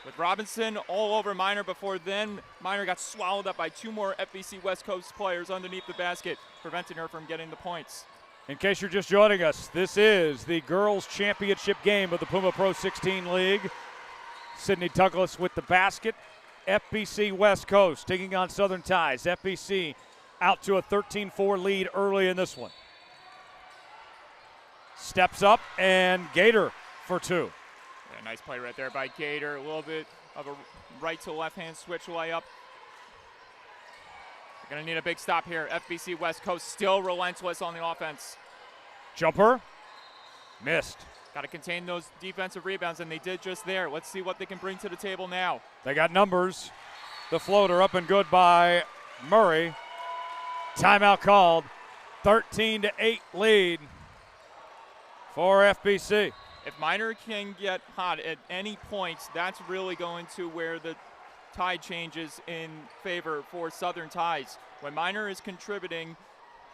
with Robinson all over Minor before then. Minor got swallowed up by 2 more FBC West Coast players underneath the basket, preventing her from getting the points. In case you're just joining us, this is the girls' championship game of the Puma Pro 16 League. Sydney Douglas with the basket. FBC West Coast taking on Southern Ties. FBC out to a 13-4 lead early in this one. Steps up and Gator for 2. Yeah, nice play right there by Gator. A little bit of a right to left hand switch layup. They're going to need a big stop here. FBC West Coast still relentless on the offense. Jumper. Missed. Got to contain those defensive rebounds, and they did just there. Let's see what they can bring to the table now. They got numbers. The floater up and good by Murray. Timeout called. 13-8 lead for FBC. If Minor can get hot at any point, that's really going to where the tide changes in favor for Southern Ties. When Minor is contributing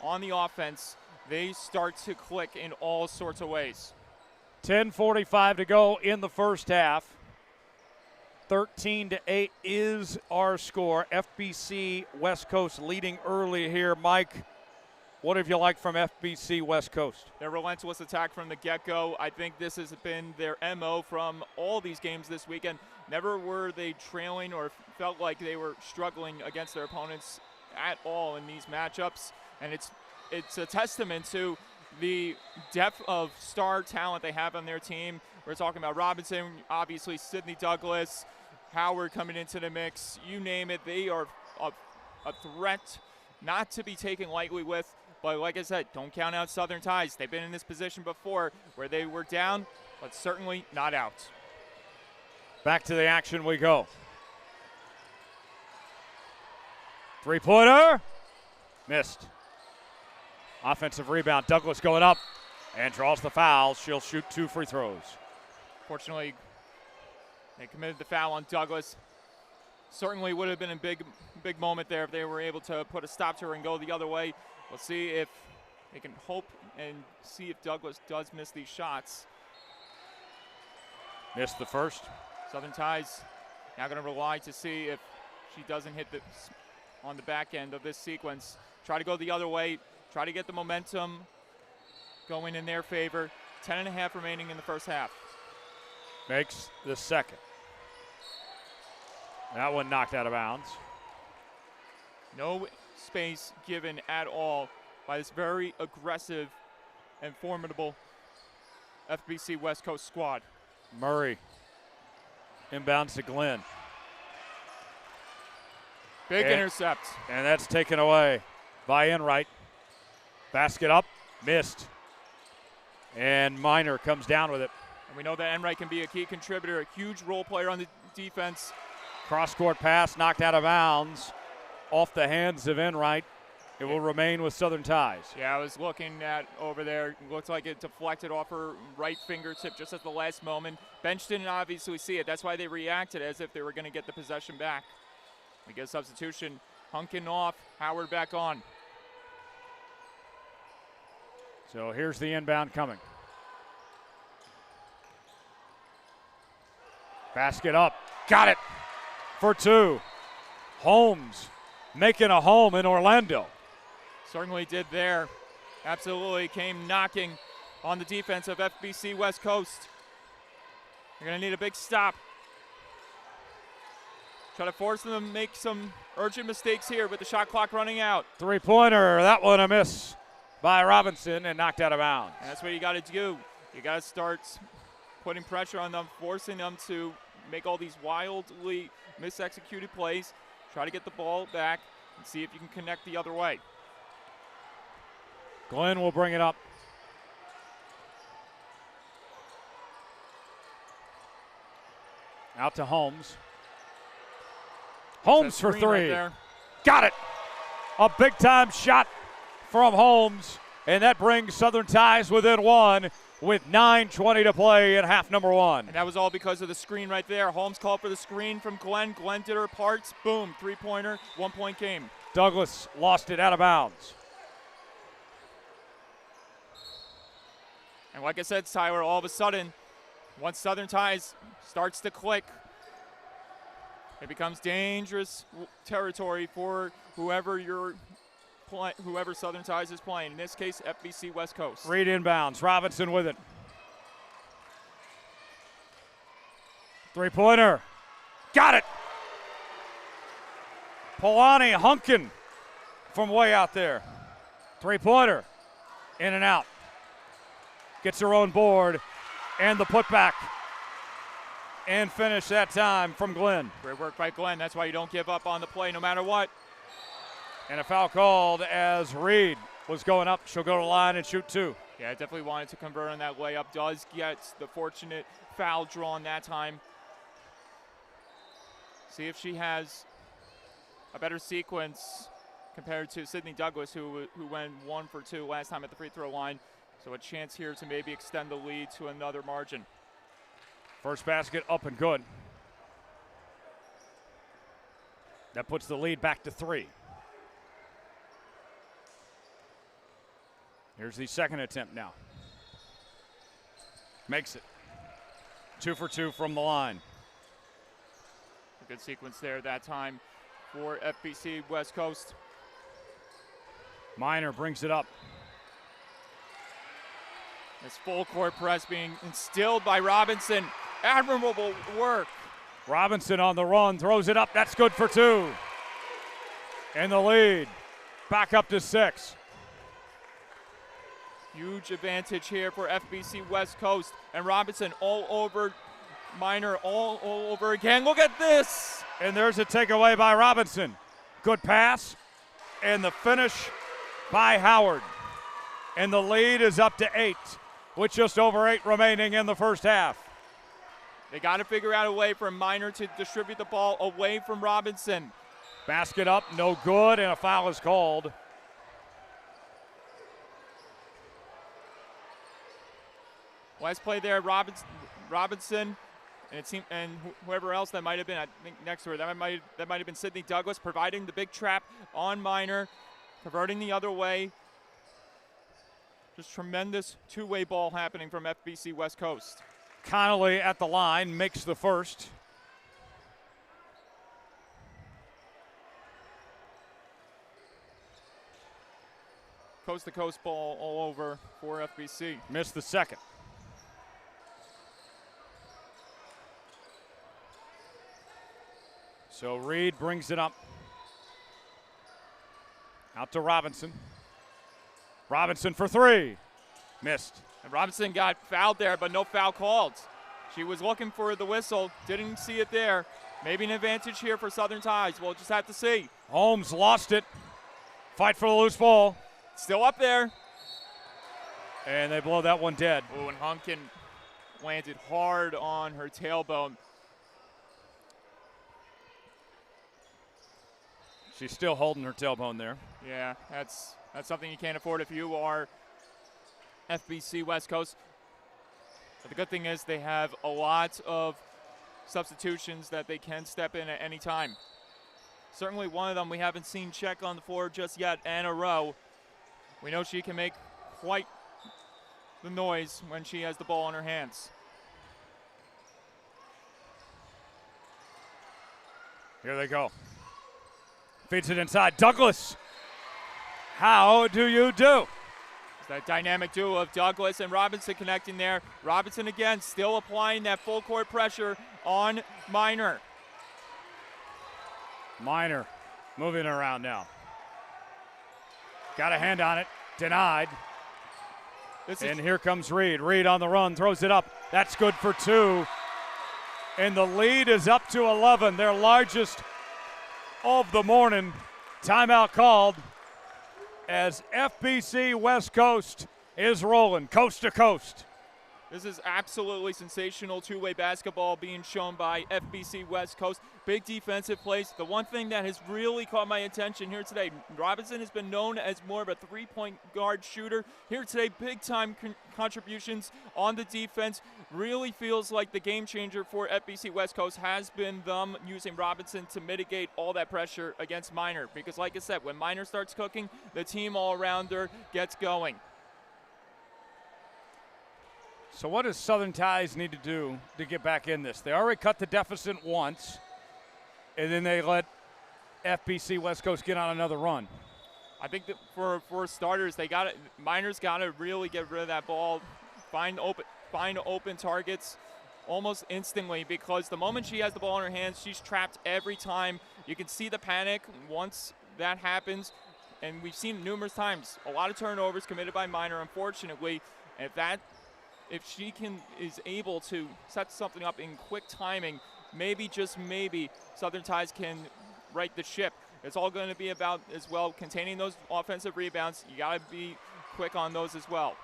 on the offense, they start to click in all sorts of ways. 10:45 to go in the first half. 13-8 is our score. FBC West Coast leading early here. Mike, what have you liked from FBC West Coast? Their relentless attack from the get-go. I think this has been their MO from all these games this weekend. Never were they trailing or felt like they were struggling against their opponents at all in these matchups. And it's a testament to the depth of star talent they have on their team. We're talking about Robinson, obviously Sydney Douglas, Howard coming into the mix. You name it, they are a threat not to be taken lightly with. But like I said, don't count out Southern Ties. They've been in this position before where they were down, but certainly not out. Back to the action we go. 3-pointer. Missed. Offensive rebound. Douglas going up and draws the foul. She'll shoot 2 free throws. Fortunately, they committed the foul on Douglas. Certainly would have been a big moment there if they were able to put a stop to her and go the other way. We'll see if they can hope and see if Douglas does miss these shots. Missed the first. Southern Ties now going to rely to see if she doesn't hit on the back end of this sequence. Try to go the other way. Try to get the momentum going in their favor. 10.5 remaining in the first half. Makes the second. That one knocked out of bounds. No space given at all by this very aggressive and formidable FBC West Coast squad. Murray inbounds to Glenn. Big intercept. And that's taken away by Enright. Basket up, missed. And Minor comes down with it. And we know that Enright can be a key contributor, a huge role player on the defense. Cross-court pass knocked out of bounds off the hands of Enright. It will remain with Southern Ties. Yeah, I was looking at over there. It looks like it deflected off her right fingertip just at the last moment. Bench didn't obviously see it. That's why they reacted as if they were going to get the possession back. We get a substitution. Hunkin off. Howard back on. So here's the inbound coming. Basket up. Got it for 2. Holmes making a home in Orlando. Certainly did there. Absolutely came knocking on the defense of FBC West Coast. They're going to need a big stop. Try to force them to make some urgent mistakes here with the shot clock running out. 3-pointer. That one a miss by Robinson and knocked out of bounds. And that's what you got to do. You got to start putting pressure on them, forcing them to make all these wildly misexecuted plays. Try to get the ball back and see if you can connect the other way. Glenn will bring it up. Out to Holmes. Holmes for 3. Right, got it. A big-time shot from Holmes, and that brings Southern Ties within 1 with 9:20 to play in half number 1. And that was all because of the screen right there. Holmes called for the screen from Glenn. Glenn did her parts. Boom, 3-pointer, 1-point game. Douglas lost it out of bounds. And like I said, Tyler, all of a sudden, once Southern Ties starts to click, It becomes dangerous territory for whoever Southern Ties is playing. In this case, FBC West Coast. Reed inbounds. Robinson with it. Three-pointer. Got it. Polani Hunkin from way out there. Three-pointer. In and out. Gets her own board. And the putback. And finish that time from Glenn. Great work by Glenn. That's why you don't give up on the play no matter what. And a foul called as Reed was going up. She'll go to the line and shoot two. Yeah, definitely wanted to convert on that layup. Does get the fortunate foul drawn that time. See if she has a better sequence compared to Sydney Douglas, who went 1 for 2 last time at the free throw line. So a chance here to maybe extend the lead to another margin. First basket up and good. That puts the lead back to 3. Here's the second attempt now. Makes it. 2 for 2 from the line. A good sequence there that time for FBC West Coast. Minor brings it up. This full court press being instilled by Robinson. Admirable work. Robinson on the run, throws it up. That's good for 2. And the lead back up to 6. Huge advantage here for FBC West Coast. And Robinson all over Minor, all over again. Look at this. And there's a takeaway by Robinson. Good pass. And the finish by Howard. And the lead is up to 8 with just over 8 remaining in the first half. They got to figure out a way for Minor to distribute the ball away from Robinson. Basket up, no good, and a foul is called. Last play there, Robinson, and whoever else that might have been, I think next to her, that might have been Sydney Douglas, providing the big trap on Minor, converting the other way. Just tremendous two-way ball happening from FBC West Coast. Connolly at the line makes the first. Coast-to-coast ball all over for FBC. Missed the second. So Reed brings it up. Out to Robinson. Robinson for 3. Missed. And Robinson got fouled there, but no foul called. She was looking for the whistle, didn't see it there. Maybe an advantage here for Southern Ties. We'll just have to see. Holmes lost it. Fight for the loose ball. Still up there. And they blow that one dead. Oh, and Hunkin landed hard on her tailbone. She's still holding her tailbone there. Yeah, that's something you can't afford if you are FBC West Coast. But the good thing is they have a lot of substitutions that they can step in at any time. Certainly one of them we haven't seen check on the floor just yet, Anna Rowe. We know she can make quite the noise when she has the ball in her hands. Here they go. Feeds it inside. Douglas. How do you do? It's that dynamic duo of Douglas and Robinson connecting there. Robinson again still applying that full court pressure on Minor. Minor moving around now. Got a hand on it. Denied. And here comes Reed. Reed on the run. Throws it up. That's good for 2. And the lead is up to 11. Their largest of the morning. Timeout called as FBC West Coast is rolling coast to coast. This is absolutely sensational two-way basketball being shown by FBC West Coast. Big defensive plays. The one thing that has really caught my attention here today, Robinson has been known as more of a three-point guard shooter. Here today, big-time contributions on the defense. Really feels like the game changer for FBC West Coast has been them using Robinson to mitigate all that pressure against Minor. Because like I said, when Minor starts cooking, the team all around her gets going. So what does Southern Ties need to do to get back in this? They already cut the deficit once. and then they let FBC West Coast get on another run. I think that for starters, Minor's got to really get rid of that ball, find open targets almost instantly, because the moment she has the ball in her hands, she's trapped every time. You can see the panic once that happens, and we've seen it numerous times. A lot of turnovers committed by Minor, unfortunately. And if she is able to set something up in quick timing, maybe, just maybe, Southern Tides can right the ship. It's all going to be about, as well, containing those offensive rebounds. You got to be quick on those as well.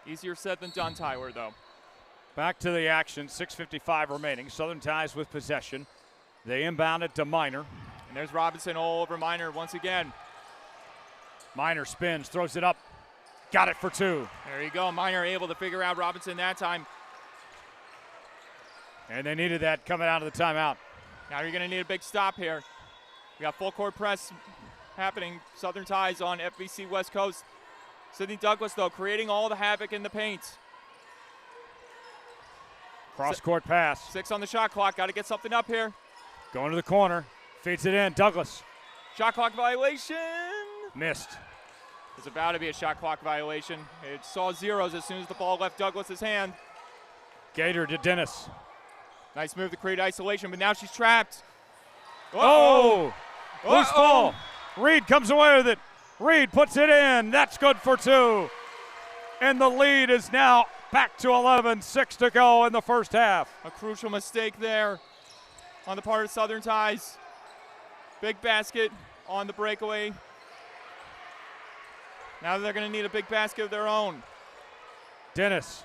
Easier said than done, Tyler, though. Back to the action, 6:55 remaining. Southern Tides with possession. They inbound it to Minor. And there's Robinson all over Minor once again. Minor spins, throws it up. Got it for two. There you go. Minor able to figure out Robinson that time. And they needed that coming out of the timeout. Now you're going to need a big stop here. We got full court press happening. Southern Tides on FBC West Coast. Sydney Douglas, though, creating all the havoc in the paint. Cross-court pass. 6 on the shot clock. Got to get something up here. Going to the corner. Feeds it in. Douglas. Shot clock violation. Missed. It's about to be a shot clock violation. It saw zeros as soon as the ball left Douglas's hand. Gator to Dennis. Nice move to create isolation, but now she's trapped. Oh! Loose ball. Reed comes away with it. Reed puts it in. That's good for two. And the lead is now back to 11. 6 to go in the first half. A crucial mistake there on the part of Southern Tides. Big basket on the breakaway. Now they're going to need a big basket of their own. Dennis.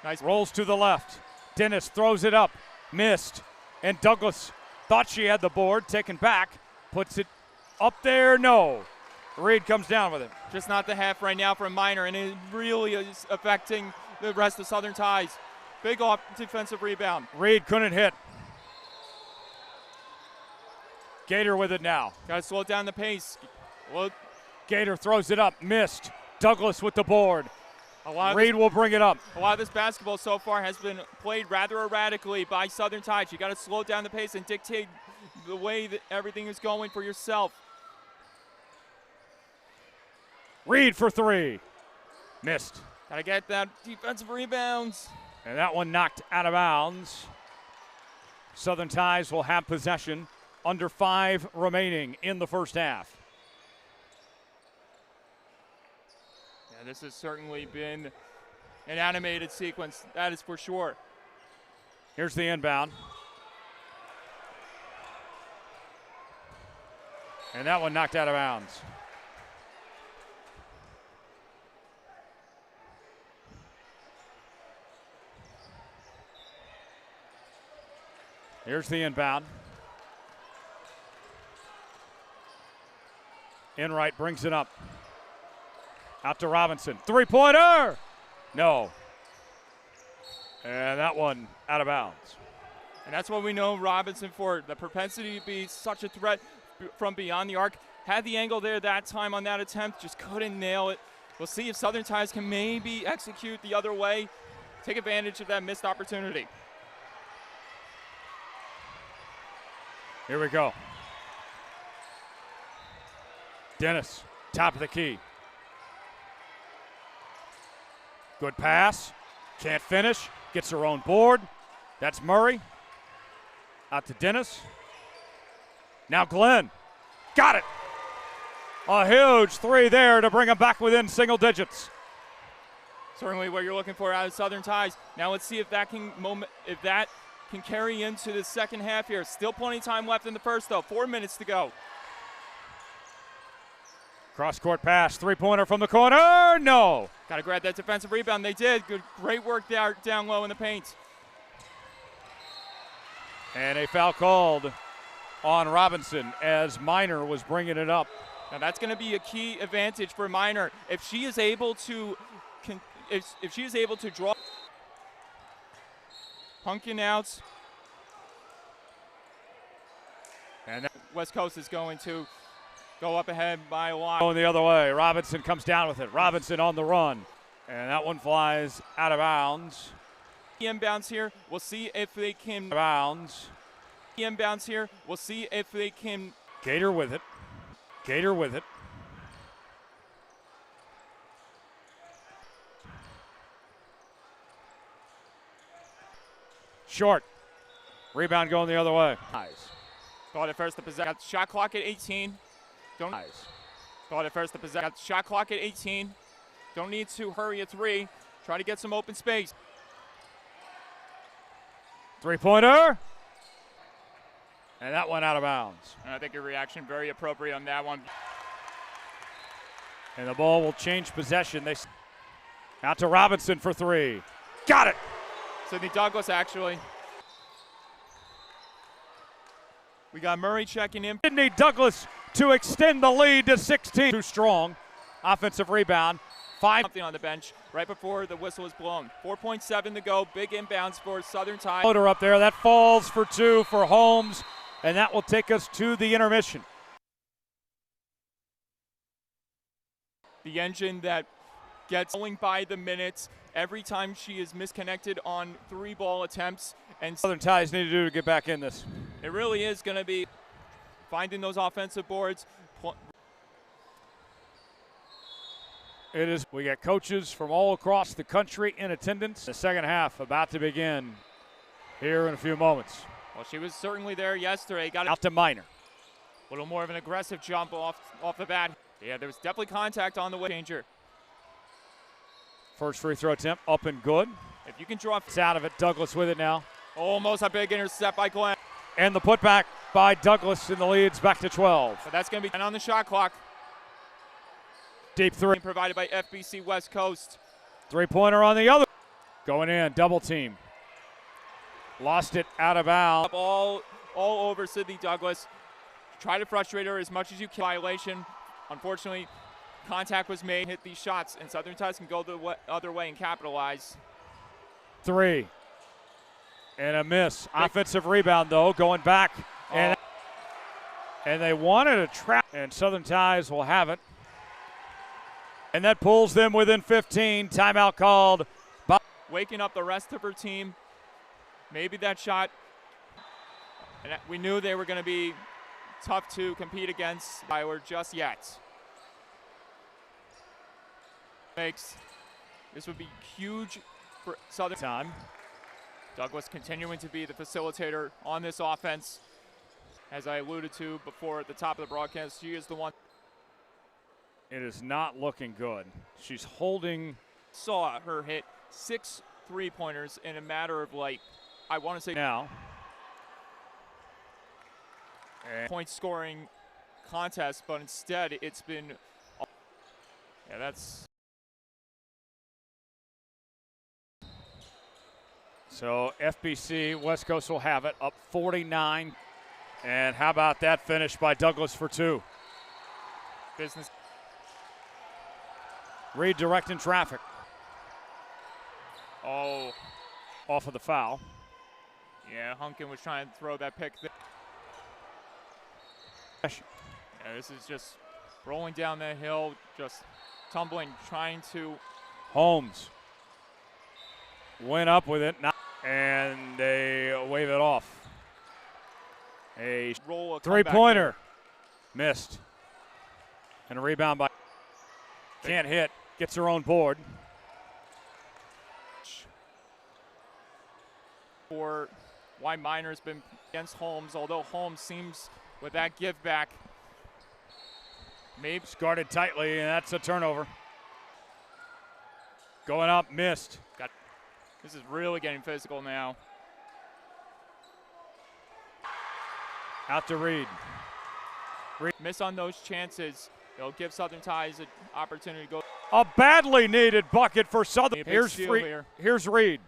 Nice. Rolls to the left. Dennis throws it up. Missed. And Douglas thought she had the board. Taken back. Puts it up there. No. Reed comes down with it. Just not the half right now from Minor, and it really is affecting the rest of Southern Tides. Big off defensive rebound. Reed couldn't hit. Gator with it now. Got to slow down the pace. Well, Gator throws it up. Missed. Douglas with the board. Reed will bring it up. A lot of this basketball so far has been played rather erratically by Southern Tides. You got to slow down the pace and dictate the way that everything is going for yourself. Reed for three. Missed. Got to get that defensive rebounds. And that one knocked out of bounds. Southern Tides will have possession. Under 5 remaining in the first half. Yeah, this has certainly been an animated sequence, that is for sure. Here's the inbound. And that one knocked out of bounds. Here's the inbound. Enright brings it up. Out to Robinson. Three-pointer! No. And that one out of bounds. And that's what we know Robinson for, the propensity to be such a threat from beyond the arc. Had the angle there that time on that attempt, just couldn't nail it. We'll see if Southern Tides can maybe execute the other way, take advantage of that missed opportunity. Here we go. Dennis, top of the key. Good pass. Can't finish. Gets her own board. That's Murray. Out to Dennis. Now Glenn. Got it. A huge three there to bring them back within single digits. Certainly what you're looking for out of Southern Tides. Now let's see if that can carry into the second half here. Still plenty of time left in the first, though. 4 minutes to go. Cross-court pass, three-pointer from the corner, no. Got to grab that defensive rebound. They did. Great work there down low in the paint. And a foul called on Robinson as Minor was bringing it up. Now that's going to be a key advantage for Minor. If she is able to, if she is able to draw. Punkin out. And West Coast is going to go up ahead by a lot. Going the other way. Robinson comes down with it. Robinson on the run. And that one flies out of bounds. Inbounds here. We'll see if they can. Bounds. The inbounds here. We'll see if they can. Gator with it. Gator with it. Short. Rebound going the other way. Nice. Thought at first the possession. Got the shot clock at 18. Don't. Nice. Thought at first the possession. Got the shot clock at 18. Don't need to hurry a three. Try to get some open space. Three-pointer. And that went out of bounds. And I think your reaction very appropriate on that one. And the ball will change possession. Out to Robinson for three. Got it. Sydney Douglas, actually. We got Murray checking in. Sydney Douglas to extend the lead to 16. Too strong. Offensive rebound. Something on the bench right before the whistle is blown. 4.7 to go. Big inbounds for Southern Tide. Floater up there. That falls for two for Holmes. And that will take us to the intermission. The engine that gets going by the minutes every time she is misconnected on three ball attempts. And Southern Tides need to do to get back in this. It really is going to be finding those offensive boards. It is. We got coaches from all across the country in attendance. The second half about to begin here in a few moments. Well, she was certainly there yesterday. Got out to Minor. A little more of an aggressive jump off the bat. Yeah, there was definitely contact on the way. Changer. First free throw attempt up and good. If you can draw it's out of it. Douglas with it now. Almost a big intercept by Glenn. And the putback by Douglas, and the lead's back to 12. But that's going to be on the shot clock. Deep three. Provided by FBC West Coast. Three-pointer on the other. Going in, double team. Lost it out of bounds. All over Sydney Douglas. Try to frustrate her as much as you can. Violation. Unfortunately, contact was made. Hit these shots, and Southern Tides can go the other way and capitalize. Three. And a miss. Offensive rebound, though, going back. And they wanted a trap, and Southern Tides will have it. And that pulls them within 15. Timeout called. Waking up the rest of her team. Maybe that shot. And we knew they were going to be tough to compete against Iowa just yet. This would be huge for Southern time. Douglas continuing to be the facilitator on this offense. As I alluded to before at the top of the broadcast, she is the one. It is not looking good. She's holding. Saw her hit 6 3-pointers in a matter of, like, I want to say now. Point scoring contest, but instead it's been. Yeah, that's. So FBC West Coast will have it up 49. And how about that finish by Douglas for two? Business. Redirecting traffic. Oh. Off of the foul. Yeah, Hunkin was trying to throw that pick. Yeah, this is just rolling down that hill, just tumbling, trying to. Holmes went up with it, and they wave it off. A roll, three-pointer missed, and a rebound by. Can't hit, gets her own board. For why Minor's been against Holmes, although Holmes seems with that give back. Maybe guarded tightly, and that's a turnover. Going up, missed. This is really getting physical now. Out to Reed. Miss on those chances. They'll give Southern Tides an opportunity to go. A badly needed bucket for Southern. Here's Reed.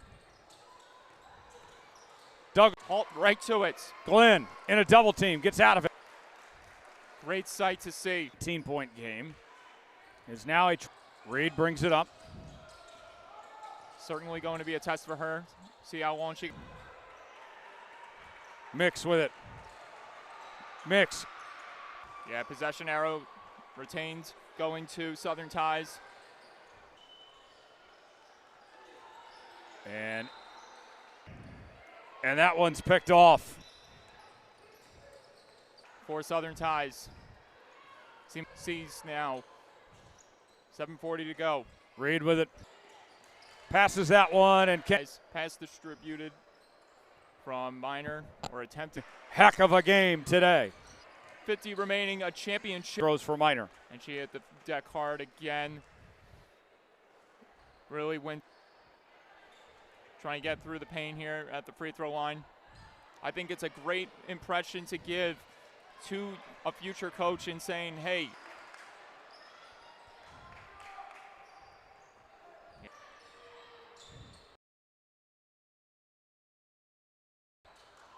Doug. Halt right to it. Glenn in a double team, gets out of it. Great sight to see. 18-point game is now a. Reed brings it up. Certainly going to be a test for her. See how long she. Mix with it. Mix. Yeah, possession arrow retained, going to Southern Tides. And that one's picked off. for Southern Ties. Sees now. 7:40 to go. Reed with it. Passes that one and pass distributed from Minor or attempted. Heck of a game today. 50 remaining, a championship. Throws for Minor. And she hit the deck hard again. Really went. Trying to get through the pain here at the free throw line. I think it's a great impression to give to a future coach in saying, hey,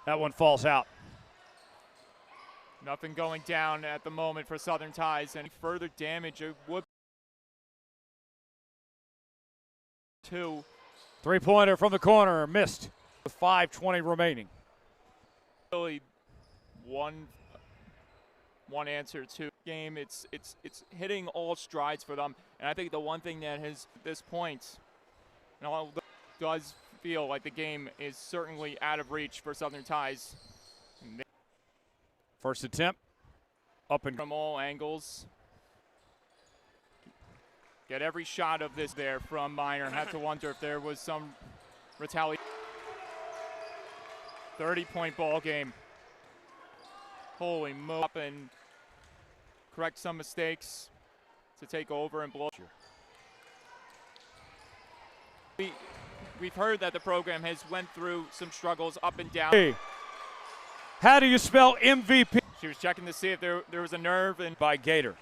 that one falls out. nothing going down at the moment for Southern Ties. Any further damage, it would. 2. Three-pointer from the corner, missed with 5:20 remaining. Really one answer to game. It's hitting all strides for them, and I think the one thing that has at this point, does feel like the game is certainly out of reach for Southern Ties. First attempt, up and from all angles. Get every shot of this there from Minor. Have to wonder if there was some retaliation. 30-point ball game. Holy moly. And correct some mistakes to take over and blow. We've heard that the program has went through some struggles up and down. Hey, how do you spell MVP? She was checking to see if there was a nerve and by Gator.